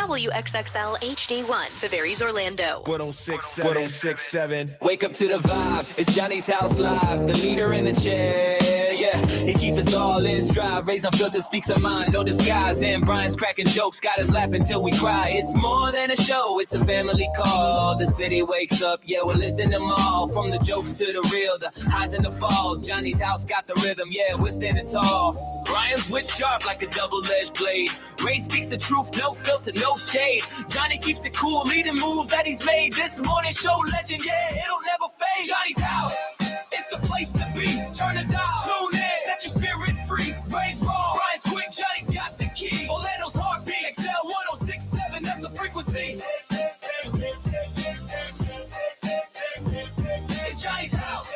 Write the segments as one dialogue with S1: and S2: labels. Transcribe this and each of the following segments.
S1: WXXL HD1, Tavares, Orlando.
S2: 106.7. Wake up to the vibe. It's Johnny's House Live. The leader in the chair. Yeah, he keeps us all in stride. Raise unfiltered, speaks our mind, no disguise. And Brian's cracking jokes, got us laughing till we cry. It's more than a show, it's a family call. The city wakes up, yeah, we're lifting them all. From the jokes to the real, the highs and the falls. Johnny's house got the rhythm, yeah, we're standing tall. Brian's wit sharp like a double-edged blade. Ray speaks the truth, no filter, no shade. Johnny keeps it cool, leading moves that he's made. This morning show legend, yeah, it'll never fade. Johnny's house, it's the place to be. Turn the dial, tune in, set your spirit free. Ray's raw, Brian's quick, Johnny's got the key. Orlando's heartbeat, XL 106.7, that's the frequency. It's Johnny's house.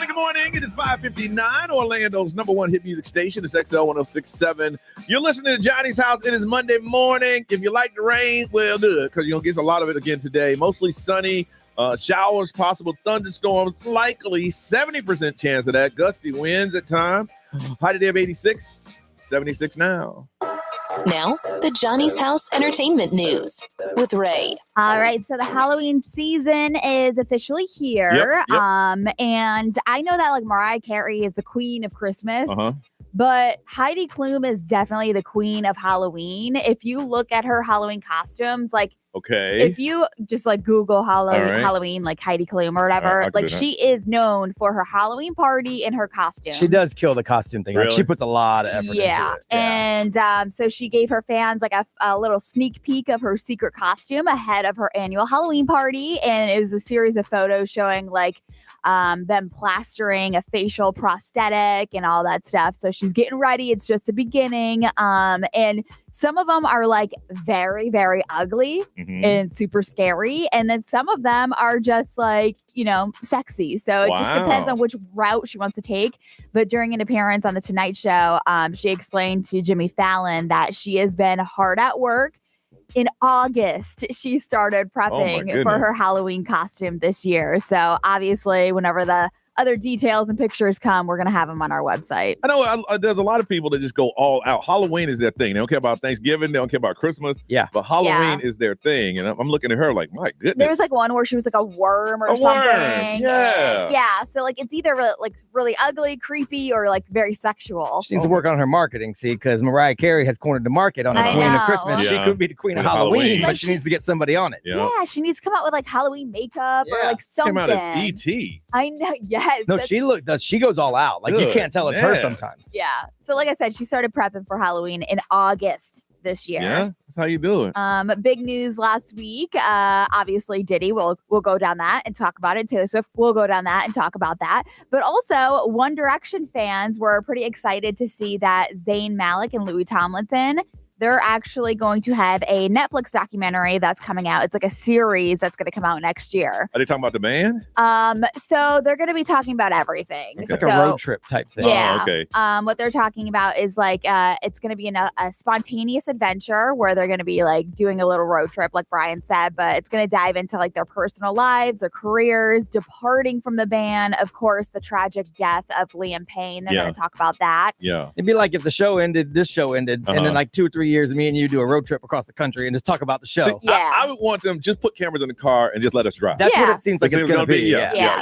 S3: Good morning. It is 5:59, Orlando's number one hit music station. It's XL 106.7. You're listening to Johnny's House. It is Monday morning. If you like the rain, well, good, because you're going to get a lot of it again today. Mostly sunny, showers, possible thunderstorms, likely 70% chance of that. Gusty winds at times. High today of 86, 76 now.
S1: Now, the Johnny's House Entertainment News with Ray.
S4: All right, so the Halloween season is officially here.
S3: Yep.
S4: And I know that like Mariah Carey is the queen of Christmas.
S3: Uh-huh.
S4: But Heidi Klum is definitely the queen of Halloween. If you look at her Halloween costumes, like if you just like Google Halloween, like Heidi Klum or whatever, like she is known for her Halloween party and her costume.
S5: She does kill the costume thing. Really? Like she puts a lot of effort into it. Yeah.
S4: And so she gave her fans like a little sneak peek of her secret costume ahead of her annual Halloween party. And it was a series of photos showing like them plastering a facial prosthetic and all that stuff. So she's getting ready. It's just the beginning. And some of them are like very, very ugly and super scary. And then some of them are just like, you know, sexy. So it just depends on which route she wants to take. But during an appearance on The Tonight Show, she explained to Jimmy Fallon that she has been hard at work. In August, she started prepping for her Halloween costume this year. So obviously, whenever the other details and pictures come, we're going to have them on our website.
S3: I know there's a lot of people that just go all out. Halloween is their thing. They don't care about Thanksgiving. They don't care about Christmas.
S5: Yeah.
S3: But Halloween is their thing. And I'm looking at her like, my goodness.
S4: There's like one where she was like a worm or something.
S3: Worm. Yeah.
S4: Yeah. So like it's either really ugly, creepy, or like very sexual.
S5: She needs to work on her marketing, see, because Mariah Carey has cornered the market on the Queen of Christmas.
S3: Yeah.
S5: She could be the Queen of Halloween, but she needs to get somebody on it.
S4: Yeah, she needs to come out with like Halloween makeup or like something.
S3: Came out as E.T.
S4: I know. Yes.
S5: No, she goes all out. Like you can't tell it's her sometimes.
S4: Yeah. So like I said, she started prepping for Halloween in August this year.
S3: Yeah, that's how you do it.
S4: Big news last week. Obviously, Diddy will go down that and talk about it. Taylor Swift will go down that and talk about that. But also, One Direction fans were pretty excited to see that Zayn Malik and Louis Tomlinson, they're actually going to have a Netflix documentary that's coming out. It's like a series that's going to come out next year.
S3: Are they talking about the band?
S4: So they're going to be talking about everything.
S5: It's like a road trip type thing.
S4: Yeah.
S3: Oh, okay.
S4: What they're talking about is like it's going to be a spontaneous adventure where they're going to be like doing a little road trip, like Brian said, but it's going to dive into like their personal lives, their careers, departing from the band. Of course, the tragic death of Liam Payne. They're going to talk about that.
S3: Yeah.
S5: It'd be like if this show ended, and then like 2 or 3 years, me and you do a road trip across the country and just talk about the show.
S3: See, I would want them just put cameras in the car and just let us drive.
S5: That's what it seems like it's going to be.
S3: Yeah.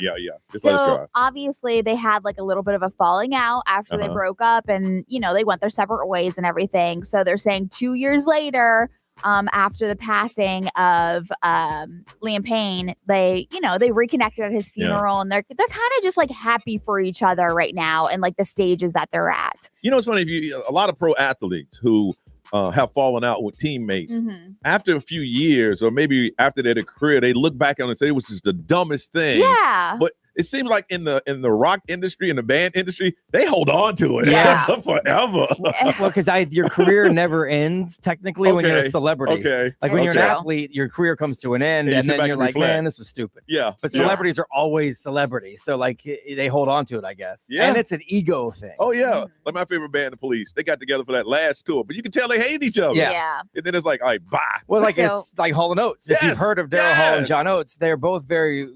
S3: Just let us drive.
S4: Obviously, they had like a little bit of a falling out after they broke up, and they went their separate ways and everything. So they're saying 2 years later, after the passing of Liam Payne, they reconnected at his funeral, and they're kind of just like happy for each other right now and like the stages that they're at.
S3: It's funny, a lot of pro athletes who have fallen out with teammates after a few years, or maybe after their career, they look back on it and say it was just the dumbest thing.
S4: Yeah.
S3: But it seems like in the rock industry and the band industry, they hold on to it forever.
S5: Well, because your career never ends technically when you're a celebrity.
S3: Okay.
S5: Like when you're an athlete, your career comes to an end, and then you're like, man, this was stupid.
S3: Yeah.
S5: But celebrities are always celebrities, so like they hold on to it, I guess.
S3: Yeah.
S5: And it's an ego thing.
S3: Oh yeah. Like my favorite band, The Police, they got together for that last tour, but you can tell they hate each other.
S4: Yeah.
S3: And then it's like, all right, bye.
S5: Well, like it's like Hall & Oates. If you've heard of Daryl Hall and John Oates, they're both very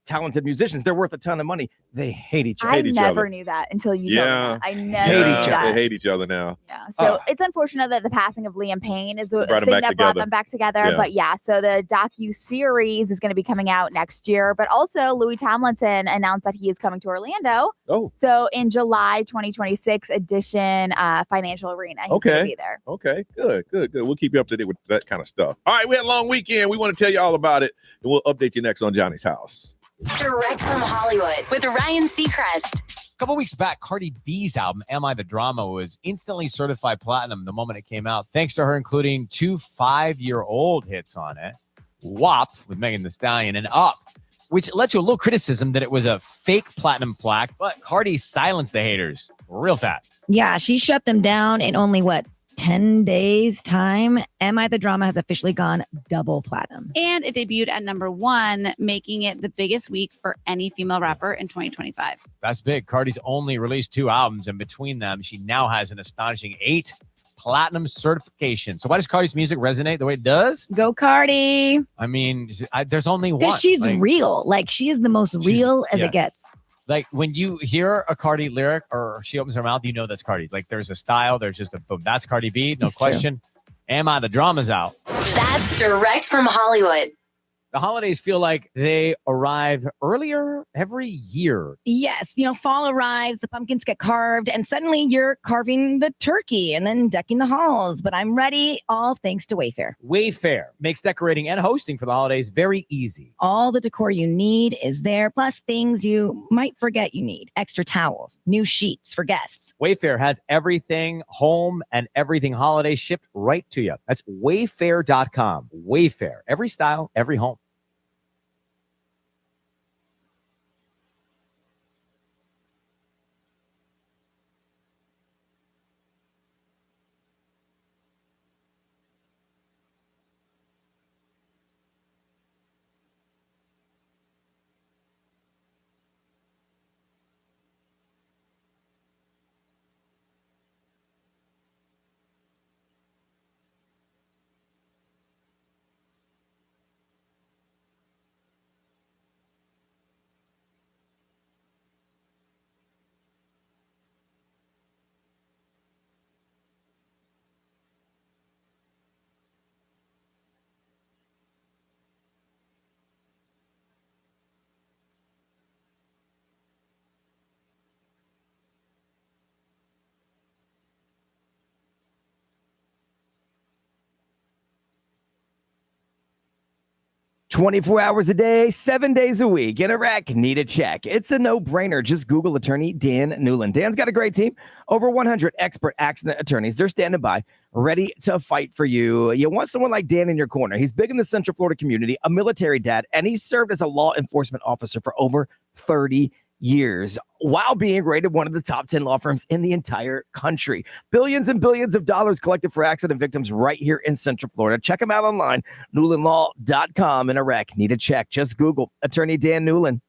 S5: talented musicians. They're worth a ton of money. They hate each other.
S4: I never knew that until you told me that. I never knew that.
S3: They hate each other now.
S4: Yeah. So it's unfortunate that the passing of Liam Payne is the
S3: Brought
S4: thing
S3: them back
S4: that brought
S3: together.
S4: them back together.
S3: Yeah.
S4: But yeah, so the docu-series is going to be coming out next year. But also Louis Tomlinson announced that he is coming to Orlando.
S3: Oh.
S4: So in July 2026 edition Financial Arena, he's going to be there.
S3: Okay, good. We'll keep you up to date with that kind of stuff. All right, we had a long weekend. We want to tell you all about it, and we'll update you next on Johnny's House.
S1: Direct from Hollywood with Ryan Seacrest.
S6: A couple weeks back, Cardi B's album, Am I the Drama, was instantly certified platinum the moment it came out, thanks to her including 2 5-year-old hits on it, WAP with Megan Thee Stallion and Up, which led to a little criticism that it was a fake platinum plaque, but Cardi silenced the haters real fast.
S7: Yeah, she shut them down in only, 10 days time. Am I the Drama has officially gone double platinum.
S8: And it debuted at #1, making it the biggest week for any female rapper in 2025.
S6: That's big. Cardi's only released 2 albums, and between them, she now has an astonishing 8 platinum certifications. So why does Cardi's music resonate the way it does?
S7: Go Cardi.
S6: I mean, there's only one.
S7: Because she's real. She is the most real as it gets.
S6: Like when you hear a Cardi lyric or she opens her mouth, you know that's Cardi. Like there's a style, there's just a boom. That's Cardi B, no question. Am I the Drama's out?
S1: That's direct from Hollywood.
S6: The holidays feel like they arrive earlier every year.
S7: Yes, fall arrives, the pumpkins get carved, and suddenly you're carving the turkey and then decking the halls. But I'm ready, all thanks to Wayfair.
S6: Wayfair makes decorating and hosting for the holidays very easy.
S7: All the decor you need is there, plus things you might forget you need. Extra towels, new sheets for guests.
S6: Wayfair has everything home and everything holiday shipped right to you. That's wayfair.com. Wayfair, every style, every home.
S5: "24 hours a day, 7 days a week. In Iraq, need a check." It's a no-brainer. Just Google attorney Dan Newland. Dan's got a great team. Over 100 expert accident attorneys. They're standing by, ready to fight for you. You want someone like Dan in your corner. He's big in the Central Florida community, a military dad, and he served as a law enforcement officer for over 30 years while being rated one of the top 10 law firms in the entire country. Billions and billions of dollars collected for accident victims right here in Central Florida. Check him out online, newlandlaw.com. In Iraq, need a check. Just Google attorney Dan Newland.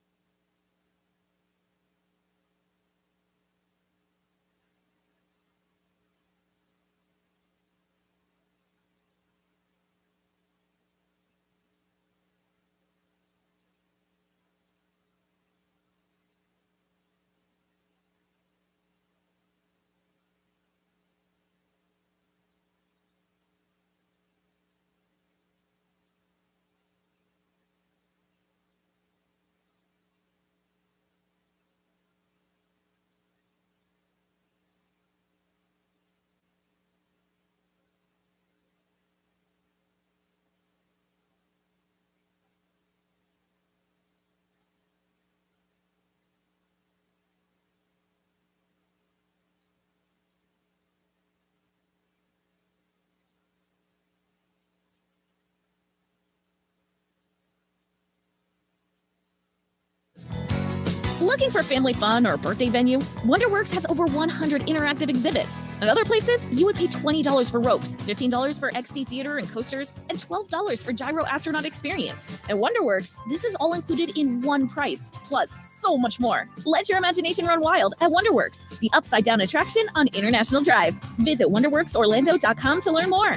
S9: Looking for family fun or birthday venue? WonderWorks has over 100 interactive exhibits. At other places, you would pay $20 for ropes, $15 for XD theater and coasters, and $12 for Gyro Astronaut Experience. At WonderWorks, this is all included in one price, plus so much more. Let your imagination run wild at WonderWorks, the upside-down attraction on International Drive. Visit WonderWorksOrlando.com to learn more.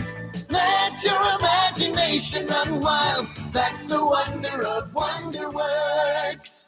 S2: Let your imagination run wild. That's the wonder of WonderWorks.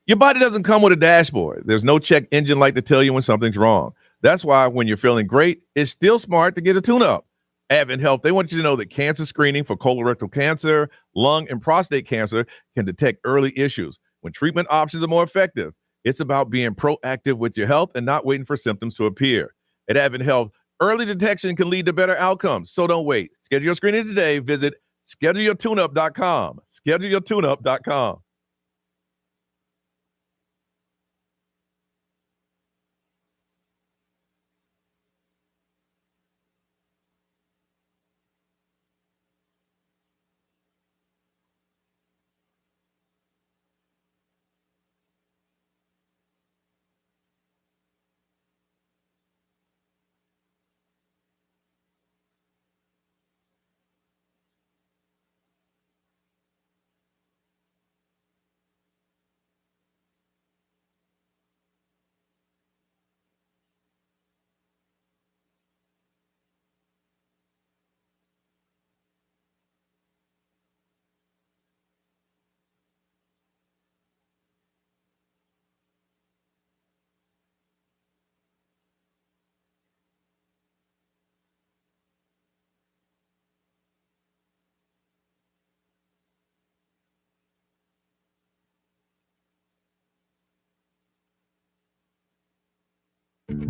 S3: Your body doesn't come with a dashboard. There's no check engine light to tell you when something's wrong. That's why when you're feeling great, it's still smart to get a tune-up. Advent Health, they want you to know that cancer screening for colorectal cancer, lung, and prostate cancer can detect early issues. When treatment options are more effective, it's about being proactive with your health and not waiting for symptoms to appear. At Advent Health, early detection can lead to better outcomes, so don't wait. Schedule your screening today. Visit scheduleyourtuneup.com. Scheduleyourtuneup.com.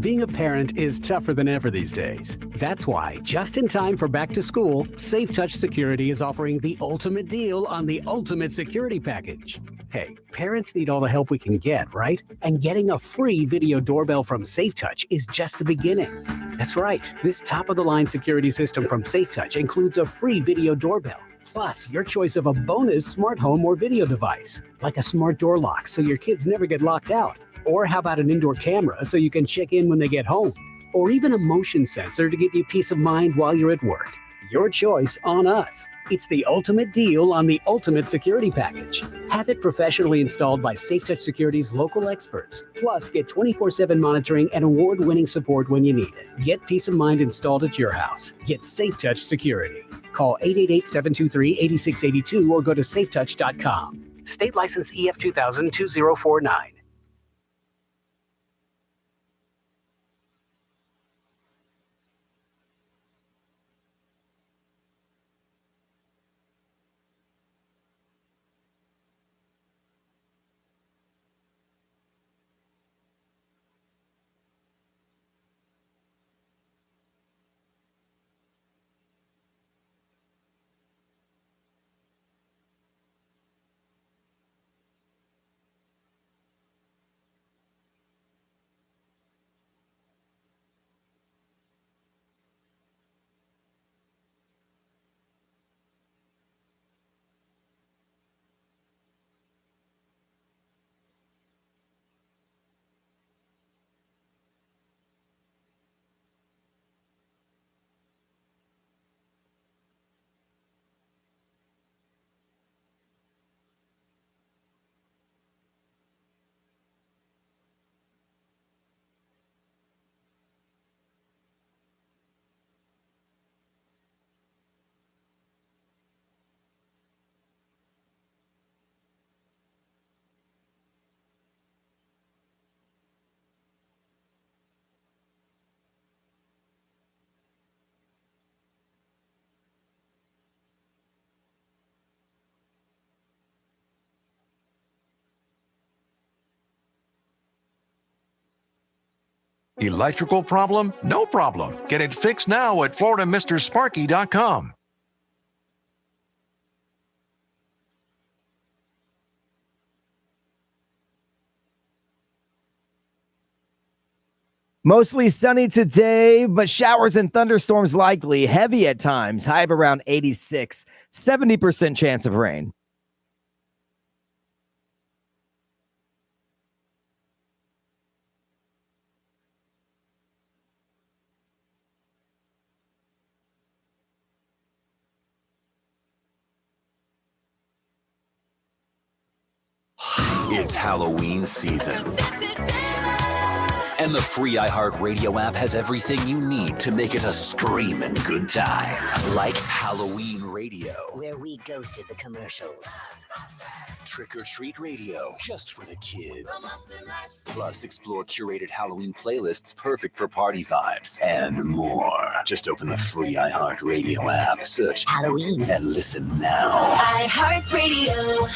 S10: Being a parent is tougher than ever these days. That's why, just in time for back to school, SafeTouch Security is offering the ultimate deal on the ultimate security package. Hey, parents need all the help we can get, right? And getting a free video doorbell from SafeTouch is just the beginning. That's right. This top-of-the-line security system from SafeTouch includes a free video doorbell, plus your choice of a bonus smart home or video device, like a smart door lock so your kids never get locked out. Or how about an indoor camera so you can check in when they get home? Or even a motion sensor to give you peace of mind while you're at work. Your choice on us. It's the ultimate deal on the ultimate security package. Have it professionally installed by SafeTouch Security's local experts. Plus, get 24/7 monitoring and award-winning support when you need it. Get peace of mind installed at your house. Get SafeTouch Security. Call 888-723-8682 or go to safetouch.com. State license EF 2000-2049.
S11: Electrical problem? No problem. Get it fixed now at FloridaMrSparky.com.
S5: Mostly sunny today, but showers and thunderstorms likely. Heavy at times. High of around 86. 70% chance of rain.
S2: It's Halloween season. And the free iHeartRadio app has everything you need to make it a screaming good time. Like Halloween Radio.
S12: Where we ghosted the commercials.
S2: Trick or Treat Radio, just for the kids. Plus, explore curated Halloween playlists perfect for party vibes and more. Just open the free iHeartRadio app, search Halloween, and listen now.
S12: iHeartRadio.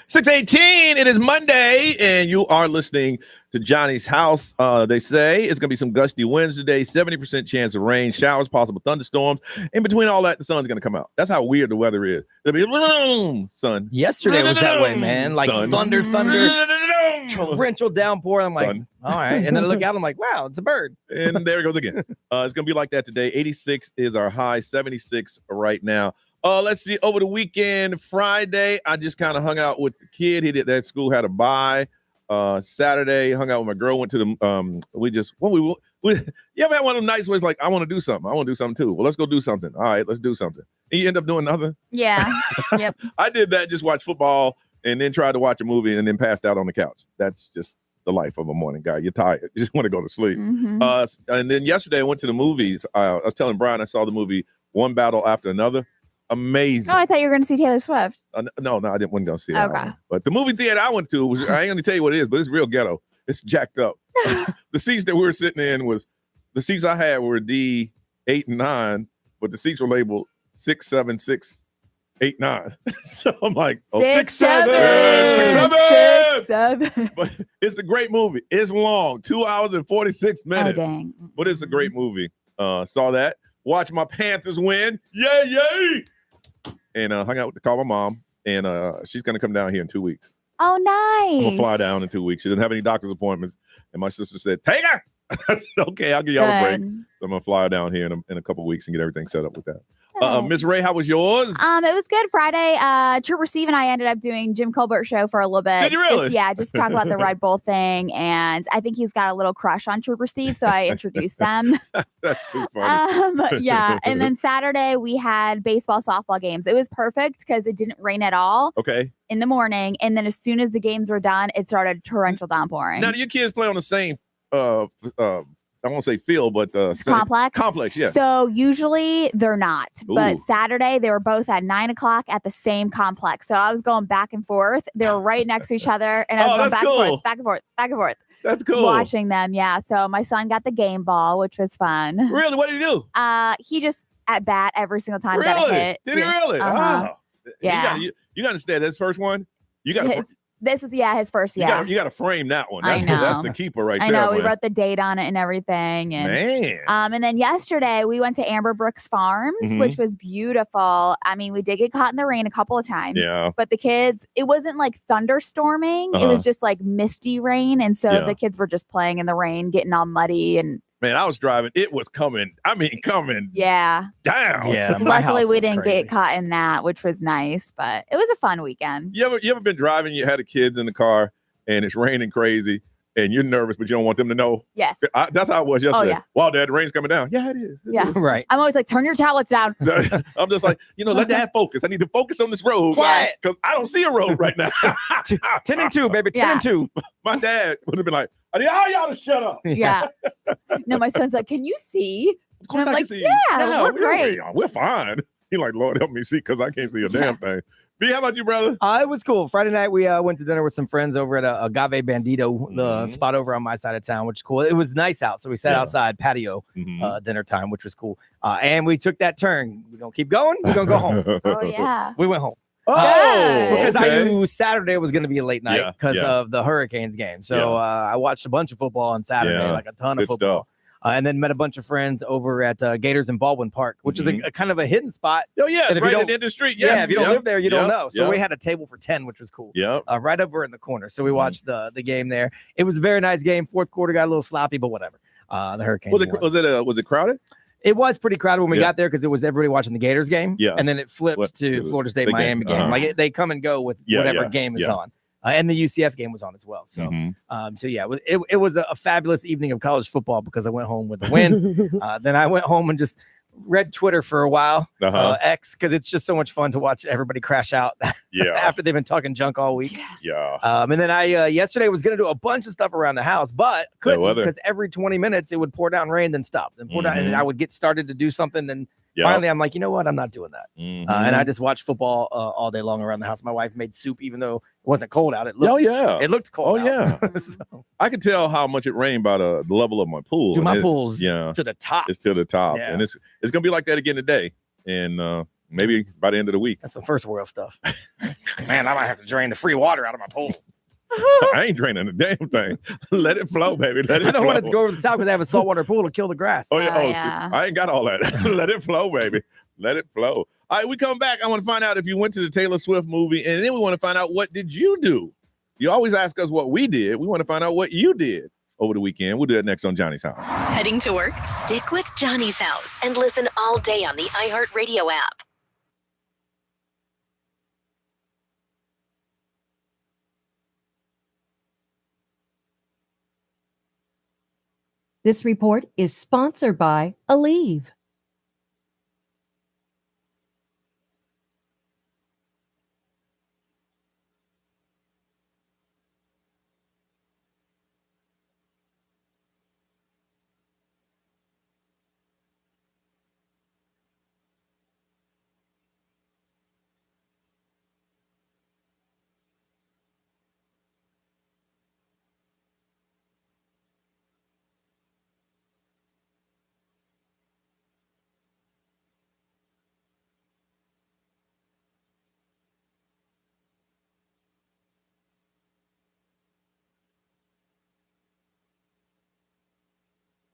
S3: .618, it is Monday, and you are listening to Johnny's House. They say it's going to be some gusty winds today, 70% chance of rain, showers, possible thunderstorms. In between all that, the sun's going to come out. That's how weird the weather is. It'll be sun.
S5: Yesterday was that way, man. Like
S3: sun.
S5: thunder, torrential downpour. I'm like, all right. And then I look out, I'm like, wow, it's a bird.
S3: And there it goes again. It's going to be like that today. 86 is our high, 76 right now. Let's see. Over the weekend, Friday, I just kind of hung out with the kid. He did that school, had a bye. Saturday, hung out with my girl. Went to the you ever had one of them nights where it's like, I want to do something. I want to do something too. Well, let's go do something. All right, let's do something. And you end up doing nothing.
S4: Yeah. Yep.
S3: I did that. Just watch football and then tried to watch a movie and then passed out on the couch. That's just the life of a morning guy. You're tired. You just want to go to sleep.
S4: Mm-hmm.
S3: And then yesterday I went to the movies. I was telling Brian I saw the movie One Battle After Another. Amazing.
S4: Oh, I thought you were going to see Taylor Swift.
S3: No, I wasn't going to see that.
S4: Okay.
S3: But the movie theater I went to was, I ain't going to tell you what it is, but it's real ghetto. It's jacked up. The seats that we were sitting in the seats I had were D 8 and 9, but the seats were labeled 6, 7, 6, 8, 9. So I'm like,
S4: 6, 7.
S3: 6, 7.
S4: 7.
S3: But it's a great movie. It's long, 2 hours and 46 minutes.
S4: Oh, dang.
S3: But it's a great movie. Saw that. Watched my Panthers win. Yay, yay. And hung out to call my mom. And she's going to come down here in 2 weeks.
S4: Oh, nice.
S3: I'm going to fly down in 2 weeks. She doesn't have any doctor's appointments. And my sister said, take her. I said, okay, I'll give y'all a break. So I'm going to fly down here in a couple weeks and get everything set up with that. Miss Ray, how was yours?
S4: It was good. Friday, Trooper Steve and I ended up doing Jim Colbert show for a little bit.
S3: Did you really?
S4: Just talk about the Red Bull thing. And I think he's got a little crush on Trooper Steve, so I introduced them.
S3: That's so funny.
S4: Yeah. And then Saturday, we had baseball, softball games. It was perfect because it didn't rain at all.
S3: Okay.
S4: In the morning. And then as soon as the games were done, it started torrential downpouring.
S3: Now, do your kids play on the same I won't say field, but
S4: complex.
S3: Complex, yeah.
S4: So usually they're not, but
S3: Ooh.
S4: Saturday they were both at 9:00 at the same complex. So I was going back and forth. They were right next to each other, and I was going back and forth, back and forth, back and forth.
S3: That's cool.
S4: Watching them, yeah. So my son got the game ball, which was fun.
S3: Really? What did he do?
S4: He just at bat every single time
S3: Really?
S4: got a hit.
S3: Did he really?
S4: Uh-huh.
S3: Oh.
S4: Yeah.
S3: You got to understand this first one. You got to.
S4: This is his first.
S3: You got to frame that one. That's
S4: I know.
S3: That's the keeper right
S4: I
S3: there.
S4: know. We
S3: man.
S4: wrote the date on it and everything. And,
S3: Man.
S4: And then yesterday we went to Amber Brooks Farms, which was beautiful. I mean, we did get caught in the rain a couple of times.
S3: Yeah.
S4: But the kids, it wasn't like thunderstorming. It was just like misty rain. And so the kids were just playing in the rain, getting all muddy and.
S3: Man, I was driving. It was coming. I mean, coming.
S4: Yeah.
S3: Down.
S5: Yeah.
S4: Luckily, we didn't get caught in that, which was nice. But it was a fun weekend.
S3: You ever been driving? You had the kids in the car, and it's raining crazy, and you're nervous, but you don't want them to know.
S4: Yes.
S3: That's how it was yesterday.
S4: Oh, yeah.
S3: Wow, Dad, the rain's coming down. Yeah, it is.
S4: Yeah.
S5: Right.
S4: I'm always like, turn your tablets down.
S3: I'm just like, let Dad focus. I need to focus on this road.
S5: Quiet.
S3: Because I don't see a road right now.
S5: 10-2, baby. 10-2.
S3: My dad would have been like, I need all y'all to shut up.
S4: Yeah. No, my son's like, can you see?
S3: Of course
S4: and I'm
S3: I
S4: like,
S3: can see.
S4: Yeah, we're great.
S3: We're fine. He's like, Lord, help me see because I can't see a damn thing. B, how about you, brother?
S5: It was cool. Friday night, we went to dinner with some friends over at Agave Bandito, the spot over on my side of town, which is cool. It was nice out, so we sat outside patio dinner time, which was cool. And we took that turn. We're going to keep going. We're going to go home.
S4: Oh, yeah.
S5: We went home. Because I knew Saturday was going to be a late night because of the Hurricanes game. So I watched a bunch of football on Saturday, like a ton of football. And then met a bunch of friends over at Gators in Baldwin Park, which is a kind of a hidden spot.
S3: Oh, yeah.
S5: If
S3: Right
S5: you
S3: in the industry.
S5: Yeah, if you don't live there, you don't know. So we had a table for 10, which was cool.
S3: Yeah.
S5: Right over in the corner. So we watched the game there. It was a very nice game. Fourth quarter got a little sloppy, but whatever. The Hurricanes
S3: was it crowded?
S5: It was pretty crowded when we got there because it was everybody watching the Gators game.
S3: Yeah.
S5: And then it flipped to Florida State Miami game. Like they come and go with whatever game is on. And the UCF game was on as well. So, it was a fabulous evening of college football because I went home with the win. Then I went home and just read Twitter for a while, X, because it's just so much fun to watch everybody crash out after they've been talking junk all week.
S3: Yeah.
S5: And then I yesterday was going to do a bunch of stuff around the house, but couldn't because every 20 minutes it would pour down rain, then stop, then pour down, and I would get started to do something, and finally I'm like, you know what, I'm not doing that. And I just watched football all day long around the house. My wife made soup, even though it wasn't cold out. It looked, it looked cold.
S3: So. I could tell how much it rained by the level of my pool.
S5: Dude, my pool's
S3: to
S5: the top.
S3: It's to the top, and it's gonna be like that again today, and maybe by the end of the week.
S5: That's the first world stuff. Man, I might have to drain the free water out of my pool.
S3: I ain't draining the damn thing. Let it flow, baby. Let it flow.
S5: I don't want it to go over the top because they have a saltwater pool to kill the grass.
S3: Oh, yeah. I ain't got all that. Let it flow, baby. Let it flow. All right, we come back. I want to find out if you went to the Taylor Swift movie, and then we want to find out what did you do? You always ask us what we did. We want to find out what you did over the weekend. We'll do that next on Johnny's House.
S1: Heading to work? Stick with Johnny's House and listen all day on the iHeartRadio app.
S13: This report is sponsored by Aleve.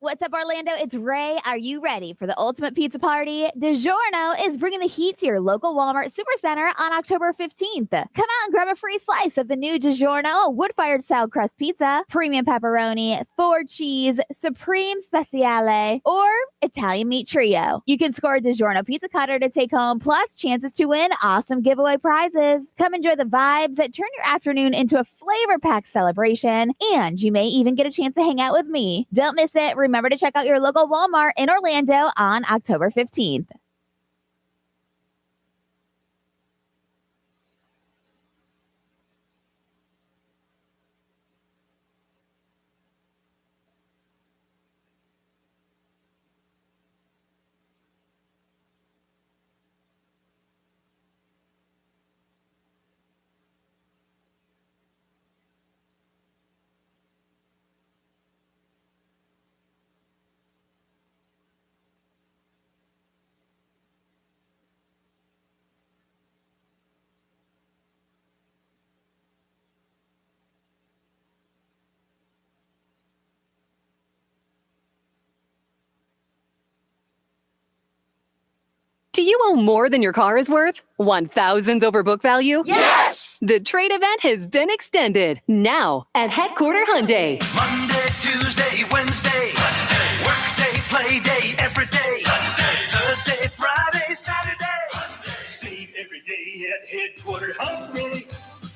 S4: What's up, Orlando? It's Ray. Are you ready for the ultimate pizza party? DiGiorno is bringing the heat to your local Walmart Supercenter on October 15th. Come out and grab a free slice of the new DiGiorno wood-fired style crust pizza, premium pepperoni, 4 cheese, supreme speciale, or Italian meat trio. You can score a DiGiorno pizza cutter to take home, plus chances to win awesome giveaway prizes. Come enjoy the vibes that turn your afternoon into a flavor-packed celebration, and you may even get a chance to hang out with me. Don't miss it. Remember to check out your local Walmart in Orlando on October 15th.
S14: Do you owe more than your car is worth? Want thousands over book value?
S12: Yes!
S14: The trade event has been extended. Now at Headquarter Hyundai.
S2: Monday, Tuesday, Wednesday, work day, play day, every day, Thursday, Friday, Saturday, save every day at Headquarter Hyundai.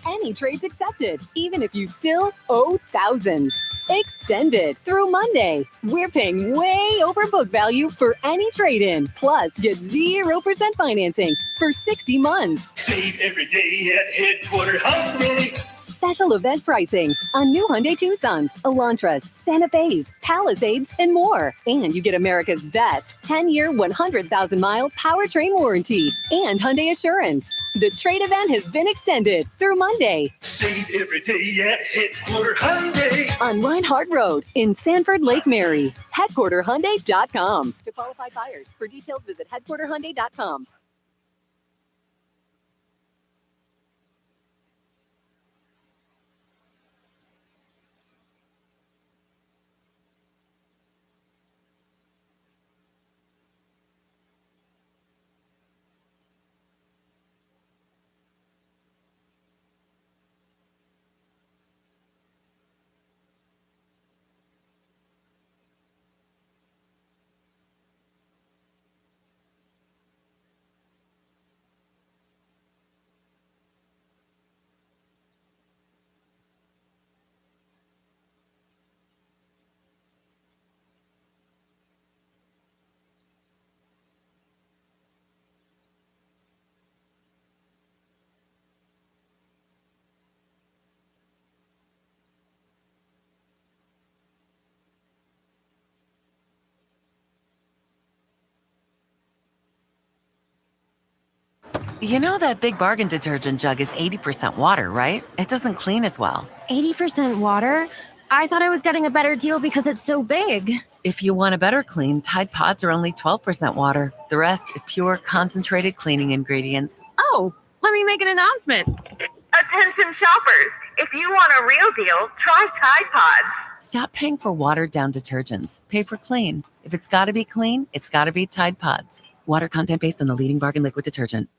S14: Any trades accepted, even if you still owe thousands. Extended through Monday. We're paying way over book value for any trade-in. Plus, get 0% financing for 60 months.
S2: Save every day at Headquarter Hyundai.
S14: Special event pricing on new Hyundai Tucsons, Elantras, Santa Fe's, Palisades, and more. And you get America's best 10-year, 100,000-mile powertrain warranty and Hyundai Assurance. The trade event has been extended through Monday.
S2: Save every day at Headquarter Hyundai.
S14: On Reinhardt Road in Sanford, Lake Mary. HeadquarterHyundai.com. To qualified buyers. For details, visit HeadquarterHyundai.com.
S15: You know that Big Bargain detergent jug is 80% water, right? It doesn't clean as well.
S7: 80% water? I thought I was getting a better deal because it's so big.
S15: If you want a better clean, Tide Pods are only 12% water. The rest is pure, concentrated cleaning ingredients.
S7: Oh, let me make an announcement.
S16: Attention shoppers, if you want a real deal, try Tide Pods.
S15: Stop paying for watered-down detergents. Pay for clean. If it's got to be clean, it's got to be Tide Pods. Water content based on the leading bargain liquid detergent.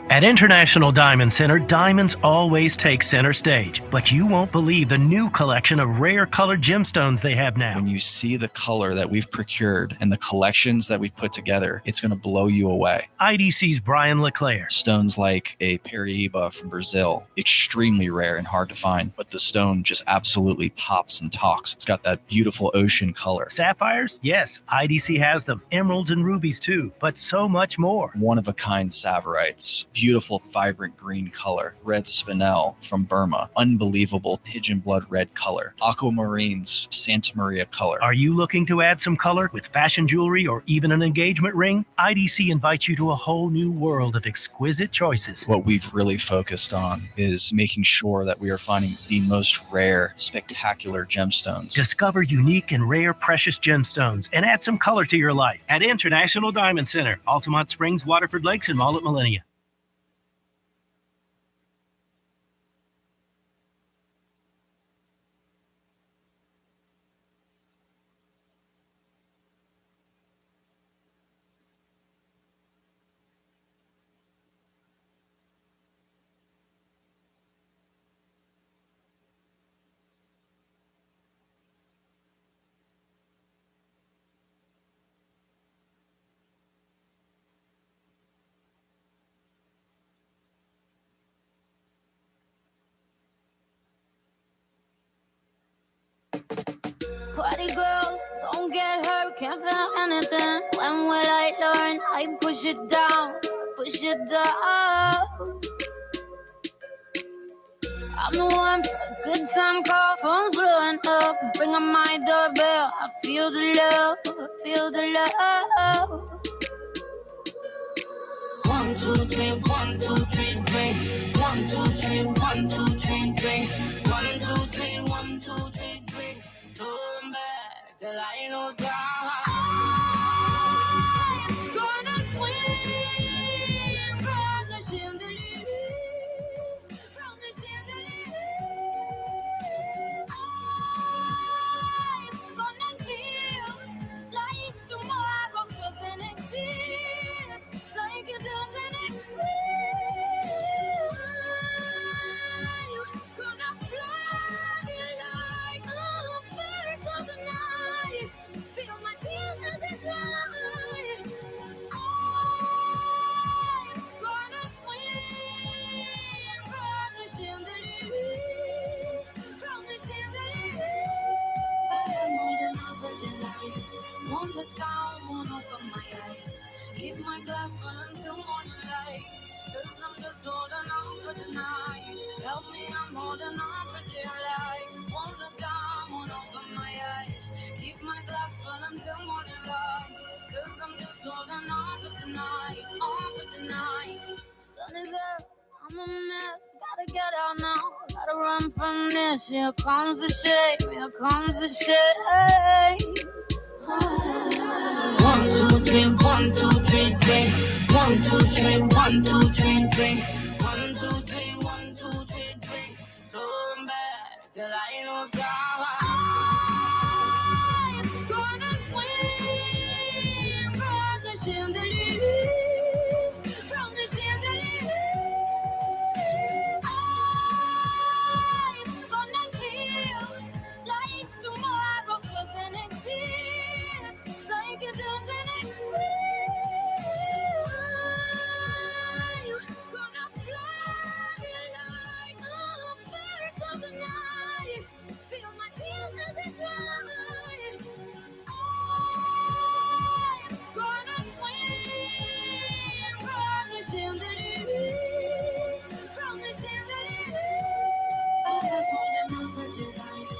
S17: At International Diamond Center, diamonds always take center stage, but you won't believe the new collection of rare colored gemstones they have now.
S18: When you see the color that we've procured and the collections that we've put together, it's going to blow you away.
S17: IDC's Brian LeClaire.
S18: Stones like a Paraíba from Brazil, extremely rare and hard to find, but the stone just absolutely pops and talks. It's got that beautiful ocean color.
S17: Sapphires? Yes, IDC has them. Emeralds and rubies too, but so much more.
S18: One-of-a-kind saverites. Beautiful, vibrant green color. Red spinel from Burma. Unbelievable pigeon blood red color. Aquamarines, Santa Maria color.
S17: Are you looking to add some color with fashion jewelry or even an engagement ring? IDC invites you to a whole new world of exquisite choices.
S18: What we've really focused on is making sure that we are finding the most rare, spectacular gemstones.
S17: Discover unique and rare precious gemstones and add some color to your life at International Diamond Center, Altamont Springs, Waterford Lakes, and Mall at Millennia.
S19: Party girls, don't get hurt, can't feel anything. When will I learn? I push it down, push it down. I'm the one for a good time call, phone's blowing up. Ring on my doorbell, I feel the love, I feel the love. 1, 2, 3, 1, 2, 3, drink. 1, 2, 3, 1, 2, 3, drink. 1, 2, 3, 1, 2, 3, drink. Turn back till I lose God. I'm gonna swim from the chandelier, from the chandelier. I'm gonna live like tomorrow doesn't exist, like it doesn't exist. I'm gonna fly like a bird of the night. Feel my tears as they slide. I'm gonna swim from the chandelier, from the chandelier. I'm holding on for your life. Won't look down, won't open my eyes. Keep my glass full until morning light. 'Cause I'm just holding on for tonight. Help me, I'm holding on for dear life. Won't look down, won't open my eyes. Keep my glass full until morning light. 'Cause I'm just holding on for tonight, on for tonight. Sun is up, I'm a mess. Gotta get out now, gotta run from this. Here comes the shade, here comes the shade. 1, 2, 3, 1, 2, 3, drink. 1, 2, 3, 1, 2, 3, drink. 1, 2, 3, 1, 2, 3, drink. Turn back till I lose God. I'm gonna swim from the chandelier, from the chandelier. I'm gonna live like tomorrow doesn't exist, like it doesn't exist. I'm gonna fly like a bird of the night. Feel my tears as they slide. I'm gonna swim from the chandelier, from the chandelier. I'm holding on for dear life.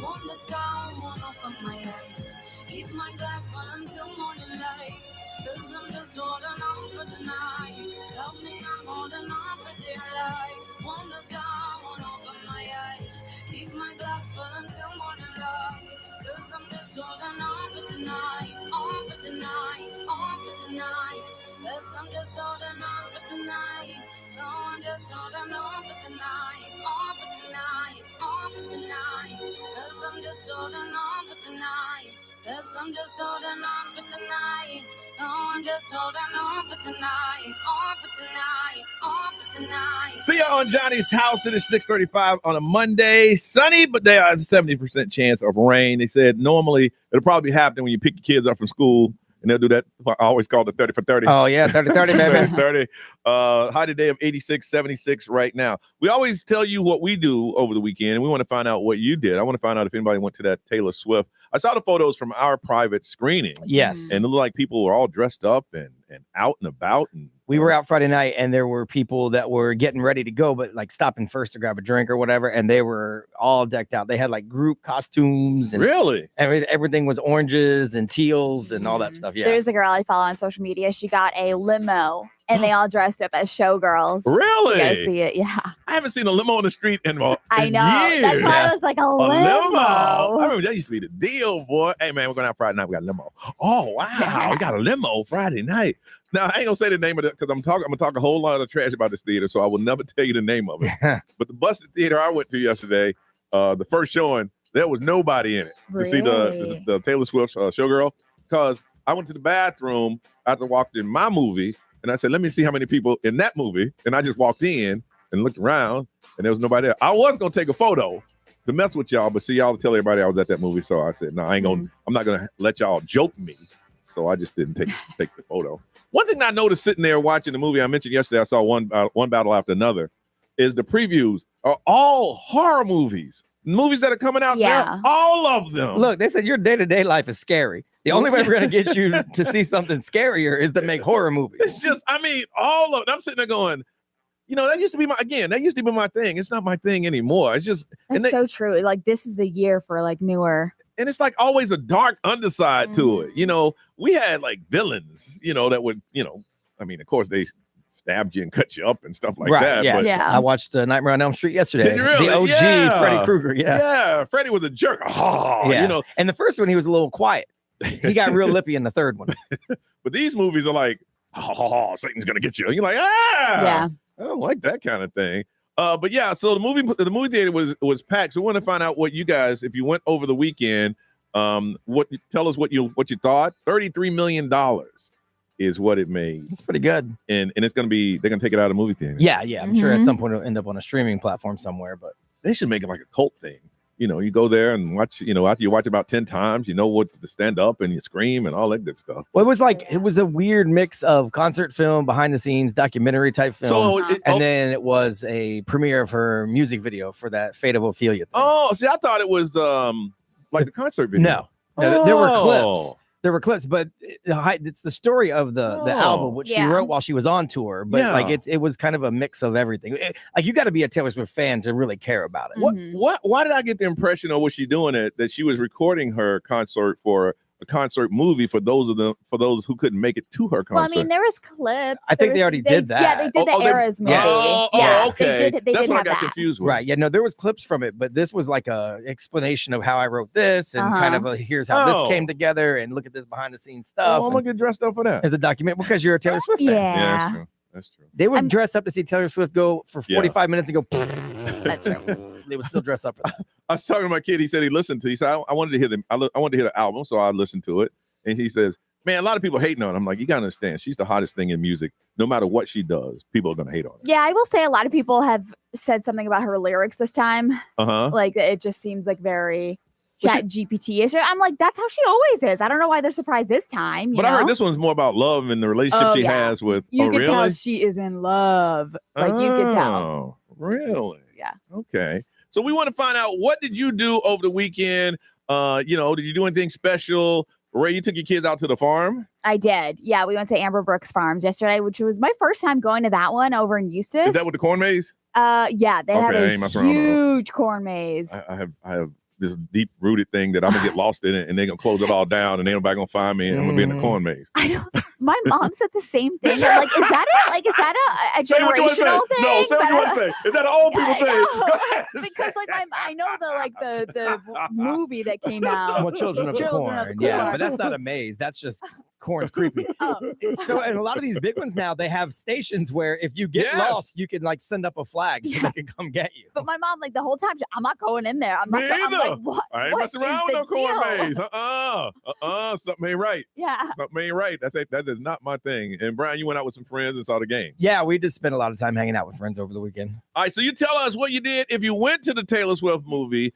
S19: Won't look down, won't open my eyes. Keep my glass full until morning light. 'Cause I'm just holding on for tonight. Help me, I'm holding on for dear life. Won't look down, won't open my eyes. Keep my glass full until morning light. 'Cause I'm just holding on for tonight, on for tonight, on for tonight. 'Cause I'm just holding on for tonight. No, I'm just holding on for tonight, on for tonight, on for tonight. 'Cause I'm just holding on for tonight. Guess I'm just holding on for tonight. No, I'm just holding on for tonight. On for tonight. On for tonight.
S3: See you on Johnny's House. It is 6:35 on a Monday. Sunny, but there is a 70% chance of rain. They said normally it'll probably happen when you pick your kids up from school. And they'll do that. I always call it 30 for 30.
S5: Oh, yeah, 30-30, baby.
S3: 30. High today of 86, 76 right now. We always tell you what we do over the weekend, and we want to find out what you did. I want to find out if anybody went to that Taylor Swift. I saw the photos from our private screening.
S5: Yes.
S3: And it looked like people were all dressed up and out and about. And
S5: we were out Friday night, and there were people that were getting ready to go, but like stopping first to grab a drink or whatever, and they were all decked out. They had like group costumes. And
S3: really?
S5: Everything was oranges and teals and all that stuff. Yeah.
S4: There's a girl I follow on social media. She got a limo, and they all dressed up as showgirls.
S3: Really?
S4: You guys see it? Yeah.
S3: I haven't seen a limo on the street in
S4: I know.
S3: years.
S4: That's why I was like, a limo.
S3: I remember that used to be the deal, boy. Hey, man, we're going out Friday night. We got a limo. Oh, wow. We got a limo Friday night. Now, I ain't going to say the name of it because I'm going to talk a whole lot of trash about this theater, so I will never tell you the name of it. But the busted theater I went to yesterday, the first showing, there was nobody in it to see the Taylor Swift showgirl, because I went to the bathroom after I walked in my movie, and I said, let me see how many people in that movie. And I just walked in and looked around, and there was nobody there. I was going to take a photo to mess with y'all, but see, y'all tell everybody I was at that movie. So I said, no, I'm not going to let y'all joke me. So I just didn't take the photo. One thing I noticed sitting there watching the movie I mentioned yesterday, I saw one battle after another, is the previews are all horror movies. Movies that are coming out now, all of them.
S5: Look, they said your day-to-day life is scary. The only way we're going to get you to see something scarier is to make horror movies.
S3: It's just, I mean, all of it. I'm sitting there going, you know, that used to be my thing. It's not my thing anymore. It's just.
S4: That's so true. Like, this is the year for like newer.
S3: And it's like always a dark underside to it. You know, we had like villains, you know, that would, you know, I mean, of course they stabbed you and cut you up and stuff like that.
S5: Yeah.
S3: But
S5: I watched Nightmare on Elm Street yesterday.
S3: Did you really?
S5: The OG Freddy Krueger. Yeah.
S3: Yeah. Freddy was a jerk. Oh,
S5: yeah.
S3: You know,
S5: and the first one, he was a little quiet. He got real lippy in the third one.
S3: But these movies are like, Satan's going to get you. And you're like, I don't like that kind of thing. But yeah, so the movie theater was packed. So we want to find out what you guys, if you went over the weekend, tell us what you thought. $33 million is what it made.
S5: It's pretty good.
S3: And it's gonna be, they're gonna take it out of movie theater.
S5: Yeah. I'm sure at some point it'll end up on a streaming platform somewhere, but
S3: they should make it like a cult thing. You know, you go there and watch, you know, after you watch about 10 times, you know what to stand up and you scream and all that good stuff.
S5: Well, it was a weird mix of concert film, behind the scenes, documentary type film. Then it was a premiere of her music video for that Fate of Ophelia thing.
S3: Oh, see, I thought it was like the concert video.
S5: No, there were clips. There were clips, but it's the story of the album, which she wrote while she was on tour. But like it was kind of a mix of everything. Like you got to be a Taylor Swift fan to really care about it.
S3: Why did I get the impression, or was she doing it, that she was recording her concert for a concert movie for those who couldn't make it to her concert?
S4: Well, I mean, there was clips.
S5: I think they already did that.
S4: Yeah, they did the Eras movie.
S3: Okay.
S4: They
S3: That's
S4: did
S3: what I
S4: have
S3: got
S4: that.
S3: confused with.
S5: Right. Yeah, no, there was clips from it, but this was like a explanation of how I wrote this and kind of here's how this came together and look at this behind the scenes stuff.
S3: Oh, I'm gonna get dressed up for that.
S5: As a document because you're a Taylor Swift fan.
S3: Yeah, that's true. That's true.
S5: They would dress up to see Taylor Swift go for 45 minutes and go.
S4: That's true.
S5: They would still dress up for that.
S3: I was talking to my kid. He said he said I wanted to hear them. I wanted to hear the album, so I listened to it. And he says, man, a lot of people hating on her. I'm like, you gotta understand, she's the hottest thing in music. No matter what she does, people are gonna hate on her.
S4: Yeah, I will say a lot of people have said something about her lyrics this time. Like it just seems like very Chat GPT-ish. I'm like, that's how she always is. I don't know why they're surprised this time.
S3: But I heard this one's more about love and the relationship she has with.
S4: You can
S3: really?
S4: tell she is in love. Like you can tell.
S3: Really?
S4: Yeah.
S3: Okay. So we want to find out, what did you do over the weekend? Did you do anything special? Ray, you took your kids out to the farm?
S4: I did. Yeah, we went to Amber Brooks Farms yesterday, which was my first time going to that one over in Eustis.
S3: Is that with the corn maze?
S4: Yeah, they have a huge corn maze.
S3: I have this deep rooted thing that I'm gonna get lost in it, and they're gonna close it all down, and ain't nobody gonna find me, and I'm gonna be in the corn maze.
S4: I know. My mom said the same thing. I'm like, is that a generational thing?
S3: No, say what you want to say. Is that an old people thing? Go ahead.
S4: Because I know the movie that came out.
S5: Well, Children of the Corn. Yeah, but that's not a maze. That's just corn's creepy.
S4: Oh.
S5: So, and a lot of these big ones now, they have stations where if you get
S3: Yes.
S5: lost, you can like send up a flag so
S4: Yeah.
S5: they can come get you.
S4: But my mom, like the whole time, I'm not going in there. I'm
S3: Me
S4: not. I'm
S3: either.
S4: like, what?
S3: I ain't
S4: what
S3: messing around
S4: is
S3: with no
S4: the
S3: corn
S4: deal?
S3: maze. Something ain't right.
S4: Yeah.
S3: Something ain't right. That is not my thing. And Brian, you went out with some friends and saw the game.
S5: Yeah, we just spent a lot of time hanging out with friends over the weekend.
S3: All right, so you tell us what you did if you went to the Taylor Swift movie.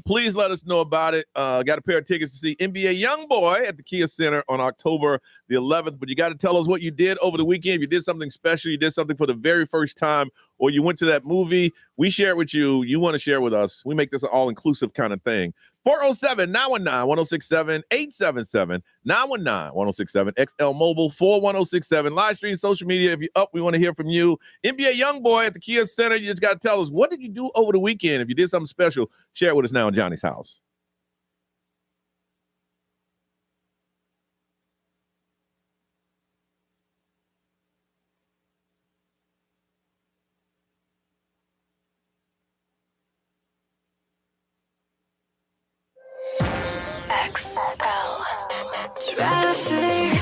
S3: Please let us know about it. Got a pair of tickets to see NBA YoungBoy at the Kia Center on October the 11th. But you got to tell us what you did over the weekend. If you did something special, you did something for the very first time, or you went to that movie, we share it with you. You want to share with us. We make this an all-inclusive kind of thing. 407-919-1067, 877-919-1067, XL Mobile 41067, live stream, social media. If you're up, we want to hear from you. NBA YoungBoy at the Kia Center. You just got to tell us, what did you do over the weekend? If you did something special, share it with us now in Johnny's house.
S19: XL Traffic.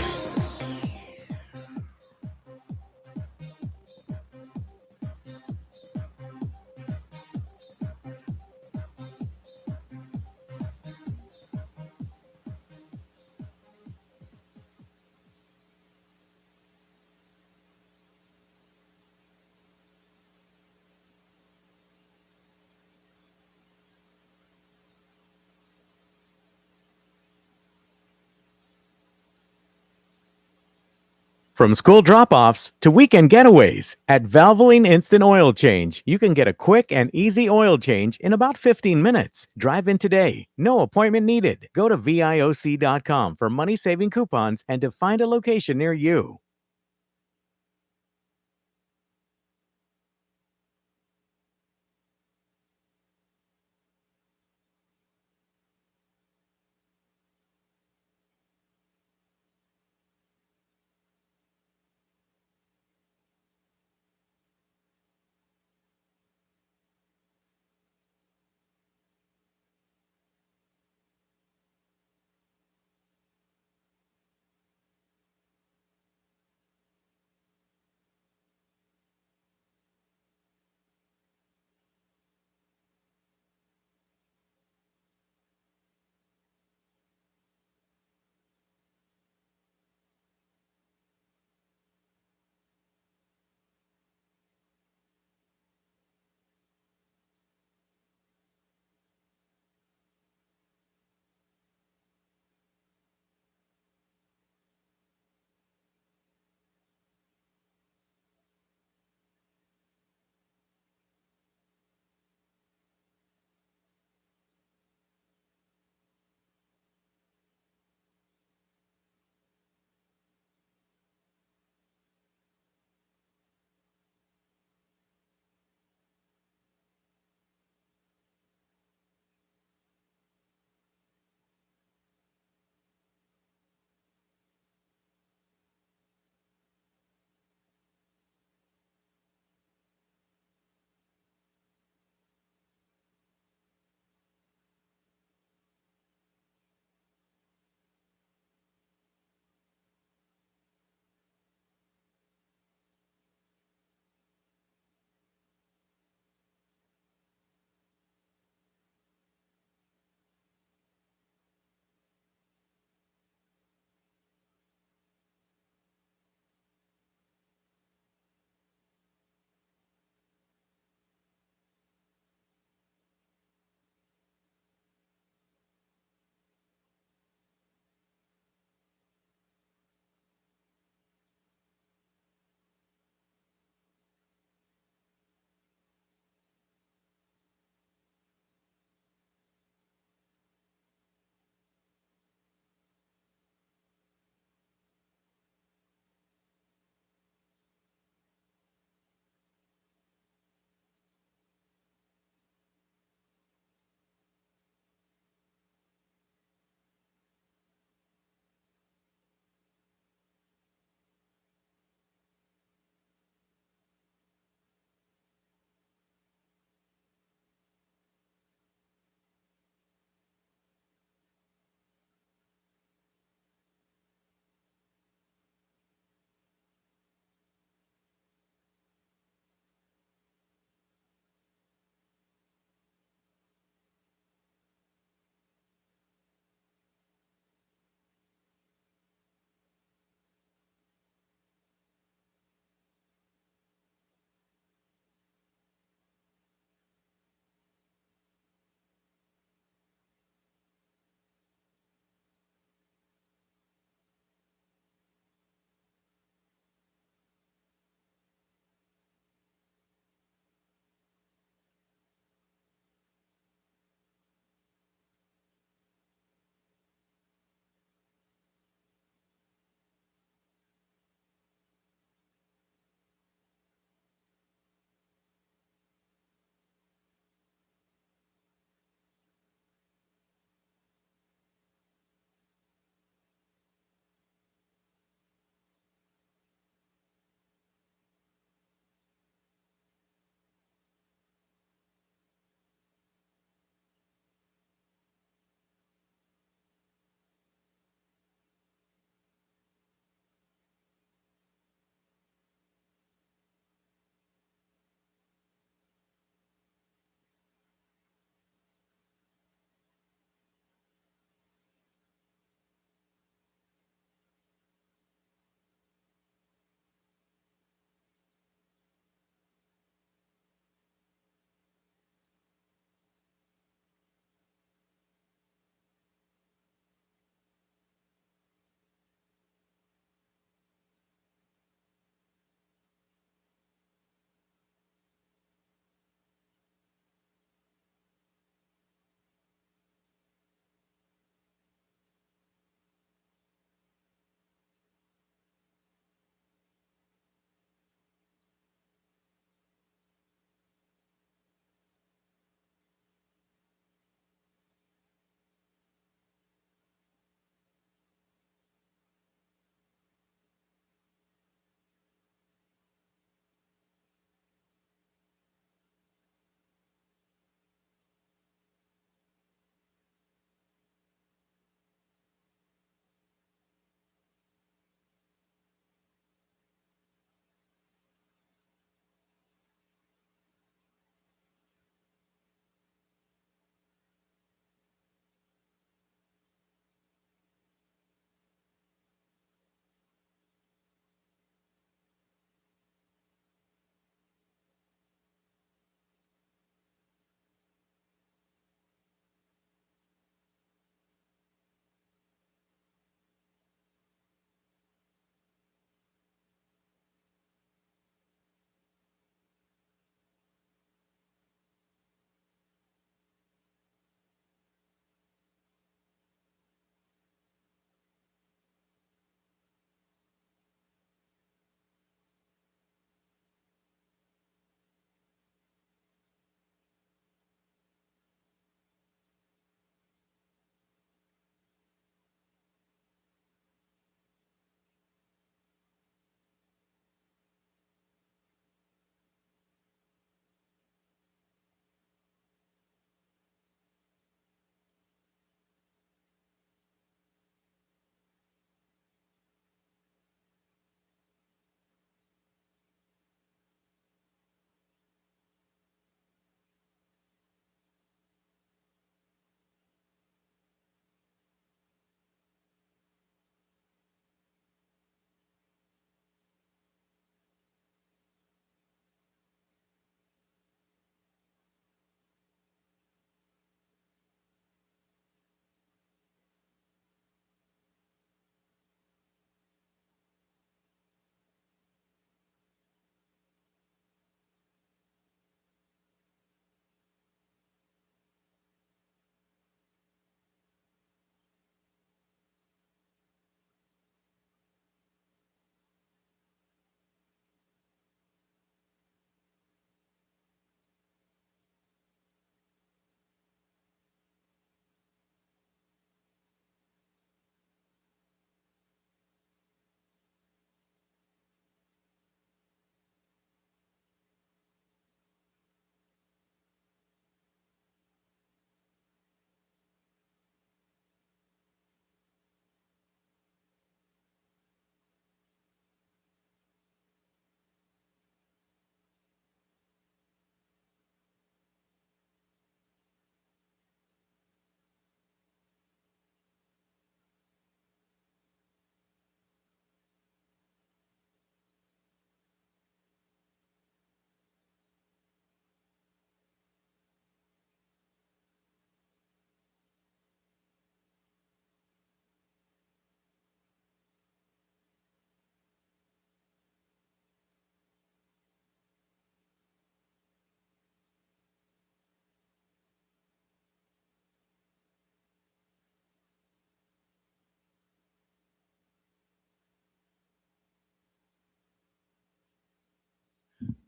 S20: From school drop-offs to weekend getaways, at Valvoline Instant Oil Change, you can get a quick and easy oil change in about 15 minutes. Drive in today. No appointment needed. Go to VIOC.com for money-saving coupons and to find a location near you.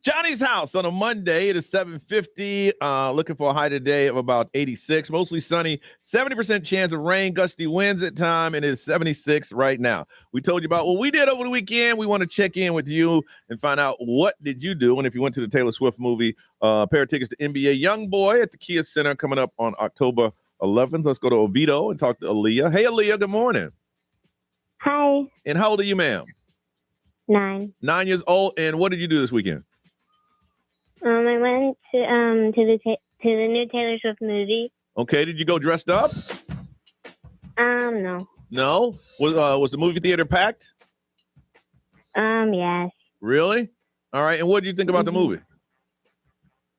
S3: Johnny's house on a Monday. It is 7:50. Looking for a high today of about 86. Mostly sunny. 70% chance of rain, gusty winds at time, and it is 76 right now. We told you about what we did over the weekend. We want to check in with you and find out what did you do. And if you went to the Taylor Swift movie, pair of tickets to NBA Youngboy at the Kia Center coming up on October 11th. Let's go to Oviedo and talk to Aaliyah. Hey, Aaliyah. Good morning.
S21: Hi.
S3: And how old are you, ma'am?
S21: 9.
S3: 9 years old. And what did you do this weekend?
S21: I went to the new Taylor Swift movie.
S3: Okay, did you go dressed up?
S21: No.
S3: No? Was the movie theater packed?
S21: Yes.
S3: Really? All right, and what did you think about the movie?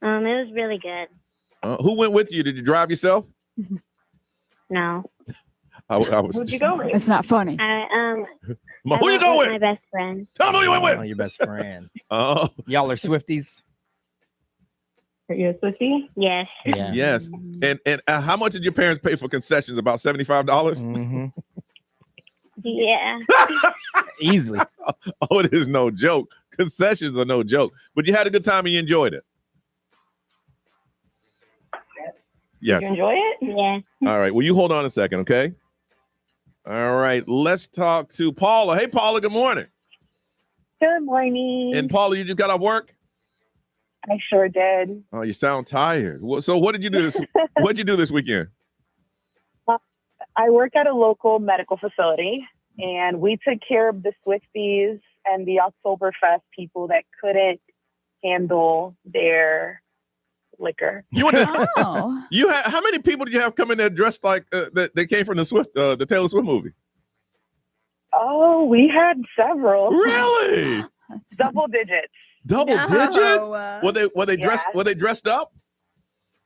S21: It was really good.
S3: Who went with you? Did you drive yourself?
S21: No.
S3: I was.
S21: Who'd you go with?
S4: It's not funny.
S3: Who you go with?
S21: My best friend.
S3: Tell me who you went with.
S5: Oh, your best friend.
S3: Oh.
S5: Y'all are Swifties?
S21: Are you a Swiftie? Yes.
S5: Yeah.
S3: Yes. And how much did your parents pay for concessions? About $75?
S5: Mm-hmm.
S21: Yeah.
S3: Easily. Oh, it is no joke. Concessions are no joke. But you had a good time and you enjoyed it. Yes.
S21: Did you enjoy it? Yeah.
S3: All right. Well, you hold on a second, okay? All right. Let's talk to Paula. Hey, Paula, good morning.
S21: Good morning.
S3: And Paula, you just got off work?
S21: I sure did.
S3: Oh, you sound tired. So what did you do this what did you do this weekend?
S21: I work at a local medical facility, and we took care of the Swifties and the Oktoberfest people that couldn't handle their liquor.
S3: You went to, you had how many people did you have come in there dressed like that they came from the Taylor Swift movie?
S21: Oh, we had several.
S3: Really?
S21: Double digits.
S3: Double digits? Were they dressed
S21: Yeah.
S3: were they dressed up?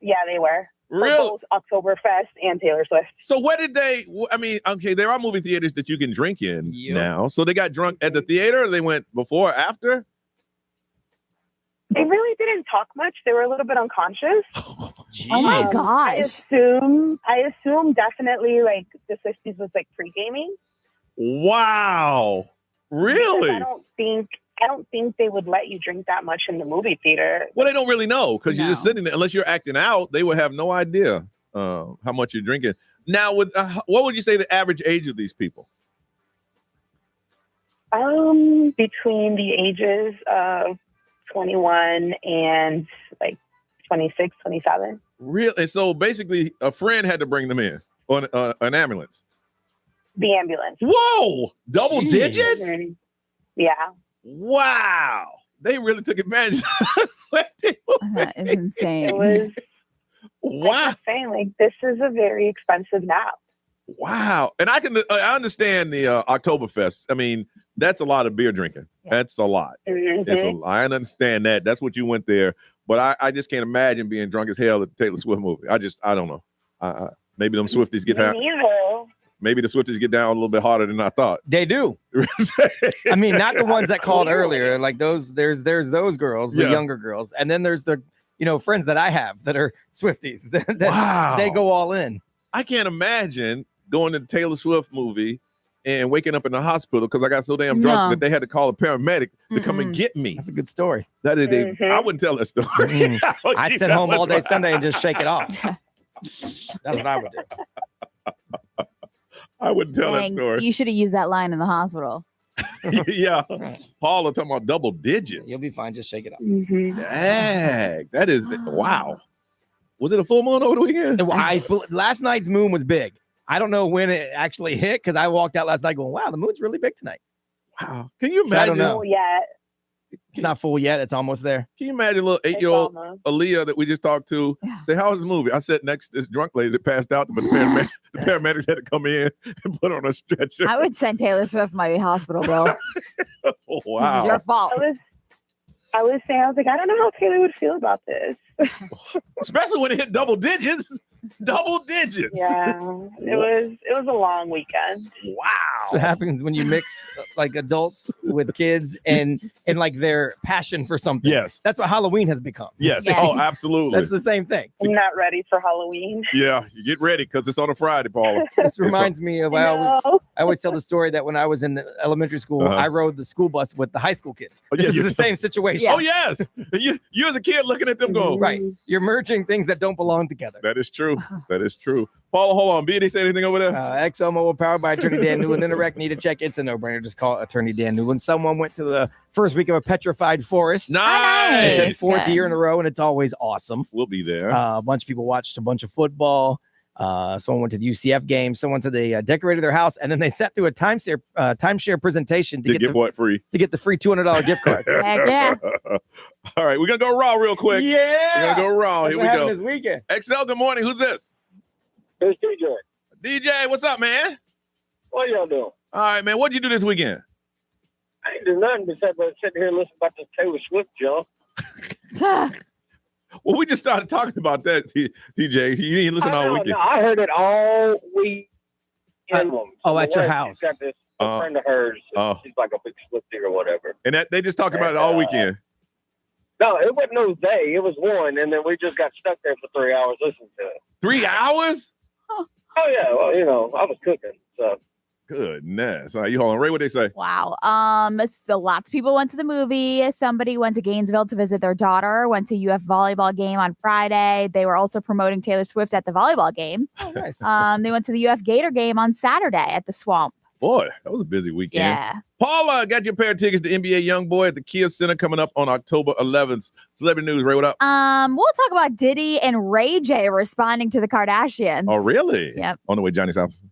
S21: Yeah, they were. For
S3: Really?
S21: both Oktoberfest and Taylor Swift.
S3: So where did they I mean, okay, there are movie theaters that you can drink in now. So they got drunk at the theater or they went before or after?
S21: They really didn't talk much. They were a little bit unconscious.
S4: Oh my gosh.
S21: I assume definitely like the Swifties was like pre-gaming.
S3: Wow. Really?
S21: Because I don't think they would let you drink that much in the movie theater.
S3: Well, they don't really know because you're just sitting there. Unless you're acting out, they would have no idea how much you're drinking. Now, with what would you say the average age of these people?
S21: Between the ages of 21 and like 26, 27.
S3: Really? And so basically, a friend had to bring them in on an ambulance.
S21: The ambulance.
S3: Whoa! Double digits?
S21: Mhm. Yeah.
S3: Wow! They really took advantage of Swiftie.
S4: That is insane.
S21: It was.
S3: Wow.
S21: I'm saying like this is a very expensive nap.
S3: Wow. And I understand the Oktoberfest. I mean, that's a lot of beer drinking. That's a lot.
S21: Mhm.
S3: I understand that. That's what you went there. But I just can't imagine being drunk as hell at the Taylor Swift movie. I don't know. Maybe them Swifties get down. Maybe the Swifties get down a little bit harder than I thought.
S5: They do. I mean, not the ones that called earlier. Like those, there's those girls, the
S3: Yeah.
S5: younger girls, and then there's the friends that I have that are Swifties. that
S3: Wow.
S5: They go all in.
S3: I can't imagine going to the Taylor Swift movie and waking up in the hospital because I got so damn drunk
S5: No.
S3: that they had to call a paramedic to come and get me.
S5: That's a good story.
S3: That is I wouldn't tell that story.
S5: I'd sit home all day Sunday and just shake it off. That's what I would do.
S3: I wouldn't tell that
S4: Dang,
S3: story.
S4: you should have used that line in the hospital.
S3: Yeah. Paula talking about double digits.
S5: You'll be fine. Just shake it off.
S3: Dang. That is wow. Was it a full moon over the weekend?
S5: Last night's moon was big. I don't know when it actually hit because I walked out last night going, wow, the moon's really big tonight.
S3: Wow. Can you
S5: So I
S3: imagine?
S5: don't know.
S21: Yeah.
S5: It's not full yet. It's almost there.
S3: Can you imagine a little 8-year-old Aaliyah that we just talked to say, how was the movie? I sat next to this drunk lady that passed out, but the paramedics had to come in and put her on a stretcher.
S4: I would send Taylor Swift my hospital bill.
S3: Oh,
S4: This is your fault.
S21: I was saying, I was like, I don't know how Taylor would feel about this.
S3: Especially when it hit double digits. Double digits.
S21: Yeah. It was a long weekend.
S3: Wow.
S5: That's what happens when you mix like adults with kids and like their passion for something.
S3: Yes.
S5: That's what Halloween has become.
S3: Yes. Oh, absolutely.
S5: That's the same thing.
S21: I'm not ready for Halloween.
S3: Yeah, you get ready because it's on a Friday, Paula.
S5: This reminds me of I always tell the story that when I was in elementary school,
S3: Uh-huh.
S5: I rode the school bus with the high school kids.
S3: Oh,
S5: This
S3: yeah,
S5: is
S3: you-
S5: the same situation.
S3: Oh, yes. You as a kid looking at them go.
S5: Right. You're merging things that don't belong together.
S3: That is true. That is true. Paula, hold on. B, they say anything over there?
S5: XL Mobile powered by Attorney Dan Newland. Interact, need a check. It's a no-brainer. Just call Attorney Dan Newland. Someone went to the first week of a petrified forest.
S3: Nice.
S5: They said 4th year in a row, and it's always awesome.
S3: We'll be there.
S5: A bunch of people watched a bunch of football. Someone went to the UCF game. Someone said they decorated their house, and then they sat through a timeshare presentation
S3: to get what free?
S5: To get the free $200 gift card.
S4: Heck yeah.
S3: All right, we're gonna go raw real quick.
S5: Yeah.
S3: We're gonna go raw.
S5: That's
S3: Here
S5: what
S3: we
S5: happened
S3: go.
S5: this weekend.
S3: XL, good morning. Who's this?
S8: It's DJ.
S3: DJ, what's up, man?
S8: What y'all doing?
S3: All right, man. What'd you do this weekend?
S8: I ain't do nothing besides sit here and listen about this Taylor Swift jump.
S3: Well, we just started talking about that, DJ. You didn't listen all weekend.
S8: No, I heard it all week.
S5: at your house.
S8: She's got this a friend of hers. She's like a big Swiftie or whatever.
S3: And that they just talked about it all weekend.
S8: No, it wasn't no day. It was one, and then we just got stuck there for 3 hours listening to it.
S3: 3 hours?
S8: Oh yeah, well, I was cooking, so.
S3: Goodness. All right, you hold on. Ray, what they say?
S4: Wow. So lots of people went to the movie. Somebody went to Gainesville to visit their daughter, went to UF volleyball game on Friday. They were also promoting Taylor Swift at the volleyball game.
S5: Oh, nice.
S4: They went to the UF Gator game on Saturday at the Swamp.
S3: Boy, that was a busy weekend.
S4: Yeah.
S3: Paula, got your pair of tickets to NBA Youngboy at the Kia Center coming up on October 11th. Celebrity News, Ray, what up?
S4: We'll talk about Diddy and Ray J responding to the Kardashians.
S3: Oh, really?
S4: Yep.
S3: On the way to Johnny's house.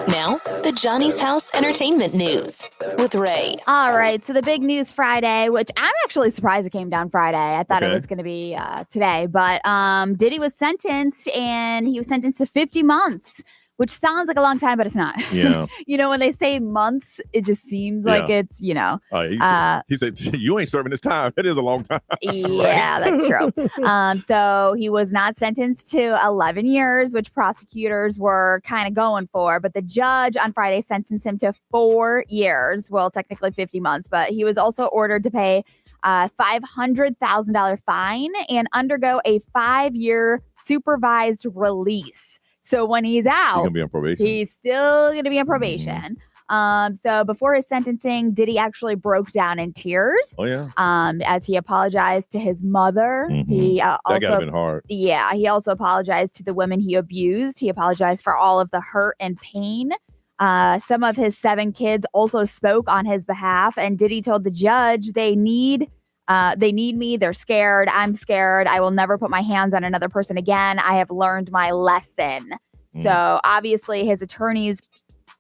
S1: Now, the Johnny's House Entertainment News with Ray.
S4: All right, so the big news Friday, which I'm actually surprised it came down Friday. I thought
S3: Okay.
S4: it was going to be today, but Diddy was sentenced, and he was sentenced to 50 months, which sounds like a long time, but it's not.
S3: Yeah.
S4: When they say months, it just seems like it's,
S3: He said, you ain't serving this time. It is a long time.
S4: Yeah, that's true. So he was not sentenced to 11 years, which prosecutors were kind of going for. But the judge on Friday sentenced him to 4 years. Well, technically 50 months. But he was also ordered to pay a $500,000 fine and undergo a 5-year supervised release. So when he's out,
S3: He's gonna be on probation.
S4: he's still going to be on probation. So before his sentencing, Diddy actually broke down in tears.
S3: Oh, yeah.
S4: As he apologized to his mother. He
S3: That
S4: also
S3: gotta have been hard.
S4: Yeah, he also apologized to the women he abused. He apologized for all of the hurt and pain. Some of his 7 kids also spoke on his behalf, and Diddy told the judge they need me. They're scared. I'm scared. I will never put my hands on another person again. I have learned my lesson. So obviously his attorneys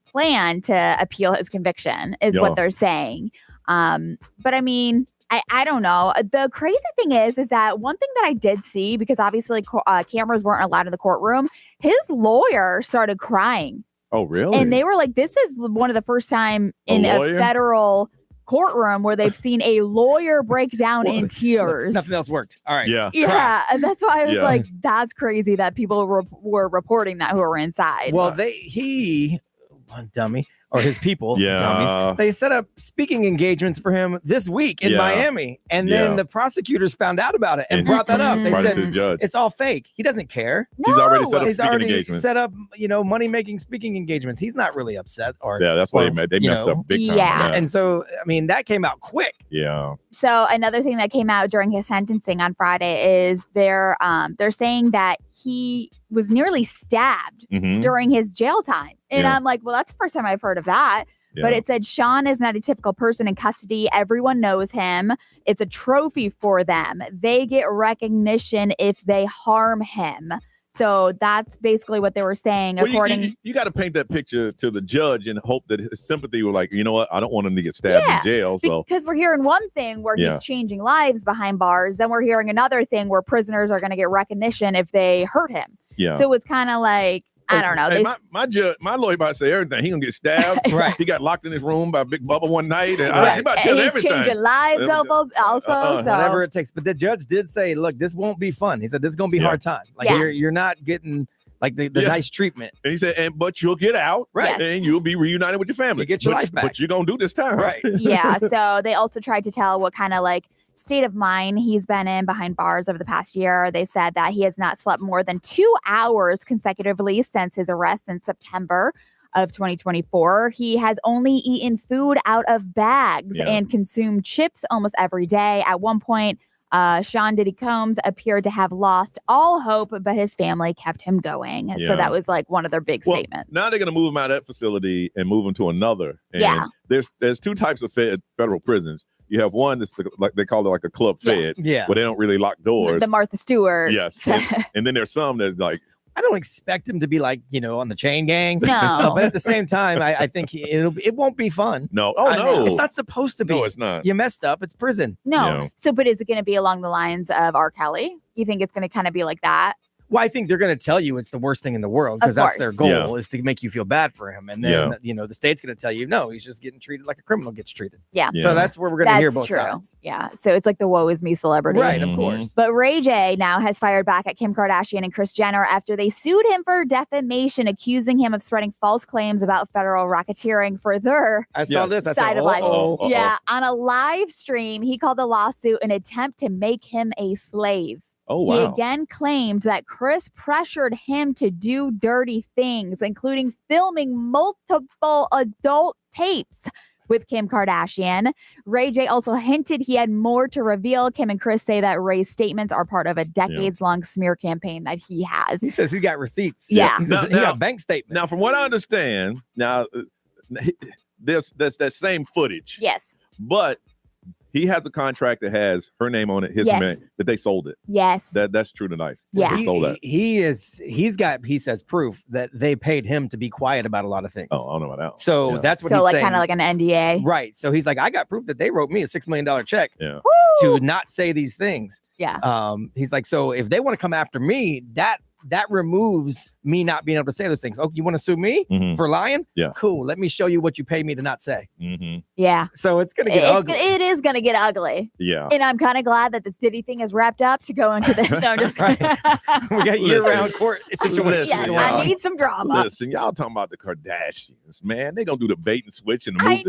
S4: plan to appeal his conviction is what they're saying. But I mean, I don't know. The crazy thing is that one thing that I did see, because obviously cameras weren't allowed in the courtroom, his lawyer started crying.
S3: Oh, really?
S4: And they were like, this is one of the first time in a federal courtroom where they've seen a lawyer break down in tears.
S5: Nothing else worked. All right.
S4: Yeah. And that's why I was like, that's crazy that people were reporting that who were inside.
S5: Well, dummy, or his people, dummies, they set up speaking engagements for him this week in Miami. And then the prosecutors found out about it and brought that up. They said,
S3: to the judge.
S5: it's all fake. He doesn't care.
S3: He's already set up
S5: He's
S3: speaking
S5: already
S3: engagements.
S5: set up, money-making speaking engagements. He's not really upset.
S3: That's why they messed up big time.
S4: Yeah.
S5: And so, I mean, that came out quick.
S3: Yeah.
S4: So another thing that came out during his sentencing on Friday is they're saying that he was nearly stabbed during his jail time. And I'm like, well, that's the first time I've heard of that. Yeah. But it said Sean is not a typical person in custody. Everyone knows him. It's a trophy for them. They get recognition if they harm him. So that's basically what they were saying.
S3: Well, you got to paint that picture to the judge and hope that his sympathy will like, you know what? I don't want him to get stabbed in jail. So
S4: because we're hearing one thing where he's changing lives behind bars, then we're hearing another thing where prisoners are going to get recognition if they hurt him. Yeah. So it's kind of like, I don't know.
S3: Hey, my lawyer about to say everything. He gonna get stabbed.
S5: Right.
S3: He got locked in his room by Big Bubba one night, and he about to tell
S4: he's
S3: everything.
S4: changing lives also. So
S5: whatever it takes. But the judge did say, "Look, this won't be fun." He said, "This is gonna be a hard time. Like you're not getting like the nice treatment."
S3: And he said, but you'll get out,
S5: right?
S3: And you'll be reunited with your family.
S5: You get your life back.
S3: But you're gonna do this time,
S5: right?
S4: Yeah. So they also tried to tell what kind of like state of mind he's been in behind bars over the past year. They said that he has not slept more than 2 hours consecutively since his arrest in September of 2024. He has only eaten food out of bags and consumed chips almost every day. At one point, Sean Diddy Combs appeared to have lost all hope, but his family kept him going. So that was like one of their big statements.
S3: Now they're going to move him out of that facility and move him to another. And there's 2 types of federal prisons. You have one that's like they call it like a club fed, where they don't really lock doors.
S4: The Martha Stewart.
S3: Yes. And then there's some that's like,
S5: I don't expect him to be like, on the chain gang.
S4: No.
S5: But at the same time, I think it won't be fun.
S3: No. Oh, no.
S5: It's not supposed to be.
S3: No, it's not.
S5: You messed up. It's prison.
S4: No. So, but is it going to be along the lines of R. Kelly? You think it's going to kind of be like that?
S5: Well, I think they're going to tell you it's the worst thing in the world because that's their goal is to make you feel bad for him. And then, the state's going to tell you, no, he's just getting treated like a criminal gets treated.
S4: Yeah.
S5: So that's where we're going to hear both sides.
S4: Yeah. So it's like the woe is me celebrity.
S5: Right, of course.
S4: But Ray J now has fired back at Kim Kardashian and Kris Jenner after they sued him for defamation, accusing him of spreading false claims about federal racketeering for their side of life. Yeah. On a live stream, he called the lawsuit an attempt to make him a slave.
S3: Oh, wow.
S4: He again claimed that Kris pressured him to do dirty things, including filming multiple adult tapes with Kim Kardashian. Ray J also hinted he had more to reveal. Kim and Kris say that Ray's statements are part of a decades-long smear campaign that he has.
S5: He says he got receipts.
S4: Yeah.
S5: He says he got bank statements.
S3: Now, from what I understand, there's that same footage.
S4: Yes.
S3: But He has a contract that has her name on it, his
S4: Yes.
S3: name, that they sold it.
S4: Yes.
S3: That's true to life.
S4: Yeah.
S3: They sold that.
S5: He's got, he says, proof that they paid him to be quiet about a lot of things.
S3: Oh, I don't know about that.
S5: So
S3: Yeah.
S5: that's what
S4: So
S5: he's
S4: like
S5: saying.
S4: kind of like an NDA.
S5: Right. So he's like, I got proof that they wrote me a $6 million check
S3: Yeah.
S5: to not say these things.
S4: Yeah.
S5: He's like, so if they want to come after me, that removes me not being able to say those things. Oh, you want to sue me for lying?
S3: Yeah.
S5: Cool. Let me show you what you pay me to not say.
S3: Mm-hmm.
S4: Yeah.
S5: So it's gonna get ugly.
S4: It is gonna get ugly.
S3: Yeah.
S4: And I'm kind of glad that this Diddy thing is wrapped up to go into the. No, I'm just
S5: We got year-round court situations.
S4: Yes,
S5: going
S4: I
S5: on.
S4: need some drama.
S3: Listen, y'all talking about the Kardashians, man. They gonna do the bait and switch and
S4: I
S3: move.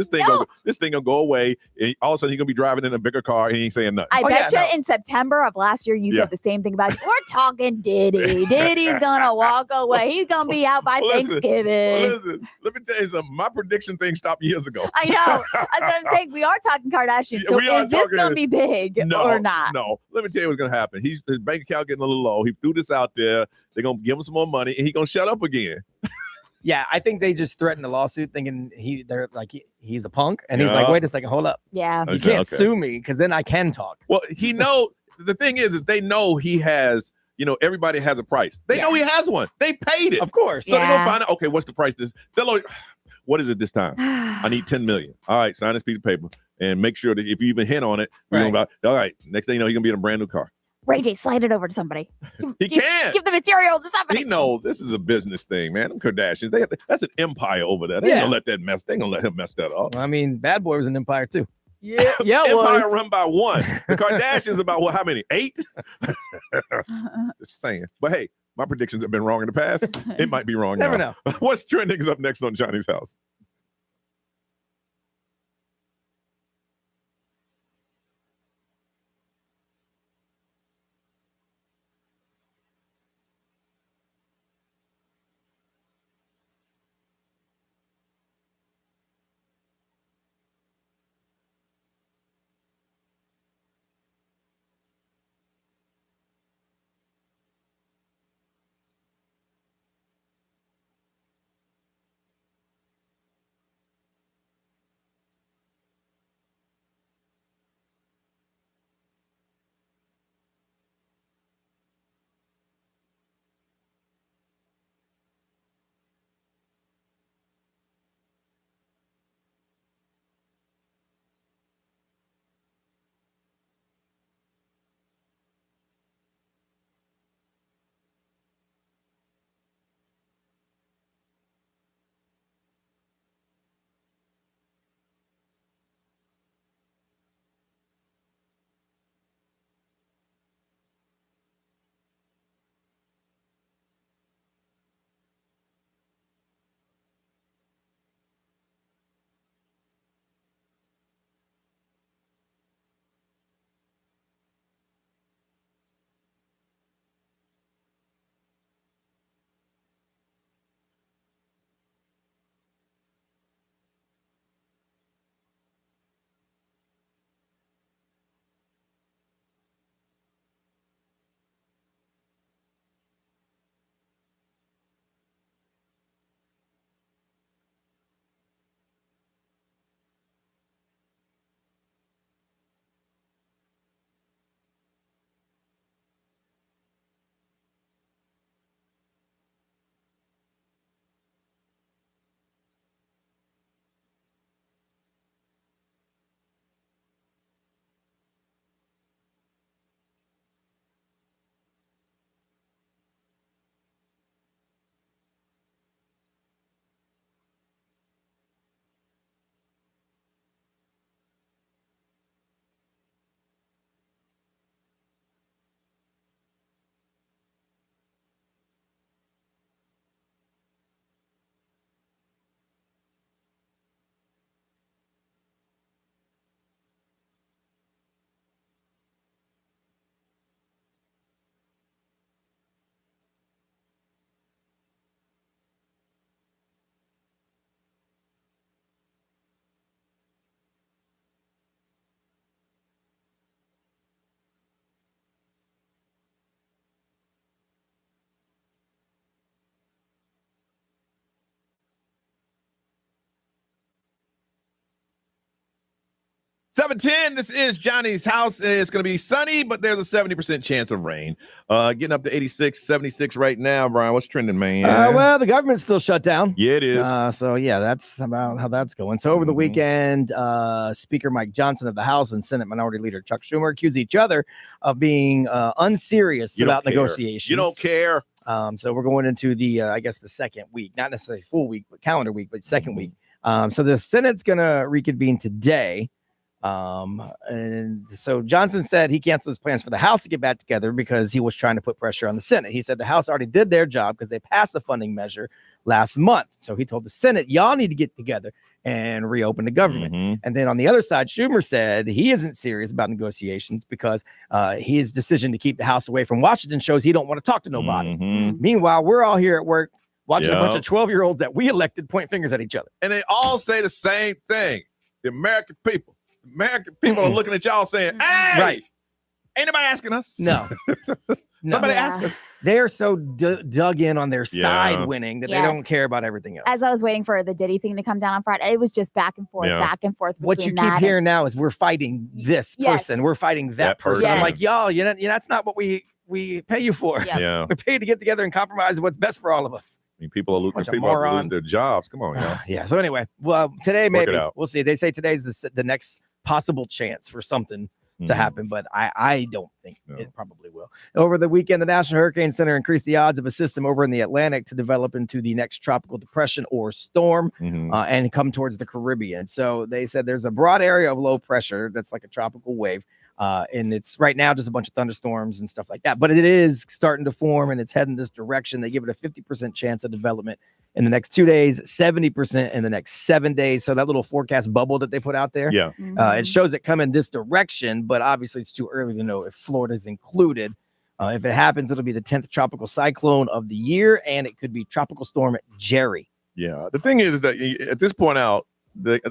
S3: This thing gonna go away. And all of a sudden, he's gonna be driving in a bigger car and he ain't saying nothing.
S4: I bet you in September of last year, you
S3: Yeah.
S4: said the same thing about, we're talking Diddy. Diddy's gonna walk away. He's gonna be out by Thanksgiving.
S3: Listen, let me tell you something. My prediction thing stopped years ago.
S4: I know. That's what I'm saying. We are talking Kardashians. So
S3: We are
S4: is this
S3: talking-
S4: gonna be big or not?
S3: No. Let me tell you what's gonna happen. His bank account getting a little low. He threw this out there. They're gonna give him some more money, and he's gonna shut up again.
S5: Yeah, I think they just threatened a lawsuit, thinking he's a punk, and he's like,
S3: Yeah.
S5: wait a second, hold up.
S4: Yeah,
S5: You
S3: Okay,
S5: can't
S3: okay.
S5: sue me because then I can talk.
S3: Well, he know the thing is that they know he has. Everybody has a price. They know he has one. They paid it,
S5: of course.
S3: So they're
S4: Yeah.
S3: gonna find out. Okay, what's the price? What is it this time? I need 10 million. All right, sign this piece of paper and make sure that if you even hit on it, we're gonna all right. Next thing you know, he's gonna be in a brand new car.
S4: Ray J, slide it over to somebody.
S3: He can't.
S4: Give the material to somebody.
S3: He knows this is a business thing, man. Them Kardashians, that's an empire over there. They ain't gonna let that mess. They ain't gonna let him mess that up.
S5: I mean, Bad Boy was an empire too.
S4: Yeah, yeah, it
S3: Empire
S4: was.
S3: run by one. The Kardashians about how many? 8? Just saying. But hey, my predictions have been wrong in the past. It might be wrong
S5: Never
S3: now.
S5: know.
S3: What's trending is up next on Johnny's House. 7:10, this is Johnny's house. It's going to be sunny, but there's a 70% chance of rain. Getting up to 86, 76 right now. Brian, what's trending, man?
S5: Well, the government's still shut down.
S3: Yeah, it is.
S5: So, yeah, that's about how that's going. So, over the weekend, Speaker Mike Johnson of the House and Senate Minority Leader Chuck Schumer accused each other of being unserious about negotiations.
S3: You don't care.
S5: So, we're going into the, I guess, the second week, not necessarily full week, but calendar week, but second week. So, the Senate's going to reconvene today. And so Johnson said he canceled his plans for the House to get back together because he was trying to put pressure on the Senate. He said the House already did their job because they passed the funding measure last month. So he told the Senate, y'all need to get together and reopen the government. And then on the other side, Schumer said he isn't serious about negotiations because his decision to keep the House away from Washington shows he don't want to talk to nobody. Meanwhile, we're all here at work watching a bunch of 12-year-olds that we elected point fingers at each other.
S3: And they all say the same thing. The American people. American people are looking at y'all saying, hey,
S5: right.
S3: Ain't nobody asking us.
S5: No.
S3: Somebody ask us.
S5: They are so dug in on their side winning that they don't care about everything else.
S4: As I was waiting for the Diddy thing to come down on Friday, it was just back and forth, back and forth.
S5: What you keep hearing now is we're fighting this person. We're fighting that person. I'm like, y'all, that's not what we pay you for.
S3: Yeah.
S5: We pay to get together and compromise what's best for all of us.
S3: I mean, people are to lose their jobs. Come on, y'all.
S5: Yeah. So anyway, well, today maybe
S3: it out.
S5: we'll see. They say today's the next possible chance for something to happen, but I don't think it probably will. Over the weekend, the National Hurricane Center increased the odds of a system over in the Atlantic to develop into the next tropical depression or storm and come towards the Caribbean. So they said there's a broad area of low pressure that's like a tropical wave. And it's right now just a bunch of thunderstorms and stuff like that. But it is starting to form and it's heading this direction. They give it a 50% chance of development in the next 2 days, 70% in the next 7 days. So that little forecast bubble that they put out there, it shows it coming this direction, but obviously it's too early to know if Florida's included. If it happens, it'll be the 10th tropical cyclone of the year, and it could be Tropical Storm Jerry.
S3: Yeah. The thing is that at this point out,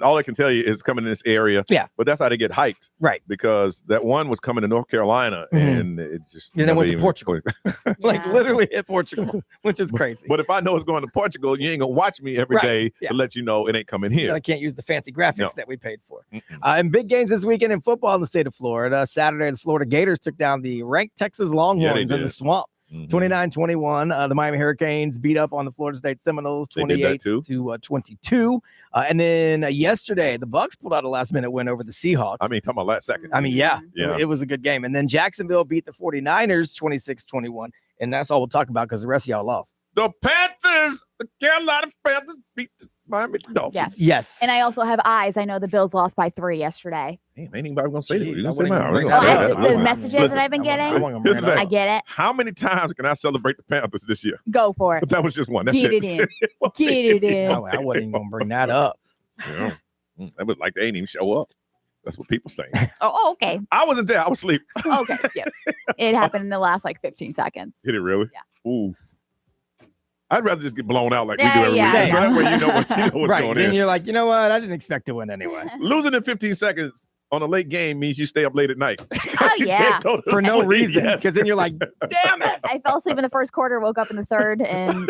S3: all I can tell you is coming in this area.
S5: Yeah.
S3: But that's how they get hyped.
S5: Right.
S3: Because that one was coming to North Carolina and it just.
S5: And then went to Portugal. Like literally hit Portugal, which is crazy.
S3: But if I know it's going to Portugal, you ain't going to watch me every day to let you know it ain't coming here.
S5: I can't use the fancy graphics that we paid for. And big games this weekend in football in the state of Florida. Saturday, the Florida Gators took down the ranked Texas Longhorns in the swamp. 29-21. The Miami Hurricanes beat up on the Florida State Seminoles 28-22. And then yesterday, the Bucks pulled out a last-minute win over the Seahawks.
S3: I mean, talking about last second.
S5: I mean, it was a good game. And then Jacksonville beat the 49ers 26-21. And that's all we'll talk about because the rest of y'all lost.
S3: The Panthers, the Carolina Panthers beat the Miami Dolphins.
S5: Yes.
S4: And I also have eyes. I know the Bills lost by 3 yesterday.
S3: Damn, ain't anybody going to say that.
S4: The messages that I've been getting, I get it.
S3: How many times can I celebrate the Panthers this year?
S4: Go for it.
S3: But that was just one. That's
S4: Get it in. Get it in.
S5: I wasn't even going to bring that up.
S3: Yeah. That was like they ain't even show up. That's what people say.
S4: Oh, okay.
S3: I wasn't there. I was asleep.
S4: Okay. Yeah. It happened in the last 15 seconds.
S3: Did it really?
S4: Yeah.
S3: Ooh. I'd rather just get blown out like we do every week. So that way you know what's
S5: right.
S3: going
S5: Then
S3: in.
S5: you're like, you know what? I didn't expect to win anyway.
S3: Losing in 15 seconds on a late game means you stay up late at night.
S4: Oh, yeah.
S5: For no reason. Because then you're like, damn it.
S4: I fell asleep in the first quarter, woke up in the third, and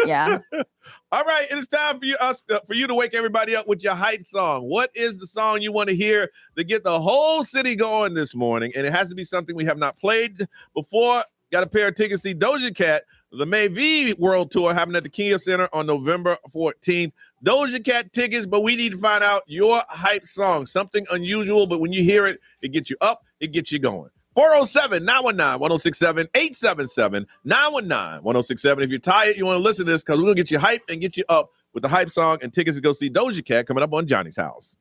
S3: All right, it is time for you to wake everybody up with your hype song. What is the song you want to hear to get the whole city going this morning? And it has to be something we have not played before. Got a pair of tickets to see Doja Cat, the May V World Tour happening at the Kia Center on November 14th. Doja Cat tickets, but we need to find out your hype song. Something unusual, but when you hear it, it gets you up, it gets you going. 407-919-1067, 877-919-1067. If you're tired, you want to listen to this because we're going to get you hype and get you up with the hype song and tickets to go see Doja Cat coming up on Johnny's House.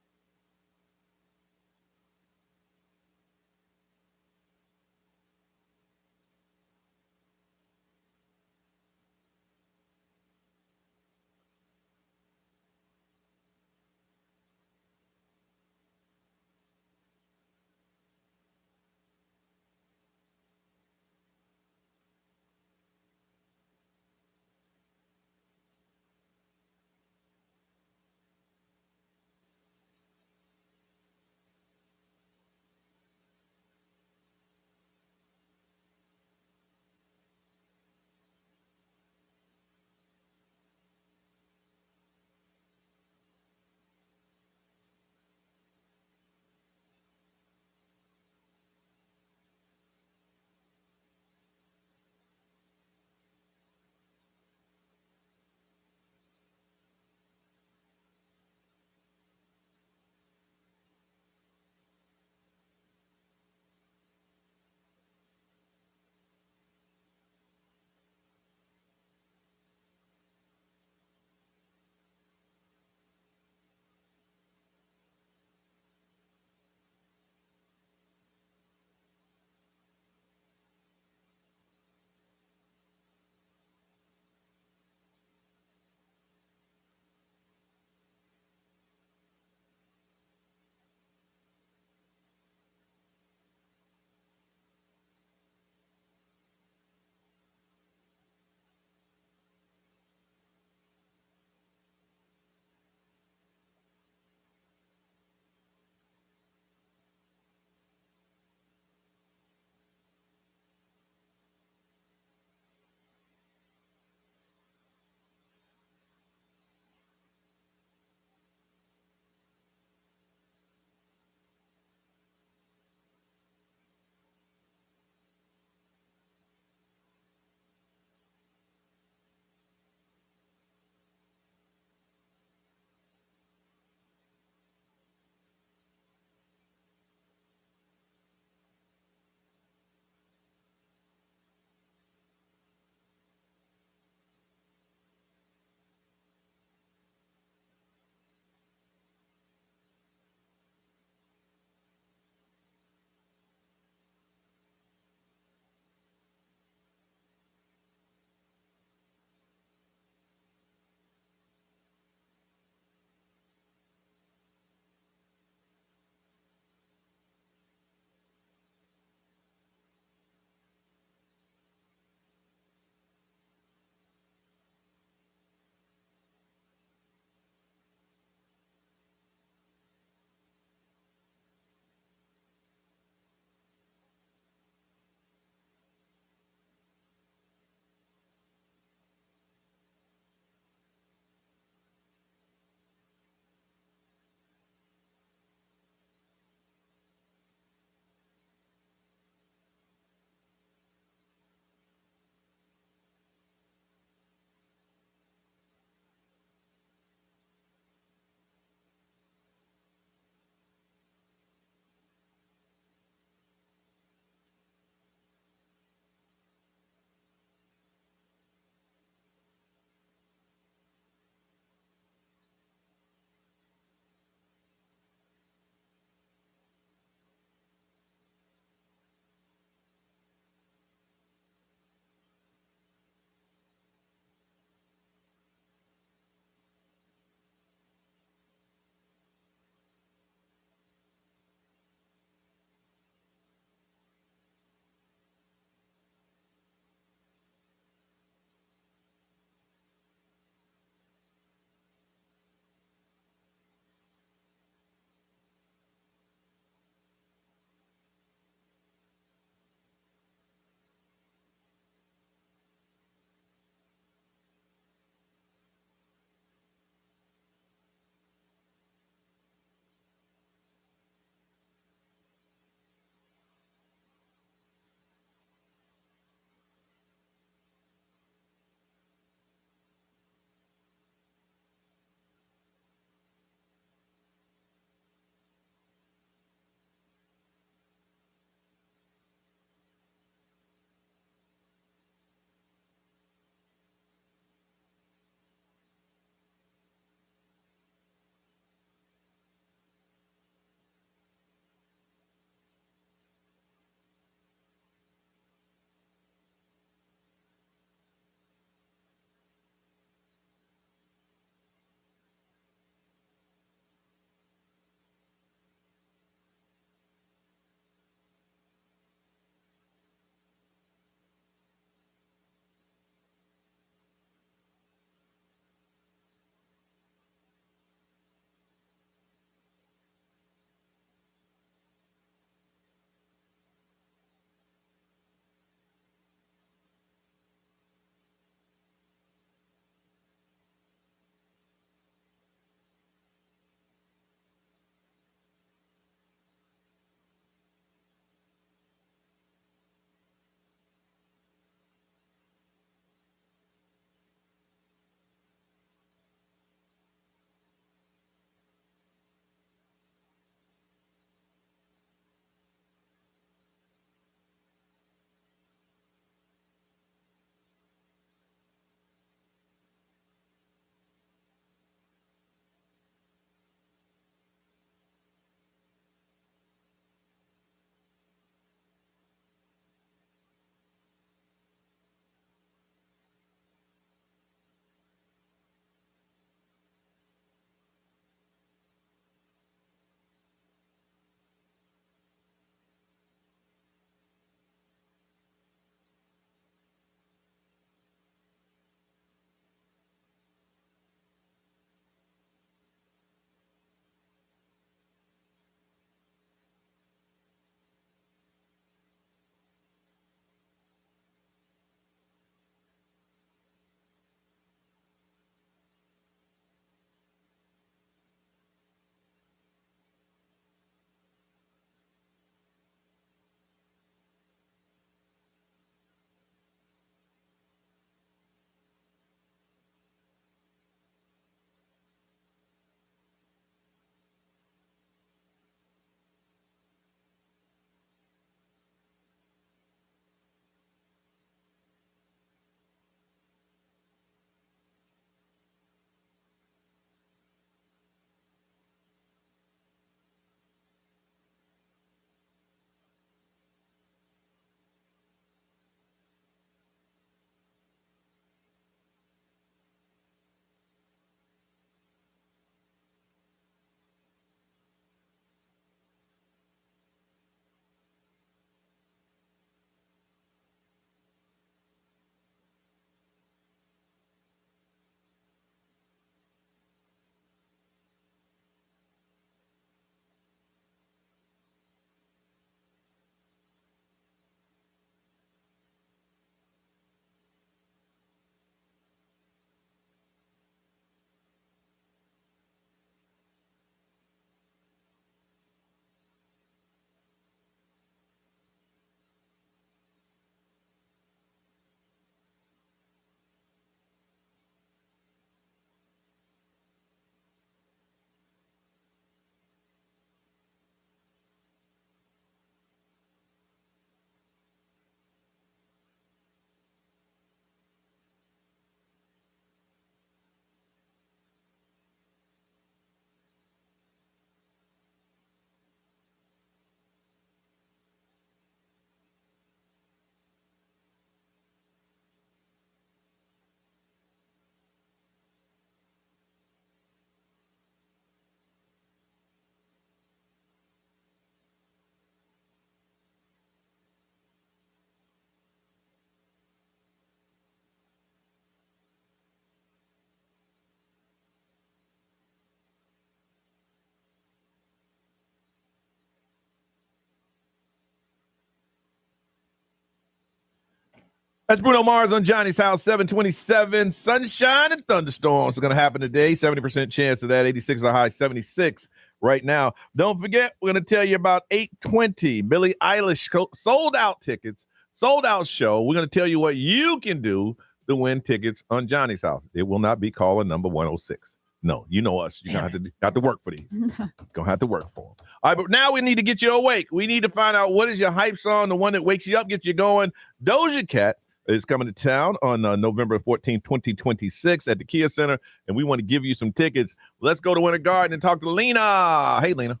S3: That's Bruno Mars on Johnny's House, 727. Sunshine and thunderstorms are going to happen today. 70% chance of that. 86 is a high, 76 right now. Don't forget, we're going to tell you about 820. Billie Eilish sold out tickets, sold out show. We're going to tell you what you can do to win tickets on Johnny's House. It will not be caller number 106. No, you know us. You're going to have to work for these. Going to have to work for them. All right, but now we need to get you awake. We need to find out what is your hype song, the one that wakes you up, gets you going. Doja Cat is coming to town on November 14, 2026 at the Kia Center, and we want to give you some tickets. Let's go to Winter Garden and talk to Lena. Hey, Lena.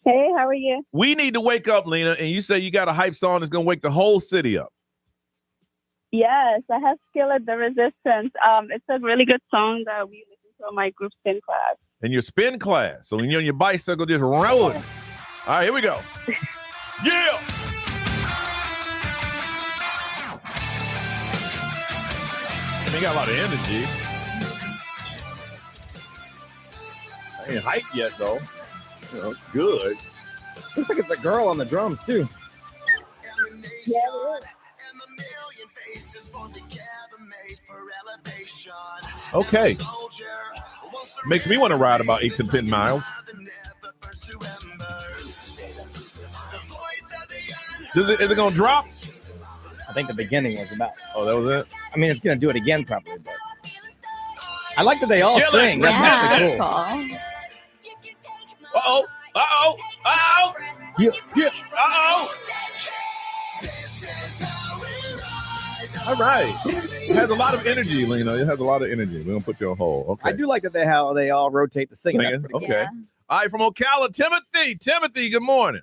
S6: Hey, how are you?
S3: We need to wake up, Lena, and you say you got a hype song that's going to wake the whole city up.
S6: Yes, I have Skillet the Resistance. It's a really good song that we listen to in my group spin class.
S3: In your spin class. So when you're on your bicycle, just rolling. All right, here we go. Yeah! They got a lot of energy. I ain't hyped yet, though. You know, good.
S5: Looks like it's a girl on the drums, too.
S6: Yeah,
S3: Okay. Makes me want to ride about 8 to 10 miles. Is it going to drop?
S5: I think the beginning was about.
S3: Oh, that was it?
S5: I mean, it's going to do it again, probably, but I like that they all sing. That's actually cool.
S3: Uh-oh. Uh-oh. Uh-oh.
S5: Yeah.
S3: Uh-oh. All right. It has a lot of energy, Lena. It has a lot of energy. We're going to put you on hold. Okay.
S5: I do like that they all rotate the singing. That's pretty
S3: okay.
S5: cool.
S3: All right, from Ocala, Timothy. Timothy, good morning.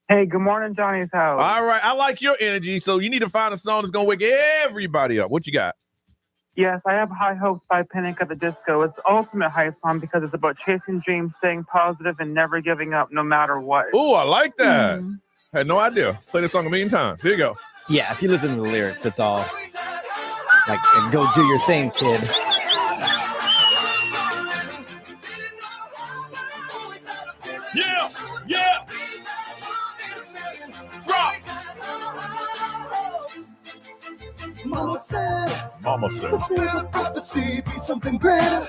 S22: Hey, good morning, Johnny's House.
S3: All right. I like your energy, so you need to find a song that's going to wake everybody up. What you got?
S22: Yes, I have High Hopes by Panic at the Disco. It's the ultimate hype song because it's about chasing dreams, staying positive, and never giving up no matter what.
S3: Oh, I like that. Had no idea. Played this song a million times. Here you go.
S5: Yeah, if you listen to the lyrics, it's all like, go do your thing, kid.
S3: Yeah, yeah. Drop.
S2: Mama said,
S3: Fulfill
S2: the prophecy, be something greater.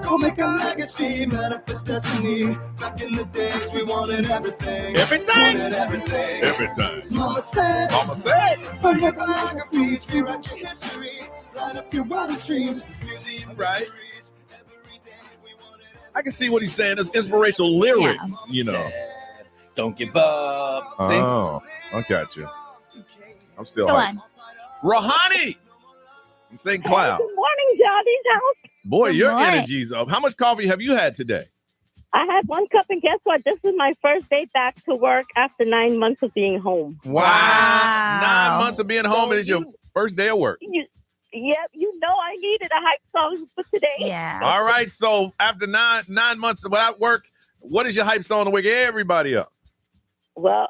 S2: Go make a legacy, manifest destiny. Back in the days, we wanted everything. Wanted everything.
S3: Everything.
S2: Mama said,
S3: burn
S2: your biographies, rewrite your history. Light up your wildest dreams. Museum
S3: right. I can see what he's saying. It's inspirational lyrics, you know.
S5: Don't give up.
S3: Oh, I got you. I'm still
S4: Go
S3: hyped.
S4: on.
S3: Rouhani from St. Cloud.
S6: Good morning, Johnny's House.
S3: Boy,
S4: Good
S3: your
S4: morning.
S3: energy's up. How much coffee have you had today?
S6: I had 1 cup, and guess what? This is my first day back to work after 9 months of being home.
S3: Wow. 9 months of being home, and it's your first day of work.
S6: Yep, you know I needed a hype song for today.
S4: Yeah.
S3: All right, so after nine months without work, what is your hype song to wake everybody up?
S6: Well,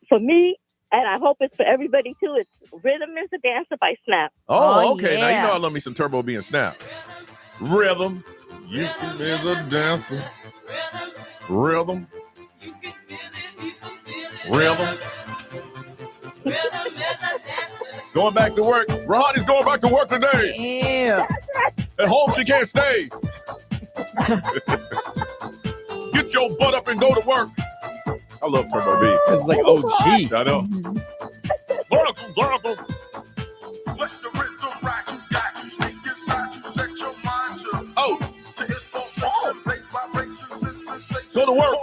S6: for me, and I hope it's for everybody too, it's Rhythm is a Dancer by Snap.
S3: Oh, okay. Now, you
S4: yeah.
S3: know I love me some Turbo B and Snap. Rhythm, you is a dancer. Rhythm. Rhythm. Going back to work. Rouhani's going back to work today.
S4: Ew.
S3: At home, she can't stay. Get your butt up and go to work. I love Turbo B.
S5: It's like OG.
S3: I know. Oh. Go to work.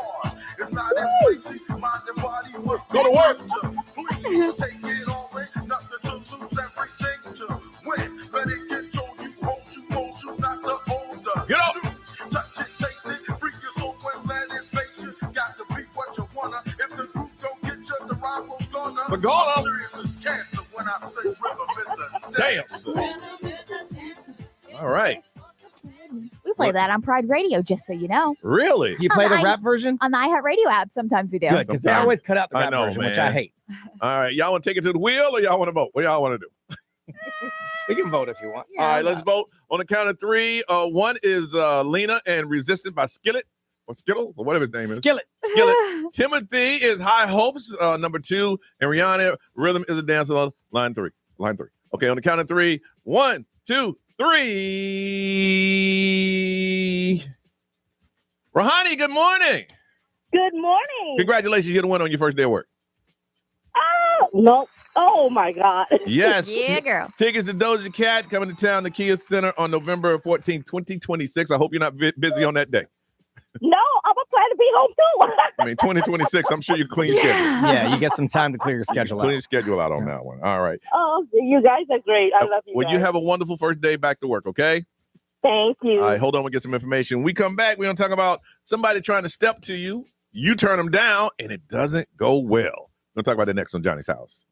S3: Go to work. Get up. But go on. Damn. All right.
S4: We play that on Pride Radio, just so you know.
S3: Really?
S5: Do you play the rap version?
S4: On the iHeartRadio app, sometimes we do.
S5: Good, because they always cut out the rap version, which I hate.
S3: All right. Y'all want to take it to the wheel or y'all want to vote? What y'all want to do?
S5: We can vote if you want.
S3: All right, let's vote on the count of three. One is Lena and Resistant by Skillet. or Skittles or whatever his name is.
S5: Skillet.
S3: Timothy is High Hopes, number 2. And Rihanna, Rhythm is a Dancer, line 3. Okay, on the count of 3. 1, 2, 3. Rahani, good morning.
S9: Good morning.
S3: Congratulations, you're the winner on your first day of work.
S9: Oh, no. Oh, my God.
S3: Yes.
S4: Yeah, girl.
S3: Tickets to Doja Cat coming to town, the Kia Center on November 14th, 2026. I hope you're not busy on that day.
S9: No, I'm going to plan to be home, too.
S3: I mean, 2026, I'm sure you clean schedule.
S5: Yeah, you get some time to clear your schedule
S3: Clean
S5: out.
S3: schedule out on that one. All right.
S9: Oh, you guys are great. I love you
S3: Well,
S9: guys.
S3: you have a wonderful first day back to work, okay?
S9: Thank you.
S3: All right, hold on. We'll get some information. When we come back, we're going to talk about somebody trying to step to you. You turn them down, and it doesn't go well. We'll talk about that next on Johnny's House.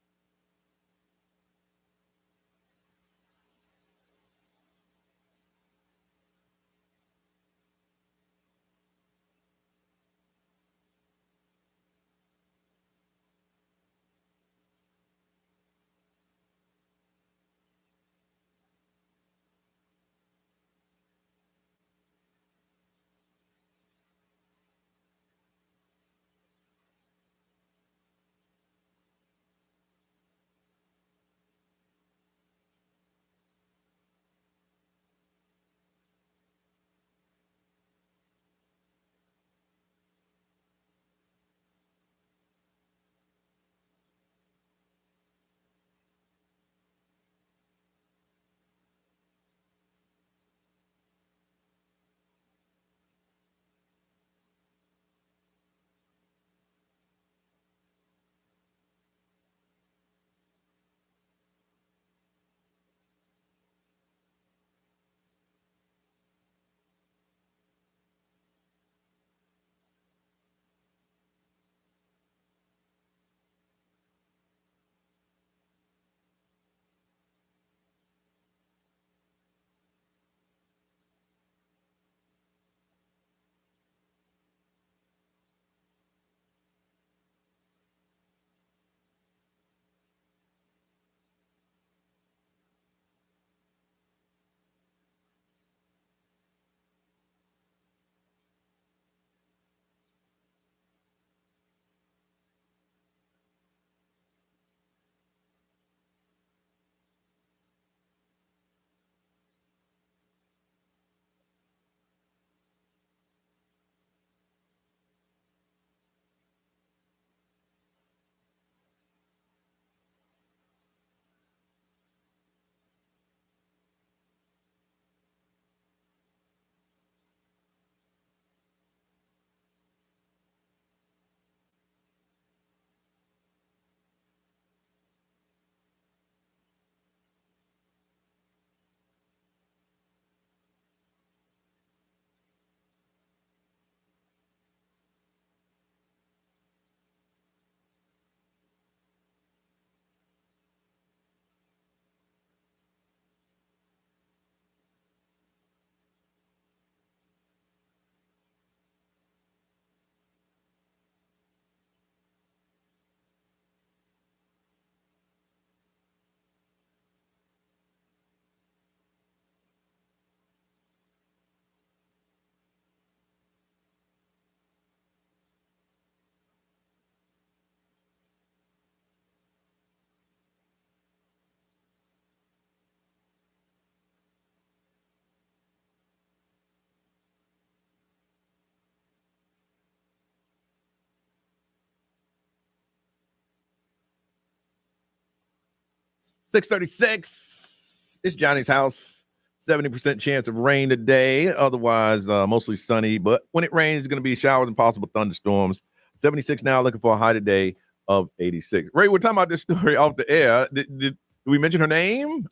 S3: .36. It's Johnny's House. 70% chance of rain today. Otherwise, mostly sunny. But when it rains, it's going to be showers and possible thunderstorms. 76 now, looking for a high today of 86. Ray, we're talking about this story off the air. Did we mention her name?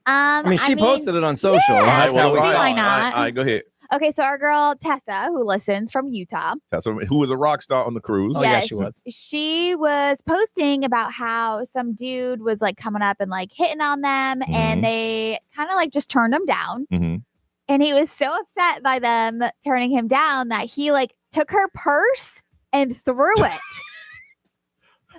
S5: I mean, she posted it on social.
S4: Yeah,
S5: That's how we saw
S4: why
S5: it.
S4: not?
S3: All right, go ahead.
S4: Okay, so our girl Tessa, who listens from Utah.
S3: Tessa, who was a rock star on the cruise.
S5: Oh, yeah, she was.
S4: She was posting about how some dude was like coming up and like hitting on them, and they kind of like just turned him down. And he was so upset by them turning him down that he like took her purse and threw it.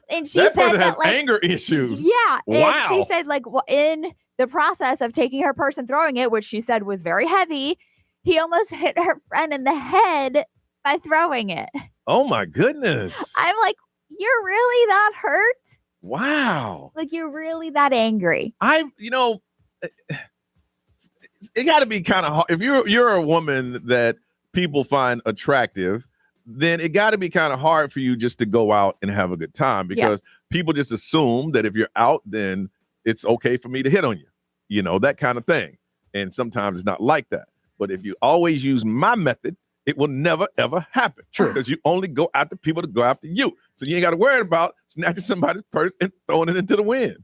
S4: And she
S3: That
S4: said
S3: person
S4: that
S3: has
S4: like
S3: anger issues.
S4: Yeah.
S3: Wow.
S4: And she said like in the process of taking her purse and throwing it, which she said was very heavy, he almost hit her friend in the head by throwing it.
S3: Oh my goodness.
S4: I'm like, you're really that hurt?
S3: Wow.
S4: Like, you're really that angry?
S3: It got to be kind of hard. If you're a woman that people find attractive, then it got to be kind of hard for you just to go out and have a good time, because people just assume that if you're out, then it's okay for me to hit on you, that kind of thing. And sometimes it's not like that. But if you always use my method, it will never, ever happen.
S5: True.
S3: Because you only go after people to go after you. So you ain't got to worry about snatching somebody's purse and throwing it into the wind.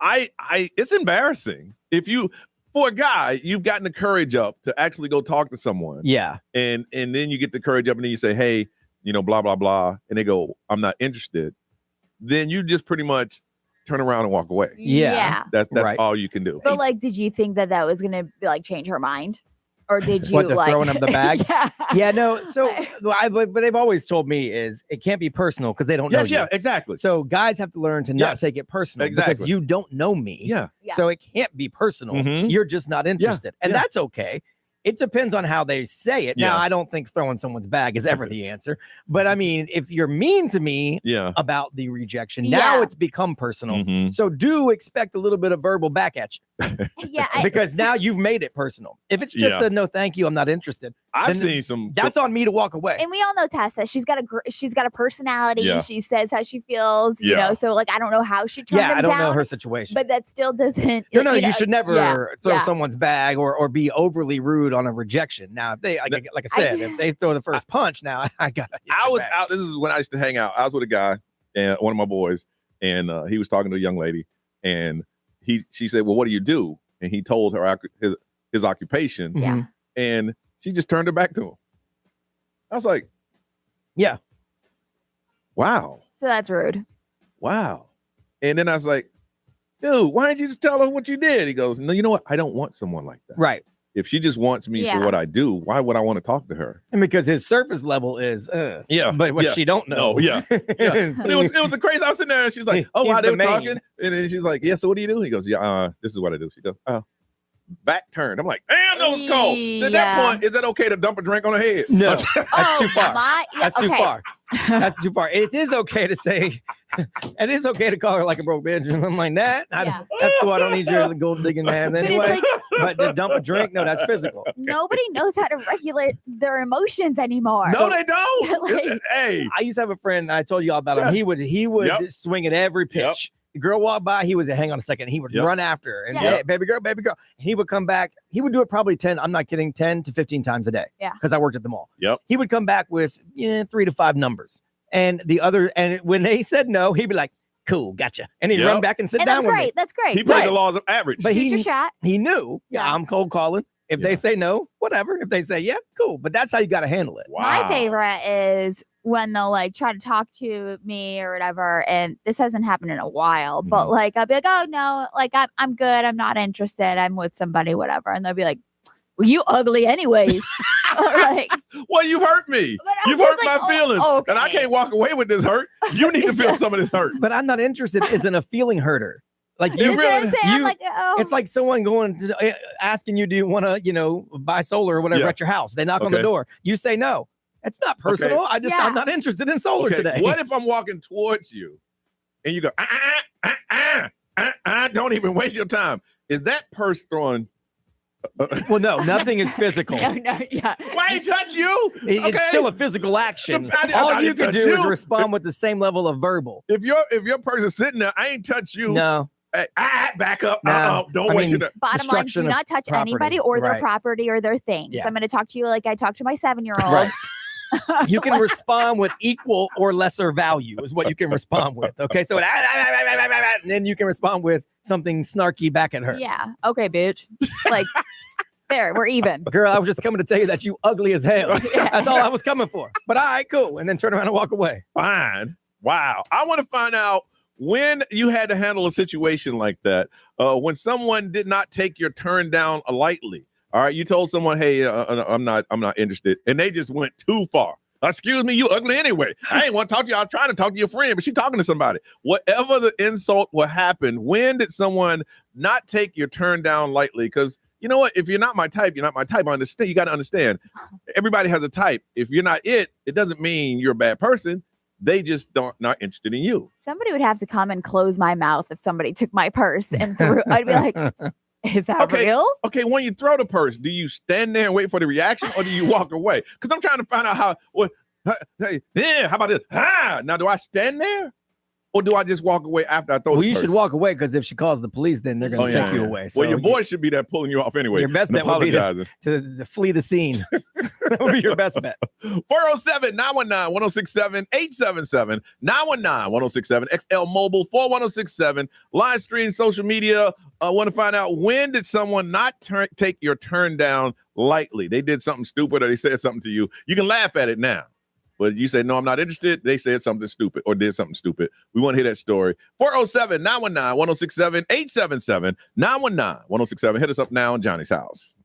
S3: It's embarrassing. For a guy, you've gotten the courage up to actually go talk to someone.
S5: Yeah.
S3: And then you get the courage up and then you say, hey, blah, blah, blah. And they go, I'm not interested. Then you just pretty much turn around and walk away.
S4: Yeah.
S3: That's
S5: right.
S3: all you can do.
S4: But like, did you think that was going to like change her mind? Or did you
S5: What, the
S4: like
S5: throwing of the bag?
S4: Yeah.
S5: Yeah, no. So what they've always told me is it can't be personal because they don't know you.
S3: Yeah, exactly.
S5: So guys have to learn to not take it personal because you don't know me.
S3: Yeah.
S5: So it can't be personal.
S3: Mhm.
S5: You're just not interested. And
S3: Yeah.
S5: that's okay. It depends on how they say it. Now, I don't think throwing someone's bag is ever the answer. But I mean, if you're mean to me about the rejection, now it's become personal.
S3: Mhm.
S5: So do expect a little bit of verbal back at you.
S4: Yeah.
S5: Because now you've made it personal. If it's just a no, thank you, I'm not interested.
S3: I've
S5: then
S3: seen some.
S5: That's on me to walk away.
S4: And we all know Tessa. She's got a personality.
S5: Yeah.
S4: She says how she feels. You
S5: Yeah.
S4: know, so like I don't know how she turned him
S5: I don't
S4: down,
S5: know her situation.
S4: but that still doesn't.
S5: No,
S4: you know,
S5: you should never throw
S4: yeah.
S5: someone's bag or be overly rude on a rejection. Now, if they, like I said, if they throw the first punch, now I got.
S3: I was out. This is when I used to hang out. I was with a guy and one of my boys, and he was talking to a young lady, and she said, "Well, what do you do?" And he told her his occupation.
S4: Yeah.
S3: And she just turned her back to him. I was like,
S5: "Yeah,
S3: wow,
S4: So that's rude.
S3: wow." And then I was like, "Dude, why didn't you just tell her what you did?" He goes, "No, you know what? I don't want someone like that.
S5: Right.
S3: If she just wants me
S5: Yeah.
S3: for what I do, why would I want to talk to her?"
S5: And because his surface level is, but what
S3: yeah.
S5: she don't know.
S3: No, yeah. But it was a crazy. I was sitting there and she's like, "Oh,
S5: He's
S3: wow, they
S5: the
S3: were
S5: main.
S3: talking." And then she's like, "Yeah, so what do you do?" He goes, "Yeah, this is what I do." She goes, "Oh, back turn." I'm like, "Damn, that was cold." So at that point, is it okay to dump a drink on her head?
S5: No, that's too far. That's too
S4: okay.
S5: far. That's too far. It is okay to say, it is okay to call her like a broke bitch or something like that. That's cool. I don't need your gold digging hands
S4: But it's
S5: anyway.
S4: like-
S5: But to dump a drink, no, that's physical.
S4: Nobody knows how to regulate their emotions anymore.
S3: No, they don't.
S4: Like-
S3: Hey,
S5: I used to have a friend. I told you all about him. He would
S3: Yep.
S5: swing at every pitch. The girl walked by, he would say, "Hang on a second." He would
S3: Yep.
S5: run after her and
S4: Yeah.
S5: "Hey, baby girl, baby girl." And he would come back. He would do it probably 10. I'm not kidding, 10 to 15 times a day.
S4: Yeah.
S5: Because I worked at the mall.
S3: Yep.
S5: He would come back with 3 to 5 numbers. And when they said no, he'd be like, "Cool, gotcha." And he'd
S3: Yep.
S5: run back and sit
S4: And
S5: down
S4: that's
S5: with me.
S4: great. That's great.
S3: he played
S5: Right.
S3: the laws of average.
S5: But
S4: Shoot
S5: he
S4: your shot.
S5: he knew,
S4: Yeah.
S5: I'm cold calling. If they say no, whatever. If they say yeah, cool. But that's how you got to handle it.
S4: My favorite is when they'll like try to talk to me or whatever, and this hasn't happened in a while,
S3: Mm-hmm.
S4: but like I'll be like, "Oh no, like I'm good, I'm not interested, I'm with somebody, whatever," and they'll be like, "Well, you ugly anyways." Or like,
S3: Well, you hurt me.
S4: I'm
S3: You've
S4: just
S3: hurt
S4: like,
S3: my feelings.
S4: oh,
S3: And I
S4: okay.
S3: can't walk away with this hurt. You need to feel some of this hurt.
S5: But I'm not interested isn't a feeling herter. Like
S3: You
S4: That's what I'm
S3: really-
S4: saying. I'm like, oh.
S5: It's like someone going to asking you, "Do you want to, buy solar or whatever
S3: Yeah.
S5: at your house?" They knock on the
S3: Okay.
S5: door. You say no. It's not personal.
S3: Okay.
S5: I'm not interested in solar
S3: Okay,
S5: today.
S3: what if I'm walking towards you and you go, don't even waste your time? Is that purse throwing?
S5: Well, no, nothing is physical.
S4: Yeah.
S3: Why he touch you?
S5: It's still a physical action.
S3: I
S5: All
S3: didn't
S5: you can
S3: touch
S5: do is
S3: you.
S5: respond with the same level of verbal.
S3: If your person's sitting there, I ain't touch you.
S5: No.
S3: Hey, back up.
S5: No.
S3: Don't
S5: I
S3: waste
S5: mean,
S3: your time.
S4: Bottom line, do
S5: destruction of
S4: not touch
S5: property.
S4: anybody or their
S5: Right.
S4: property or their things.
S5: Yeah.
S4: I'm going to talk to you like I talk to my 7-year-olds.
S5: Right. You can respond with equal or lesser value is what you can respond with. Okay, so and then you can respond with something snarky back at her.
S4: Yeah. Okay, bitch. Like, there, we're even.
S5: Girl, I was just coming to tell you that you ugly as hell. That's all I was coming for. But all right, cool. And then turn around and walk away.
S3: Fine. Wow. I want to find out when you had to handle a situation like that, when someone did not take your turn down lightly. All right, you told someone, "Hey, I'm not interested," and they just went too far. "Excuse me, you ugly anyway. I ain't want to talk to you. I was trying to talk to your friend, but she's talking to somebody." Whatever the insult will happen, when did someone not take your turn down lightly? Because You know what? If you're not my type, you're not my type. I understand. You got to understand. Everybody has a type. If you're not it doesn't mean you're a bad person. They just not interested in you.
S4: Somebody would have to come and close my mouth if somebody took my purse and threw. I'd be like, is that real?
S3: Okay, when you throw the purse, do you stand there and wait for the reaction or do you walk away? Because I'm trying to find out hey, yeah, how about this? Now, do I stand there? Or do I just walk away after I throw the
S5: Well, you
S3: purse?
S5: should walk away because if she calls the police, then they're going to take you away. So
S3: well, your boy should be there pulling you off anyway.
S5: Your best bet would be to flee the scene. That would be your best bet.
S3: 407-919-1067, 877-919-1067, XL Mobile 41067, live stream, social media. I want to find out, when did someone not take your turn down lightly? They did something stupid or they said something to you. You can laugh at it now. But you say, no, I'm not interested. They said something stupid or did something stupid. We want to hear that story. 407-919-1067, 877-919-1067. Hit us up now on Johnny's House.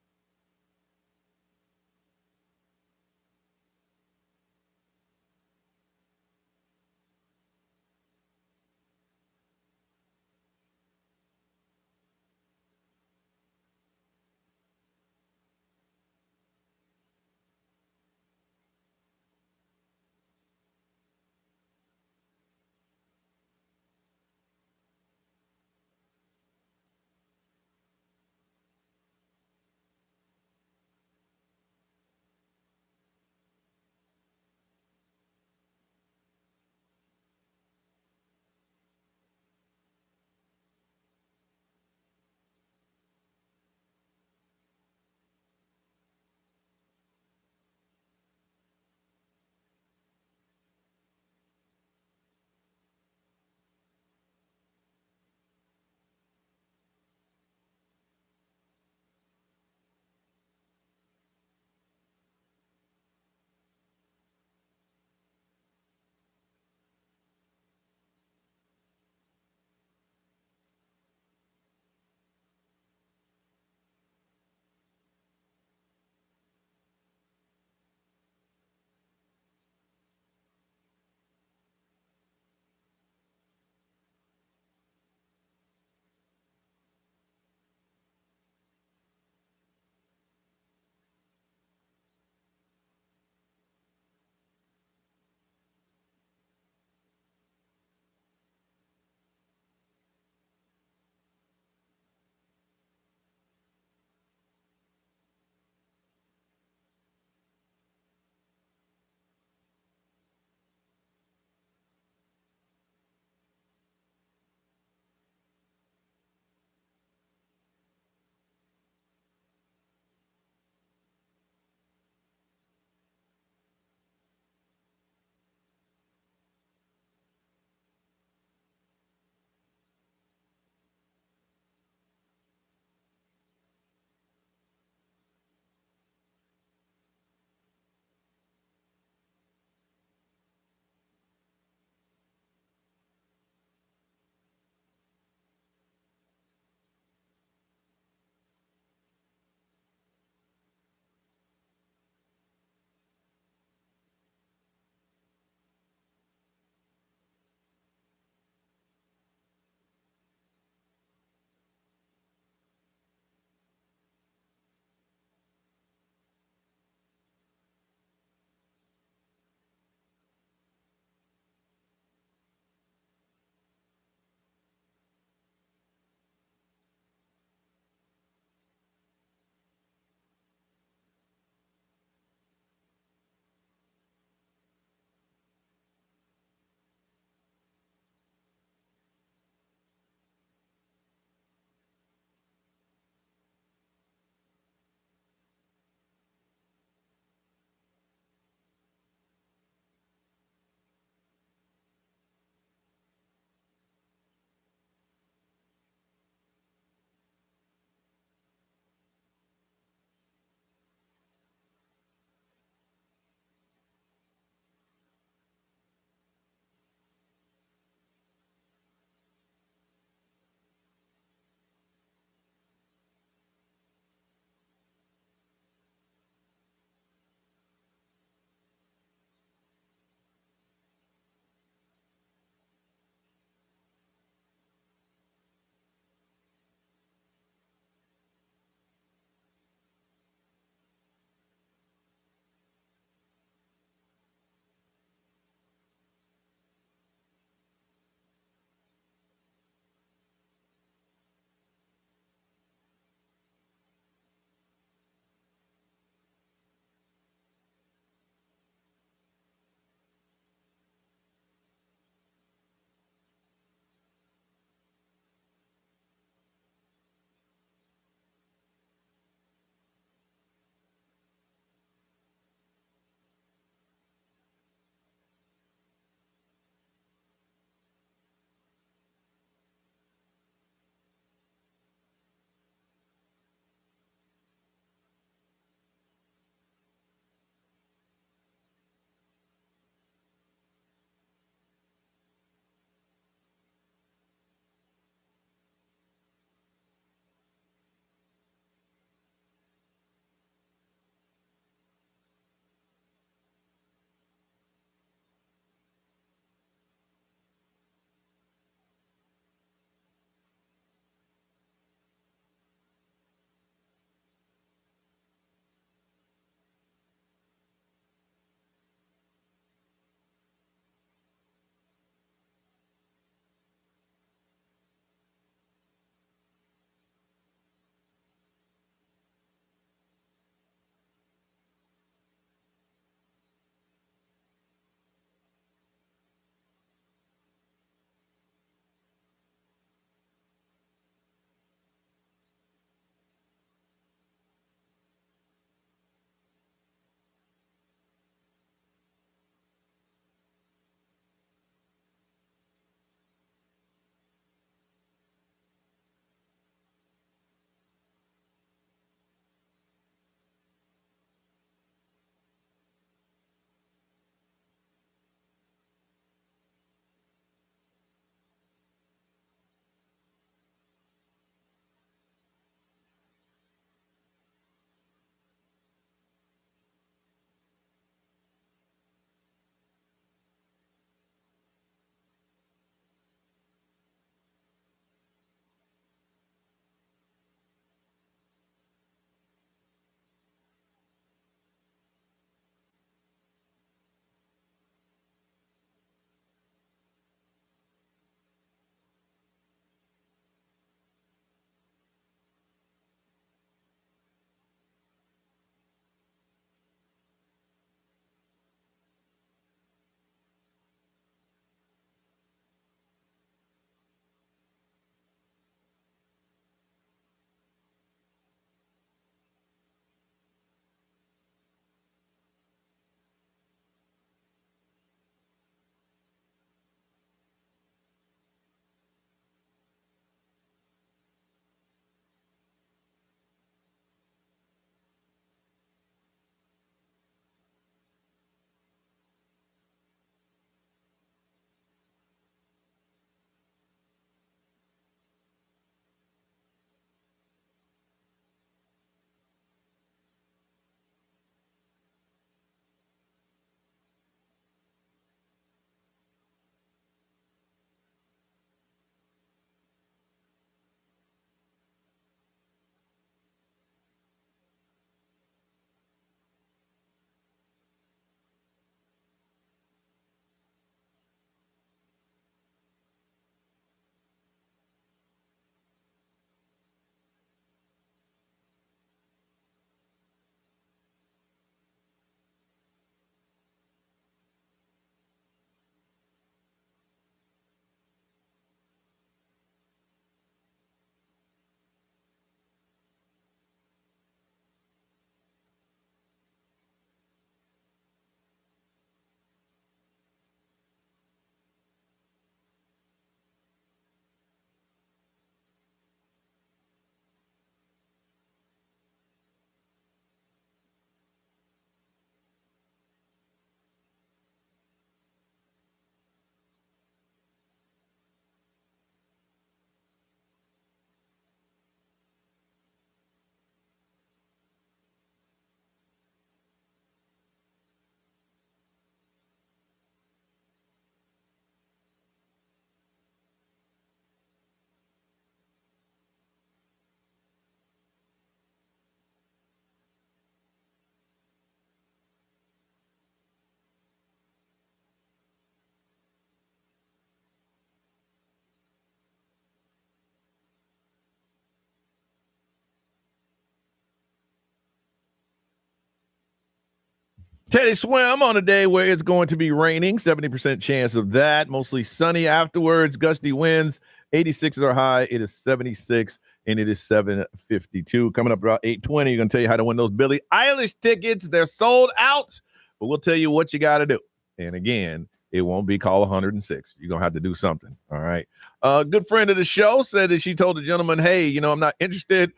S3: Teddy swim on a day where it's going to be raining, 70% chance of that. Mostly sunny afterwards, gusty winds. 86 is our high. It is 76, and it is 7:52. Coming up about 8:20, we're going to tell you how to win those Billie Eilish tickets. They're sold out, but we'll tell you what you got to do. And again, it won't be call 106. You're going to have to do something, all right? A good friend of the show said that she told the gentleman, hey, I'm not interested.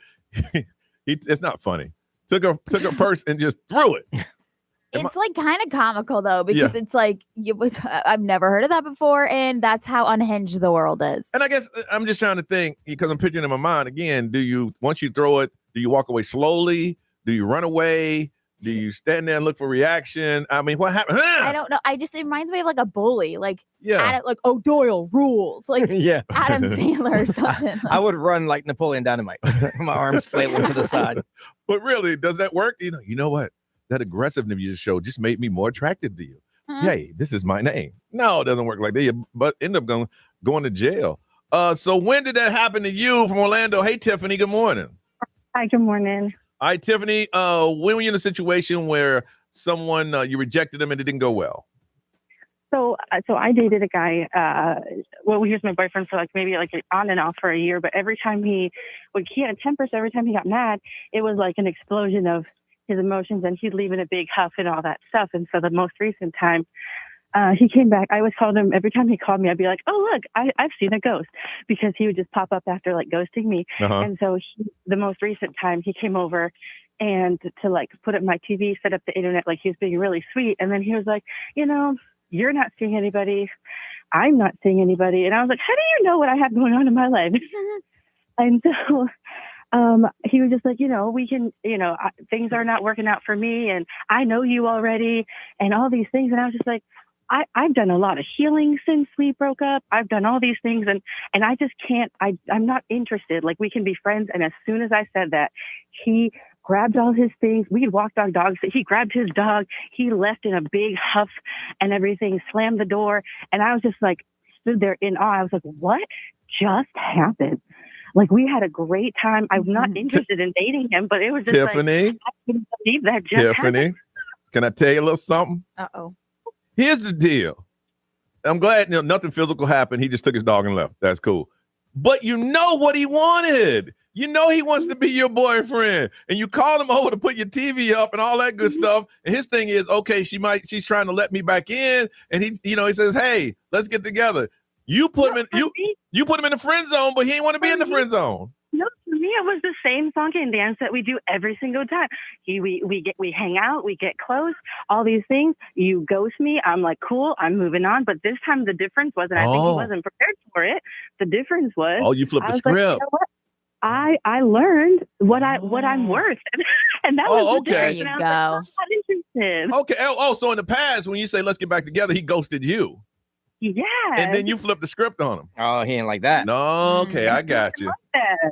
S3: It's not funny. Took her purse and just threw it.
S4: It's like kind of comical though, because it's like I've never heard of that before, and that's how unhinged the world is.
S3: And I guess I'm just trying to think, because I'm picturing in my mind again. Once you throw it, do you walk away slowly? Do you run away? Do you stand there and look for reaction? I mean, what happened?
S4: I don't know. It reminds me of like a bully, like Doyle rules, like Adam Sandler or something.
S5: I would run like Napoleon Dynamite, my arms flailing to the side.
S3: But really, does that work? You know what? That aggressiveness you just showed just made me more attractive to you. Hey, this is my name. No, it doesn't work like that. But end up going to jail. So when did that happen to you from Orlando? Hey, Tiffany, good morning.
S10: Hi, good morning.
S3: All right, Tiffany, when were you in a situation where someone, you rejected them and it didn't go well?
S10: So I dated a guy, he was my boyfriend for maybe on and off for a year, but every time he had a temper, so every time he got mad, it was like an explosion of his emotions, and he'd leave in a big huff and all that stuff. And so the most recent time he came back, I always called him, every time he called me, I'd be like, oh, look, I've seen a ghost, because he would just pop up after ghosting me. And so the most recent time he came over and to put up my TV, set up the internet, he was being really sweet. And then he was like, you're not seeing anybody. I'm not seeing anybody. And I was like, how do you know what I have going on in my life? And so he was just like, we can, things are not working out for me, and I know you already, and all these things. And I was just like, I've done a lot of healing since we broke up. I've done all these things, and I just can't, I'm not interested. We can be friends. And as soon as I said that, he grabbed all his things. We had walked our dogs. He grabbed his dog. He left in a big huff and everything, slammed the door. And I was just stood there in awe. I was like, what just happened? We had a great time. I'm not interested in dating him, but it was just
S3: Tiffany,
S10: I couldn't believe that just happened.
S3: Can I tell you a little something?
S4: Uh-oh.
S3: Here's the deal. I'm glad nothing physical happened. He just took his dog and left. That's cool. But you know what he wanted. He wants to be your boyfriend. And you called him over to put your TV up and all that good stuff. And his thing is, okay, she's trying to let me back in. And he says, hey, let's get together. You put him in the friend zone, but he ain't want to be in the friend zone.
S10: No, to me it was the same song and dance that we do every single time. We hang out, we get close, all these things. You ghost me, I'm like, cool, I'm moving on. But this time the difference wasn't, I think he wasn't prepared for it. The difference was,
S3: you flipped the script.
S10: Like, what? I learned what I'm worth, and that was the
S4: there
S10: difference.
S4: you
S10: go.
S4: go.
S10: I'm not interested.
S3: Okay. So in the past, when you say let's get back together, he ghosted you.
S10: Yeah.
S3: And then you flip the script on him.
S5: Oh, he ain't like that.
S3: No, okay, I got you.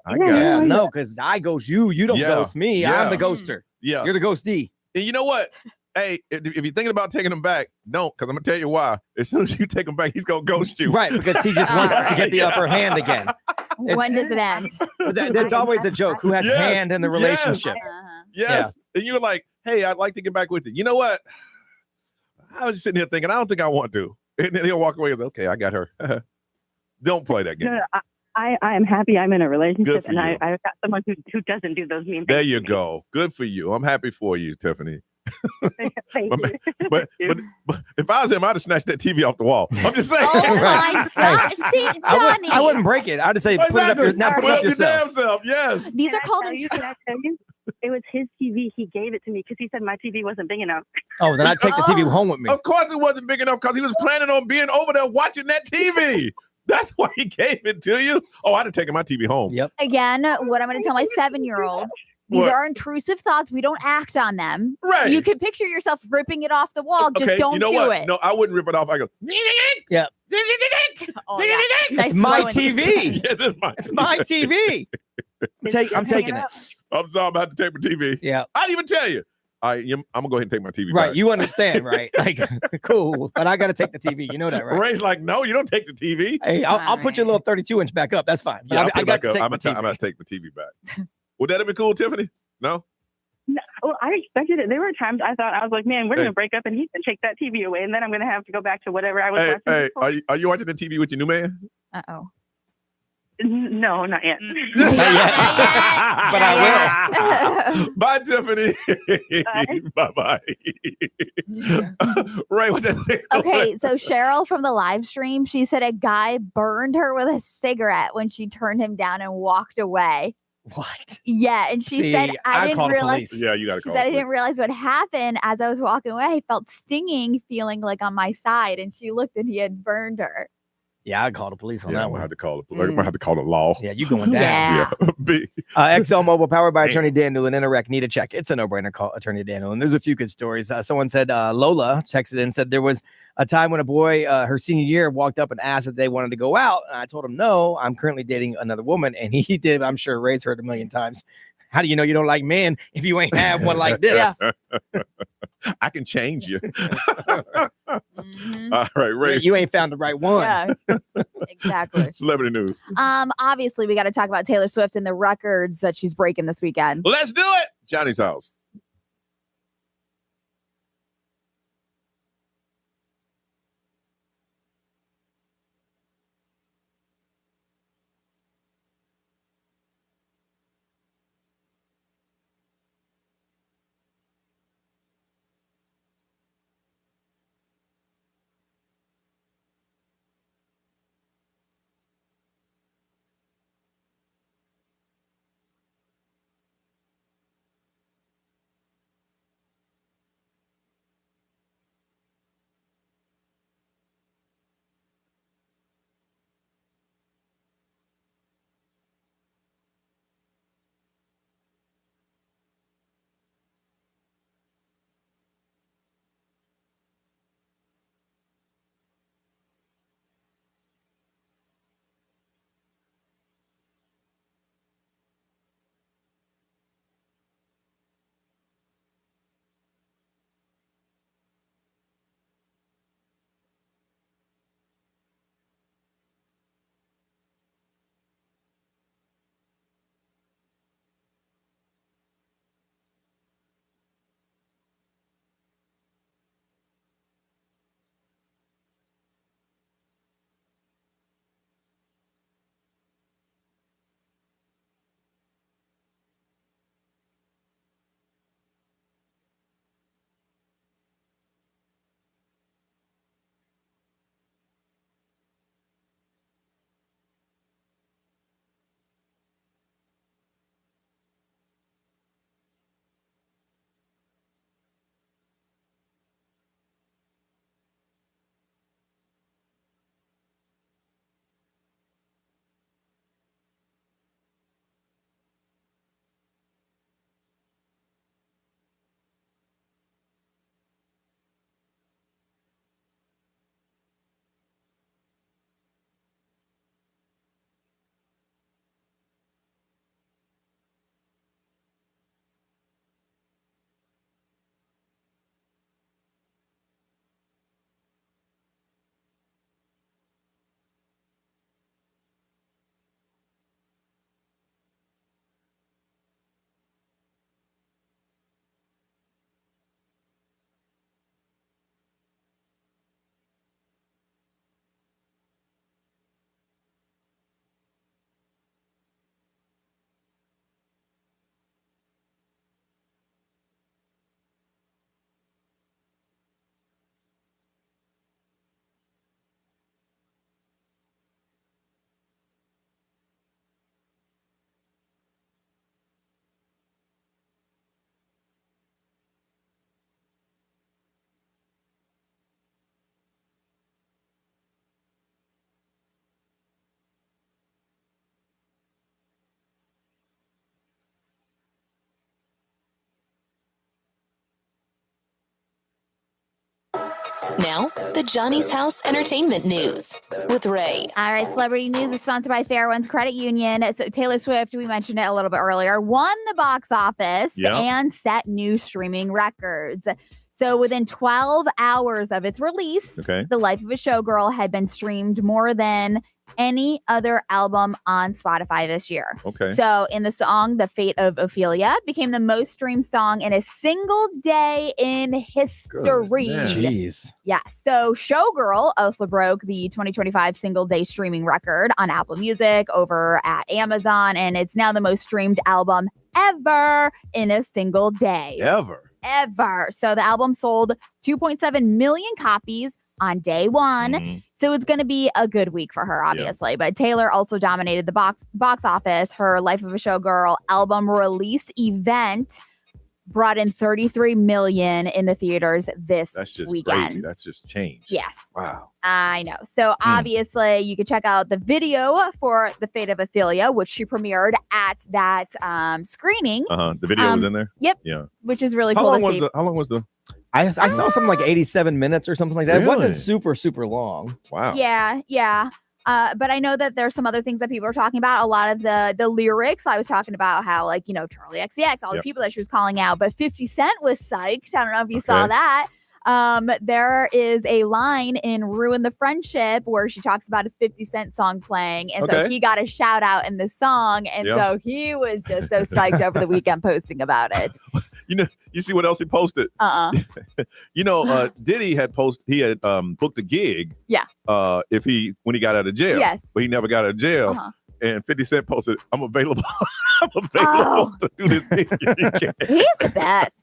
S5: I got you. No, because I ghost you. You don't ghost me.
S3: Yeah.
S5: I'm the ghoster.
S3: Yeah.
S5: You're the ghostee.
S3: And you know what? Hey, if you're thinking about taking him back, don't, because I'm going to tell you why. As soon as you take him back, he's going to ghost you.
S5: Right, because he just wants to get the upper hand again.
S4: When does it end?
S5: That's always a joke. Who has hand in the relationship?
S3: Yes. And you're like, hey, I'd like to get back with you. You know what? I was just sitting here thinking, I don't think I want to. And then he'll walk away and say, okay, I got her. Don't play that game.
S10: No, I am happy I'm in a relationship, and
S3: you.
S10: I've got someone who doesn't do those mean things.
S3: There you go. Good for you. I'm happy for you, Tiffany.
S10: Thank you.
S3: But if I was him, I'd have snatched that TV off the wall. I'm just saying.
S4: Oh my gosh. See, Johnny.
S5: I wouldn't break it. I'd just say, put it up yourself.
S3: Damn self. Yes.
S4: These are called.
S10: Can I tell you? It was his TV. He gave it to me because he said my TV wasn't big enough.
S5: Oh, then I'd take the TV home with me.
S3: Of course it wasn't big enough because he was planning on being over there watching that TV. That's why he gave it to you. Oh, I'd have taken my TV home.
S5: Yep.
S4: Again, what I'm going to tell my 7-year-old. These are intrusive thoughts. We don't act on them.
S3: Right.
S4: You can picture yourself ripping it off the wall. Just don't do it.
S3: No, I wouldn't rip it off. I go,
S5: yeah.
S4: Oh, yeah.
S5: It's my TV.
S3: Yeah,
S5: it's my TV. I'm taking it.
S3: I'm sorry, I'm about to take my TV.
S5: Yeah.
S3: I didn't even tell you. I'm going to go ahead and take my TV
S5: Right.
S3: back.
S5: You understand, right? Like, cool. But I got to take the TV. You know that, right?
S3: Ray's like, no, you don't take the TV.
S5: Hey, I'll put your little 32-inch back up. That's fine.
S3: Yeah,
S5: I got to take
S3: I'm
S5: my TV.
S3: going to take my TV back. Would that have been cool, Tiffany? No?
S10: No, Well, I expected it. There were times I thought, I was like, man, we're going to break up and he's going to take that TV away. And then I'm going to have to go back to whatever I was watching.
S3: Hey, are you watching the TV with your new man?
S4: Uh-oh.
S10: No, not yet.
S5: But I will.
S3: Bye, Tiffany. Bye-bye. Ray, what that say?
S4: Okay, so Cheryl from the live stream, she said a guy burned her with a cigarette when she turned him down and walked away.
S5: What?
S4: Yeah, and she said, I didn't realize.
S3: Yeah, you got to
S4: She
S3: call
S4: said, I
S3: the
S4: didn't realize what happened. As I was walking away, I felt stinging feeling like on my side, and she looked and he had burned her.
S5: Yeah, I'd call the police on
S3: Yeah,
S5: that
S3: I'm
S5: one.
S3: gonna have to call the. I'm gonna have to call the law.
S5: Yeah, you going down.
S4: Yeah.
S5: XL Mobile, powered by Attorney Dan Newland. In a wreck, need a check. It's a no-brainer. Call Attorney Dan Newland. There's a few good stories. Someone said, Lola texted in and said there was a time when a boy, her senior year, walked up and asked if they wanted to go out. And I told him, no, I'm currently dating another woman. And he did, I'm sure, Ray's heard a million times. How do you know you don't like men if you ain't have one like this?
S3: I can change you. All right, Ray.
S5: You ain't found the right one.
S4: Yeah, exactly.
S3: Celebrity news.
S4: Obviously, we got to talk about Taylor Swift and the records that she's breaking this weekend.
S3: Let's do it. Johnny's house.
S1: Now, the Johnny's House Entertainment News with Ray.
S4: All right, celebrity news is sponsored by Fair Ones Credit Union. So Taylor Swift, we mentioned it a little bit earlier, won the box office and set new streaming records. So within 12 hours of its release, The Life of a Showgirl had been streamed more than any other album on Spotify this year.
S3: Okay.
S4: So in the song, The Fate of Ophelia became the most streamed song in a single day in history.
S5: Jeez.
S4: Yeah. So Showgirl also broke the 2025 single day streaming record on Apple Music over at Amazon. And it's now the most streamed album ever in a single day. Ever. So the album sold 2.7 million copies on day one. So it's going to be a good week for her, obviously. But Taylor also dominated the box office. Her Life of a Showgirl album release event brought in 33 million in the theaters this
S3: That's just
S4: weekend.
S3: crazy. That's just changed.
S4: Yes.
S3: Wow.
S4: I know. So obviously you can check out the video for The Fate of Ophelia, which she premiered at that screening.
S3: The video was in there?
S4: Yep.
S3: Yeah.
S4: Which is really
S3: How
S4: cool
S3: long
S4: to
S3: was
S4: see.
S3: how long was the
S5: I saw something like 87 minutes or something like that. It wasn't
S3: Really?
S5: super, super long.
S3: Wow.
S4: Yeah. But I know that there's some other things that people are talking about. A lot of the lyrics. I was talking about how, like, you know, Charlie XCX, all the people that she was calling out. But 50 Cent was psyched. I don't know if you saw that. There is a line in Ruin the Friendship where she talks about a 50 Cent song playing. And so he got a shout out in the song. And so he was just so psyched over the weekend posting about it.
S3: You know, you see what else he posted? You know, Diddy had booked a gig.
S4: Yeah.
S3: When he got out of jail.
S4: Yes.
S3: But he never got out of jail. And 50 Cent posted, I'm available. I'm available to do this gig.
S4: He's the best.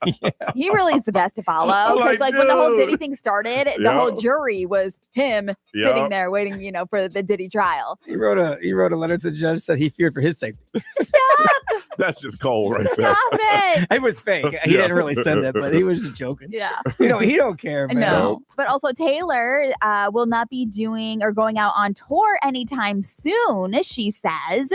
S4: He really is the best to follow. Because like when the whole Diddy thing started, the whole jury was him sitting there waiting, you know, for the Diddy trial.
S5: He wrote a letter to the judge, said he feared for his safety.
S3: That's just cold right there.
S4: Stop it.
S5: It was fake. He didn't really send it, but he was just joking.
S4: Yeah.
S5: You know, he don't care, man.
S4: No. But also Taylor will not be doing or going out on tour anytime soon, she says.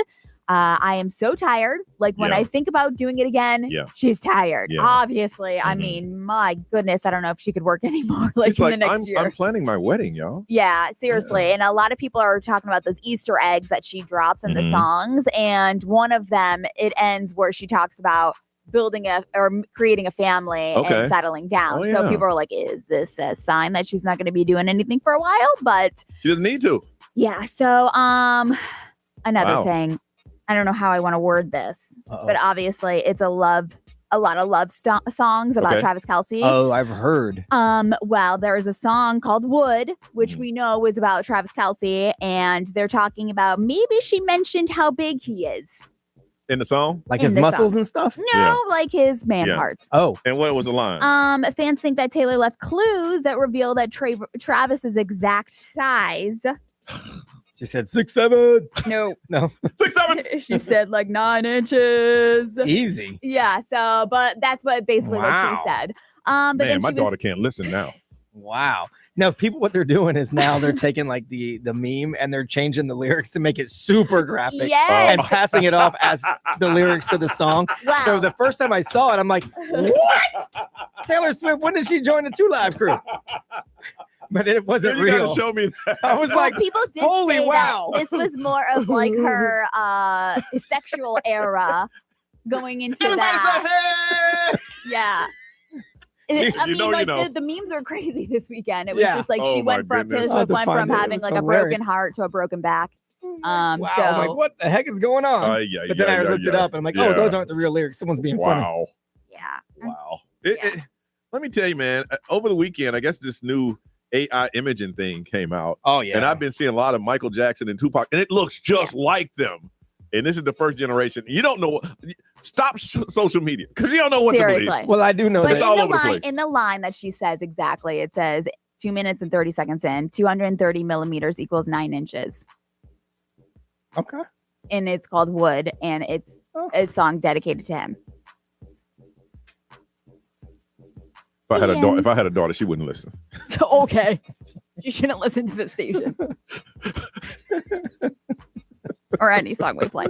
S4: I am so tired. Like when I think about doing it again, she's tired. Obviously. I mean, my goodness, I don't know if she could work anymore like in the next year.
S3: I'm planning my wedding, y'all.
S4: Yeah, seriously. And a lot of people are talking about those Easter eggs that she drops in the songs. And one of them, it ends where she talks about creating a family and settling down. So people are like, is this a sign that she's not going to be doing anything for a while? But
S3: she doesn't need to.
S4: Yeah. So another thing. I don't know how I want to word this, but obviously it's a lot of love songs about Travis Kelce.
S5: Oh, I've heard.
S4: Well, there is a song called Wood, which we know is about Travis Kelce, and they're talking about maybe she mentioned how big he is.
S3: In the song?
S5: Like his muscles and stuff?
S4: No, like his man parts.
S5: Oh.
S3: And what was the line?
S4: Fans think that Taylor left clues that reveal that Travis's exact size.
S5: She said 6'7".
S4: No.
S3: 6'7".
S4: She said like 9 inches.
S5: Easy.
S4: Yeah. So, but that's what basically what she said. But
S3: Man,
S4: then
S3: my daughter can't listen now.
S5: Wow. Now, what they're doing is now they're taking like the meme and they're changing the lyrics to make it super graphic and passing it off as the lyrics to the song.
S4: Wow.
S5: So the first time I saw it, I'm like, what? Taylor Swift, when did she join the 2 Live crew? But it wasn't
S3: You
S5: real.
S3: gotta show me that.
S5: I was like,
S4: people did
S5: holy
S4: say
S5: wow.
S4: that this was more of like her sexual era going into that. Yeah. I mean, the memes are crazy this weekend. It was just like she went from Taylor Swift went from having like a broken heart to a broken back.
S5: Wow, I'm like, what the heck is going on? But then I looked it up and I'm like, oh, those aren't the real lyrics. Someone's being funny.
S4: Yeah.
S3: Wow. Let me tell you, man, over the weekend, I guess this new AI imaging thing came out.
S5: Oh, yeah.
S3: And I've been seeing a lot of Michael Jackson and Tupac, and it looks just like them. And this is the first generation. You don't know. Stop social media because you don't know what to believe.
S5: Well, I do know
S4: but
S5: that.
S3: It's all over the place.
S4: In the line that she says exactly, it says 2 minutes and 30 seconds in, 230 millimeters equals 9 inches.
S5: Okay.
S4: And it's called Wood, and it's a song dedicated to him.
S3: If I had a daughter, she wouldn't listen.
S4: Okay. You shouldn't listen to the station. Or any song we play.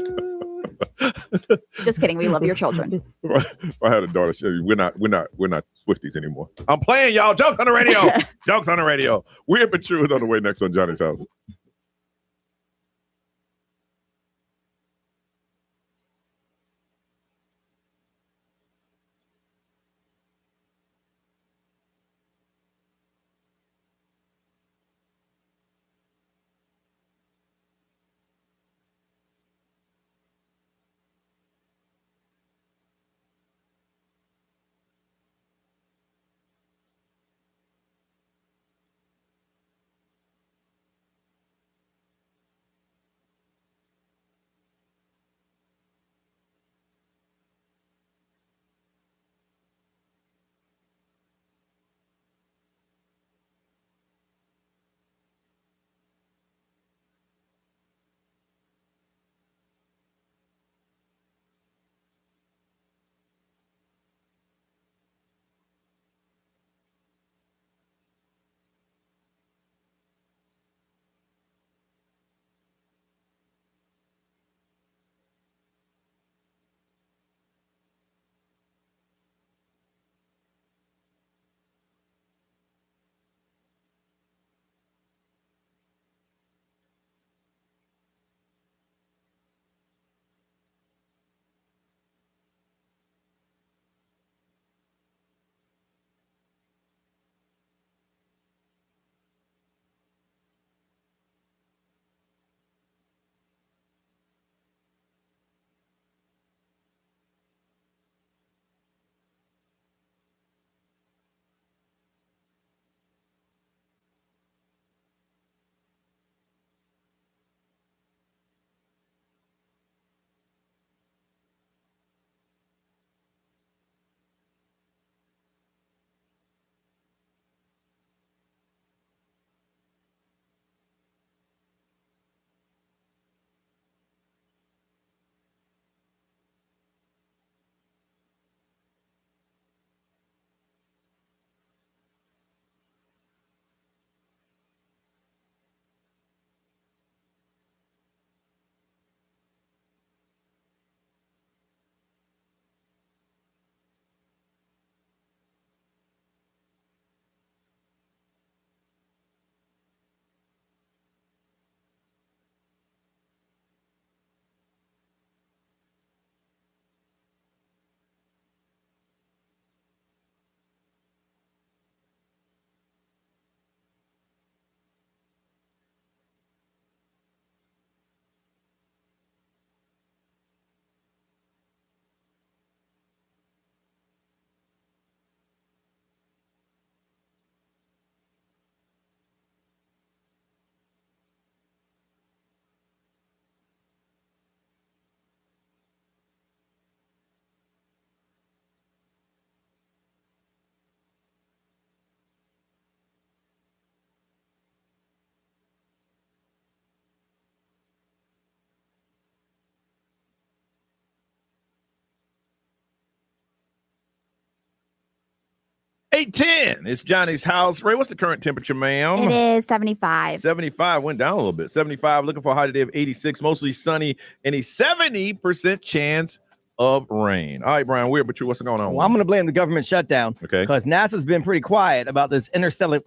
S4: Just kidding. We love your children.
S3: If I had a daughter, we're not Swifties anymore. I'm playing, y'all. Jokes on the radio. Jokes on the radio. Weird but True is on the way next on Johnny's House. 8:10. It's Johnny's house. Ray, what's the current temperature, ma'am?
S4: It is 75.
S3: 75 went down a little bit. 75, looking for a high today of 86, mostly sunny, and a 70% chance of rain. All right, Brian Weir, but what's going on?
S5: Well, I'm going to blame the government shutdown.
S3: Okay.
S5: Because NASA's been pretty quiet about this interstellar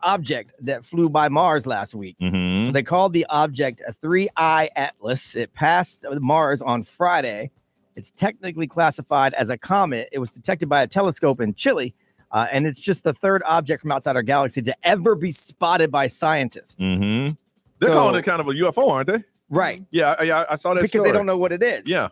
S5: object that flew by Mars last week.
S3: Mm-hmm.
S5: So they called the object a 3-eye atlas. It passed Mars on Friday. It's technically classified as a comet. It was detected by a telescope in Chile. And it's just the third object from outside our galaxy to ever be spotted by scientists.
S3: Mm-hmm. They're calling it kind of a UFO, aren't they?
S5: Right.
S3: Yeah, I saw that
S5: because they don't know what it is.
S3: Yeah.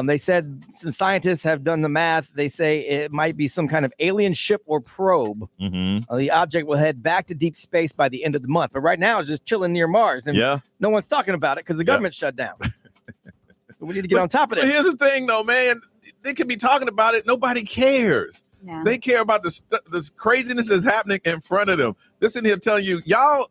S5: They said some scientists have done the math. They say it might be some kind of alien ship or probe.
S3: Mm-hmm.
S5: The object will head back to deep space by the end of the month. But right now, it's just chilling near Mars. And no one's talking about it because the government shut down. We need to get on top of this.
S3: But here's the thing, though, man. They could be talking about it. Nobody cares.
S4: Yeah.
S3: They care about this craziness that's happening in front of them. They're sitting here telling you, y'all,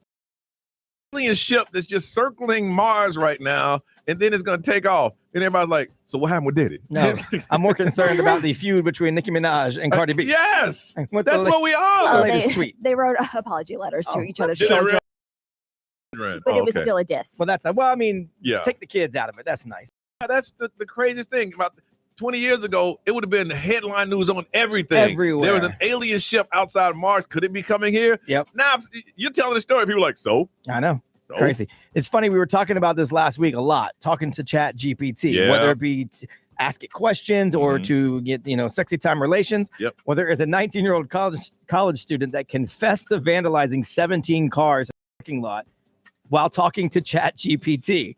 S3: alien ship that's just circling Mars right now, and then it's going to take off. And everybody's like, so what happened with Diddy?
S5: No, I'm more concerned about the feud between Nicki Minaj and Cardi B.
S3: Yes, that's what we are.
S4: So
S5: latest tweet?
S4: They wrote apology letters to each other's
S3: Did they
S4: children,
S3: really?
S4: but it was
S3: Okay.
S4: still a diss.
S5: Well, that's well, I mean,
S3: Yeah.
S5: take the kids out of it. That's nice.
S3: That's the craziest thing. About 20 years ago, it would have been headline news on everything.
S5: Everywhere.
S3: There was an alien ship outside of Mars. Could it be coming here?
S5: Yep.
S3: Now you're telling the story. People are like, so?
S5: I know.
S3: So?
S5: Crazy. It's funny. We were talking about this last week a lot, talking to Chat GPT,
S3: Yeah.
S5: whether it be to ask it questions or to get, sexy time relations.
S3: Yep.
S5: Well, there is a 19-year-old college student that confessed to vandalizing 17 cars in a parking lot while talking to Chat GPT.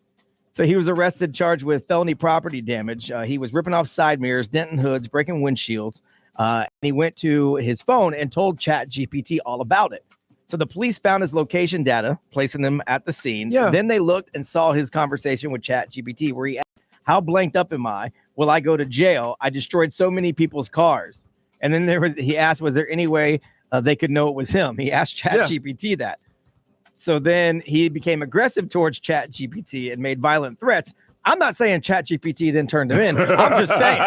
S5: So he was arrested, charged with felony property damage. He was ripping off side mirrors, denting hoods, breaking windshields. And he went to his phone and told Chat GPT all about it. So the police found his location data, placing him at the scene.
S3: Yeah.
S5: Then they looked and saw his conversation with Chat GPT, where he asked, how blanked up am I? Will I go to jail? I destroyed so many people's cars. And then he asked, was there any way they could know it was him? He asked Chat GPT that. So then he became aggressive towards Chat GPT and made violent threats. I'm not saying Chat GPT then turned him in. I'm just saying.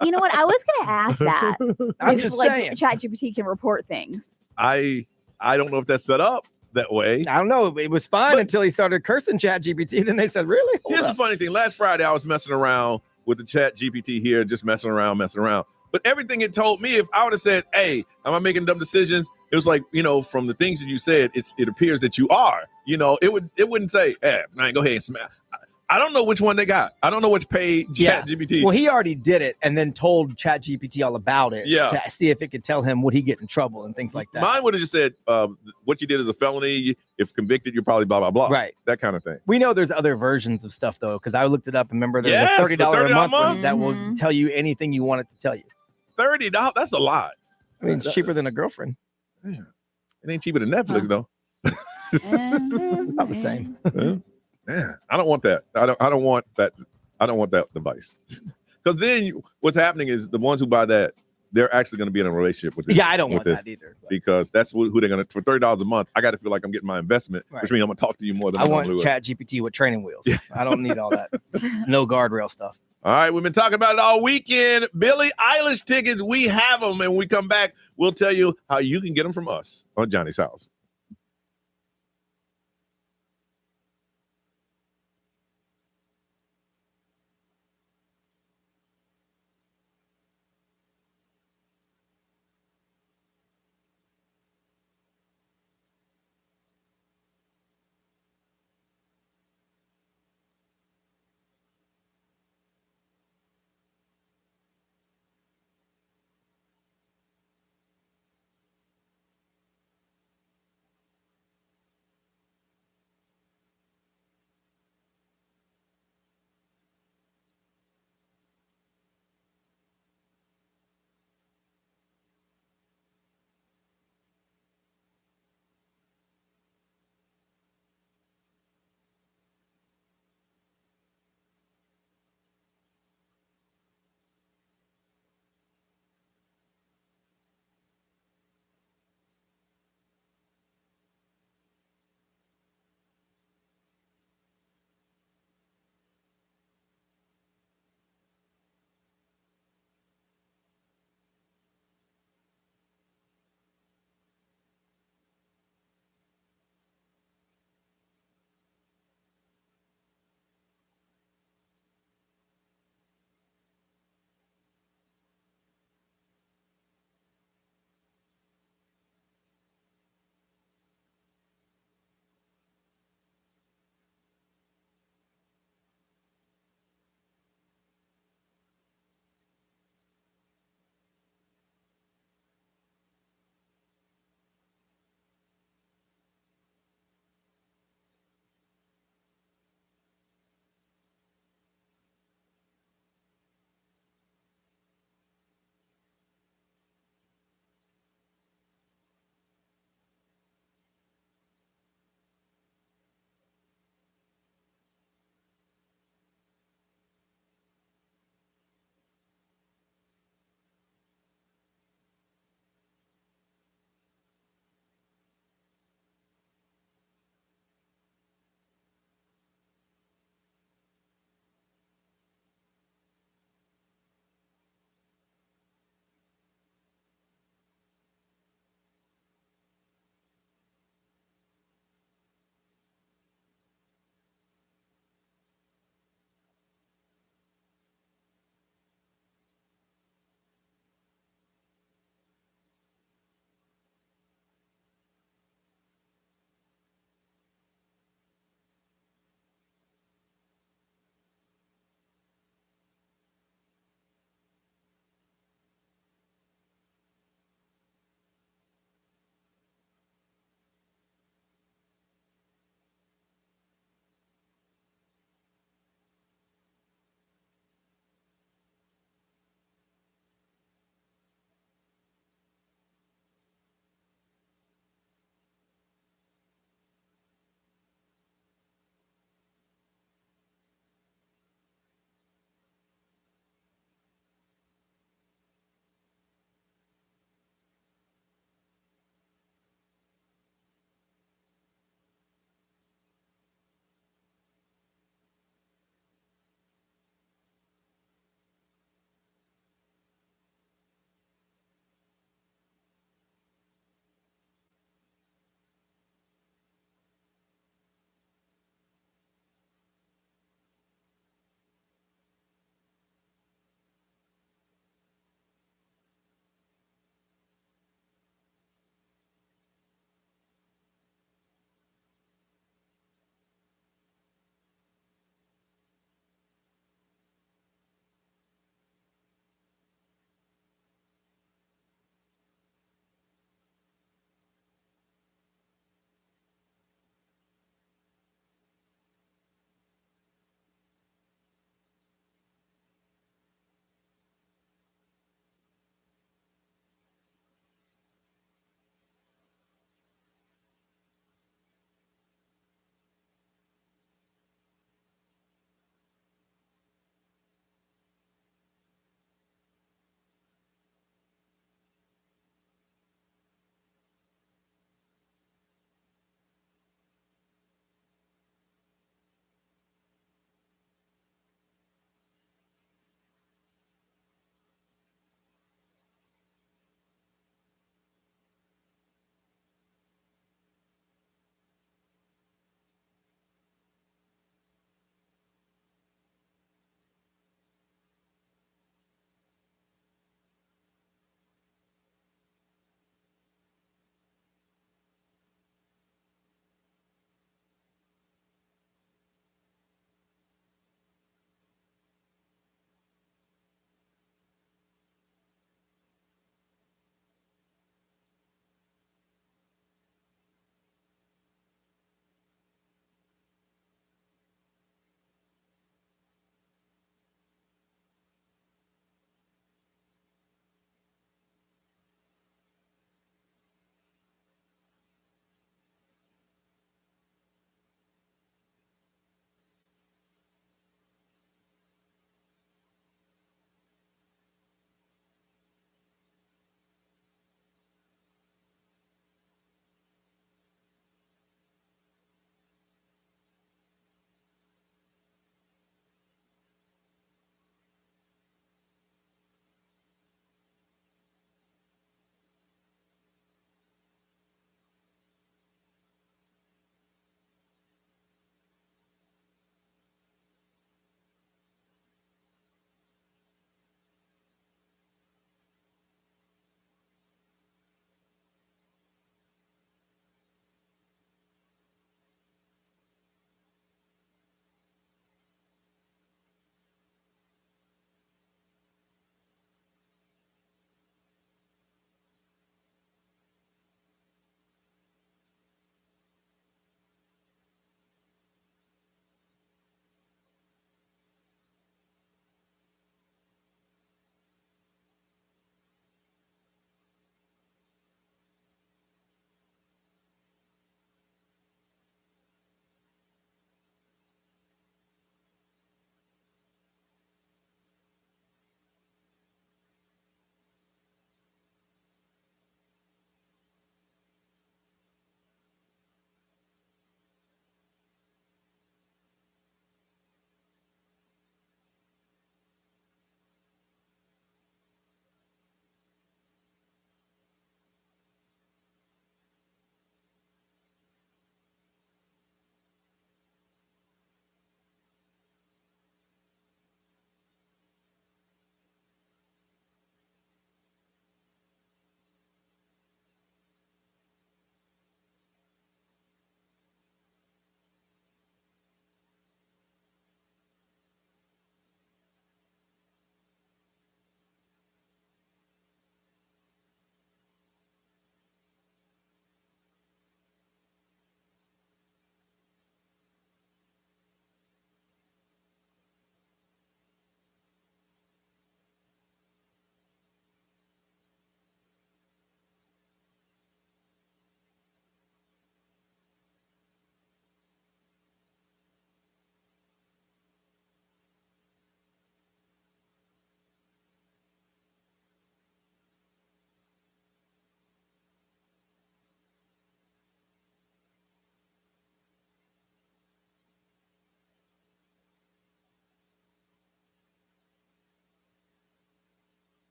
S4: You know what? I was going to ask that.
S5: I'm
S4: If,
S5: just
S4: like,
S5: saying.
S4: ChatGPT can report things.
S3: I don't know if that's set up that way.
S5: I don't know. It was fine until he started cursing Chat GPT. Then they said, really?
S3: Here's the funny thing. Last Friday, I was messing around with the Chat GPT here, just messing around. But everything it told me, if I would have said, hey, am I making dumb decisions? It was like, from the things that you said, it appears that you are. It wouldn't say, hey, man, go ahead and smash. I don't know which one they got. I don't know which page Chat GPT.
S5: Well, he already did it and then told Chat GPT all about it to see if it could tell him would he get in trouble and things like that.
S3: Mine would have just said, what you did is a felony. If convicted, you're probably blah, blah, blah.
S5: Right.
S3: That kind of thing.
S5: We know there's other versions of stuff, though, because I looked it up. And remember, there's
S3: Yes,
S5: a $30
S3: the
S5: a month
S3: $30
S5: that will tell you anything you want it to tell you.
S3: $30, that's a lot.
S5: I mean, it's cheaper than a girlfriend.
S3: Yeah. It ain't cheaper than Netflix, though.
S5: About the same.
S3: Man, I don't want that. I don't want that. I don't want that device. Because then what's happening is the ones who buy that, they're actually going to be in a relationship with this.
S5: Yeah, I don't want that either.
S3: Because that's who they're going to, for $30 a month, I got to feel like I'm getting my investment,
S5: Right.
S3: which means I'm going to talk to you more than
S5: I
S3: I'm
S5: want
S3: going to.
S5: Chat GPT with training wheels. I don't need all that. No guardrail stuff.
S3: All right, we've been talking about it all weekend. Billie Eilish tickets, we have them. And when we come back, we'll tell you how you can get them from us on Johnny's House.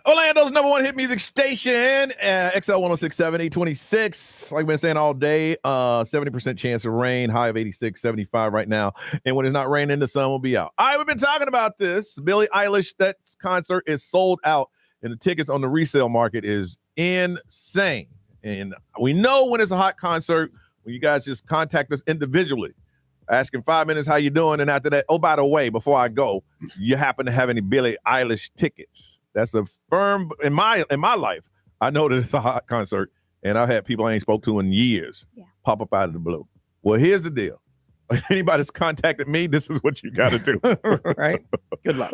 S3: Orlando's number one hit music station, XL 1067, 826. Like we've been saying all day, 70% chance of rain, high of 86, 75 right now. And when it's not raining, the sun will be out. All right, we've been talking about this. Billie Eilish, that concert is sold out, and the tickets on the resale market is insane. And we know when it's a hot concert, when you guys just contact us individually, asking 5 minutes how you doing, and after that, oh, by the way, before I go, you happen to have any Billie Eilish tickets? That's a firm in my life. I know that it's a hot concert, and I've had people I ain't spoke to in years pop up out of the blue. Well, here's the deal. Anybody that's contacted me, this is what you got to do.
S5: Right? Good luck.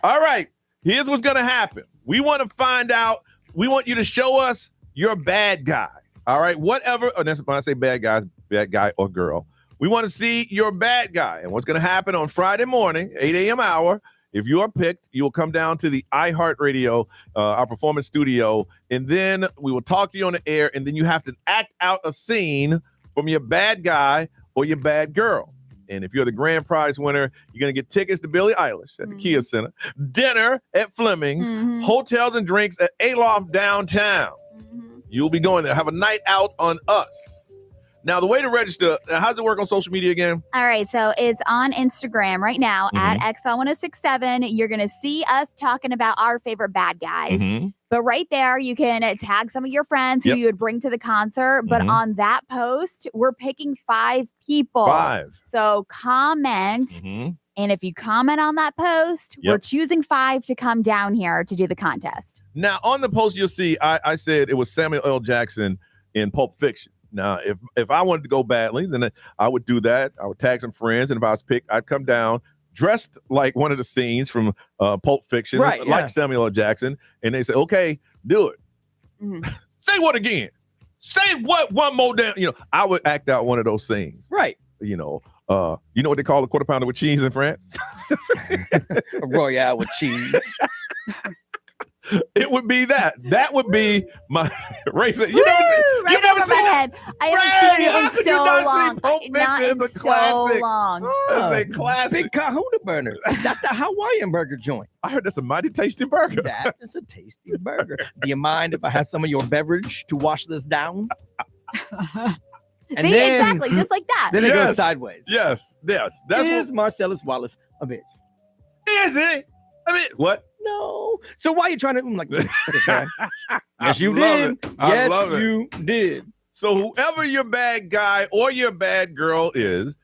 S3: All right. Here's what's going to happen. We want to find out. We want you to show us your bad guy. All right. Whatever. And that's when I say bad guys, bad guy or girl. We want to see your bad guy. And what's going to happen on Friday morning, 8 a.m. hour, if you are picked, you will come down to the iHeartRadio, our performance studio, and then we will talk to you on the air, and then you have to act out a scene from your bad guy or your bad girl. And if you're the grand prize winner, you're going to get tickets to Billie Eilish at the Kia Center, dinner at Fleming's, hotels and drinks at Aloft downtown. You'll be going there. Have a night out on us. Now, the way to register, how does it work on social media again?
S4: All right, so it's on Instagram right now at XL1067. You're going to see us talking about our favorite bad guys. But right there, you can tag some of your friends who you would bring to the concert. But on that post, we're picking 5 people.
S3: 5.
S4: So comment. And if you comment on that post, we're choosing 5 to come down here to do the contest.
S3: Now, on the post, you'll see I said it was Samuel L. Jackson in Pulp Fiction. Now, if I wanted to go badly, then I would do that. I would tag some friends, and if I was picked, I'd come down dressed like one of the scenes from Pulp Fiction, like Samuel L. Jackson, and they say, "Okay, do it." Say what again? Say what one more damn. I would act out one of those scenes,
S5: right?
S3: You know what they call a quarter pounder with cheese in France?
S5: A Royale with cheese.
S3: It would be that. That would be my race. You
S4: never seen that? I haven't seen it in so long. Not in so long.
S3: It's a classic.
S5: Big Kahuna burger. That's the Hawaiian burger joint.
S3: I heard that's a mighty tasty burger.
S5: That is a tasty burger. Do you mind if I have some of your beverage to wash this down?
S4: And see, exactly, just like that.
S5: Then it goes sideways.
S3: Yes.
S5: Is Marcellus Wallace a bitch?
S3: Is it? I mean, what?
S5: No. So why are you trying to like this? Yes, you
S3: did.
S5: Yes, you did.
S3: So whoever your bad guy or your bad girl is,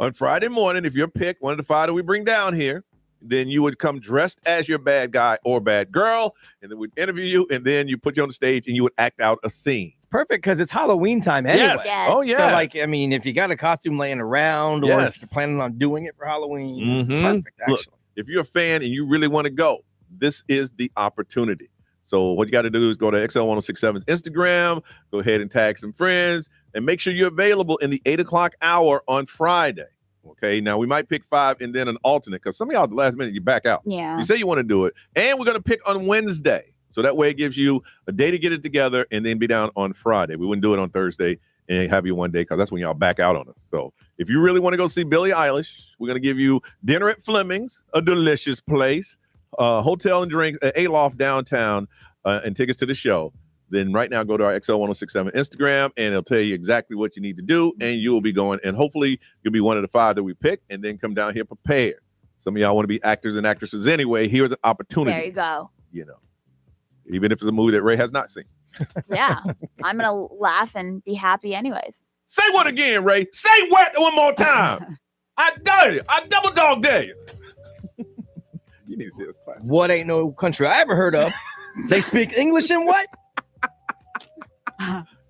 S3: on Friday morning, if you're picked, one of the 5 that we bring down here, then you would come dressed as your bad guy or bad girl, and then we'd interview you, and then you put you on the stage and you would act out a scene.
S5: It's perfect because it's Halloween time anyway.
S3: Yes. Oh, yeah.
S5: So, if you got a costume laying around or if you're planning on doing it for Halloween, it's perfect, actually.
S3: Look, if you're a fan and you really want to go, this is the opportunity. So what you got to do is go to XL1067's Instagram, go ahead and tag some friends, and make sure you're available in the 8 o'clock hour on Friday. Okay, now we might pick 5 and then an alternate, because some of y'all at the last minute, you back out.
S4: Yeah.
S3: You say you want to do it. And we're going to pick on Wednesday. So that way it gives you a day to get it together and then be down on Friday. We wouldn't do it on Thursday and have you one day, because that's when y'all back out on us. So if you really want to go see Billie Eilish, we're going to give you dinner at Fleming's, a delicious place, hotel and drinks at Aloft downtown, and tickets to the show. Then right now go to our XL1067 Instagram, and it'll tell you exactly what you need to do, and you will be going. And hopefully you'll be one of the 5 that we pick, and then come down here prepared. Some of y'all want to be actors and actresses anyway. Here's an opportunity.
S4: There you go.
S3: Even if it's a movie that Ray has not seen.
S4: Yeah, I'm gonna laugh and be happy anyways.
S3: Say what again, Ray? Say what one more time. I dare you. I double dog dare you. You need to see this class.
S5: What ain't no country I ever heard of? They speak English in what?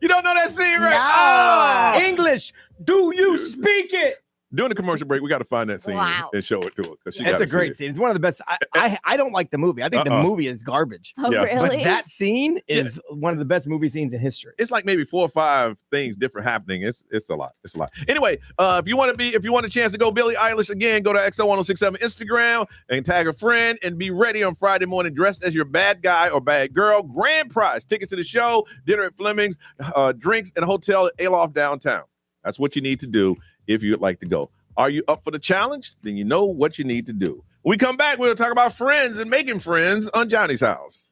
S3: You don't know that scene, right?
S4: No.
S3: Oh.
S5: English. Do you speak it?
S3: During the commercial break, we got to find that scene and show it to her.
S5: It's a great scene. It's one of the best. I don't like the movie. I think the movie is garbage.
S4: Oh, really?
S5: But that scene is one of the best movie scenes in history.
S3: It's like maybe 4 or 5 things different happening. It's a lot. It's a lot. Anyway, if you want a chance to go Billie Eilish again, go to XL1067 Instagram and tag a friend and be ready on Friday morning dressed as your bad guy or bad girl. Grand prize, tickets to the show, dinner at Fleming's, drinks and a hotel at Aloft downtown. That's what you need to do if you'd like to go. Are you up for the challenge? Then you know what you need to do. When we come back, we'll talk about friends and making friends on Johnny's House.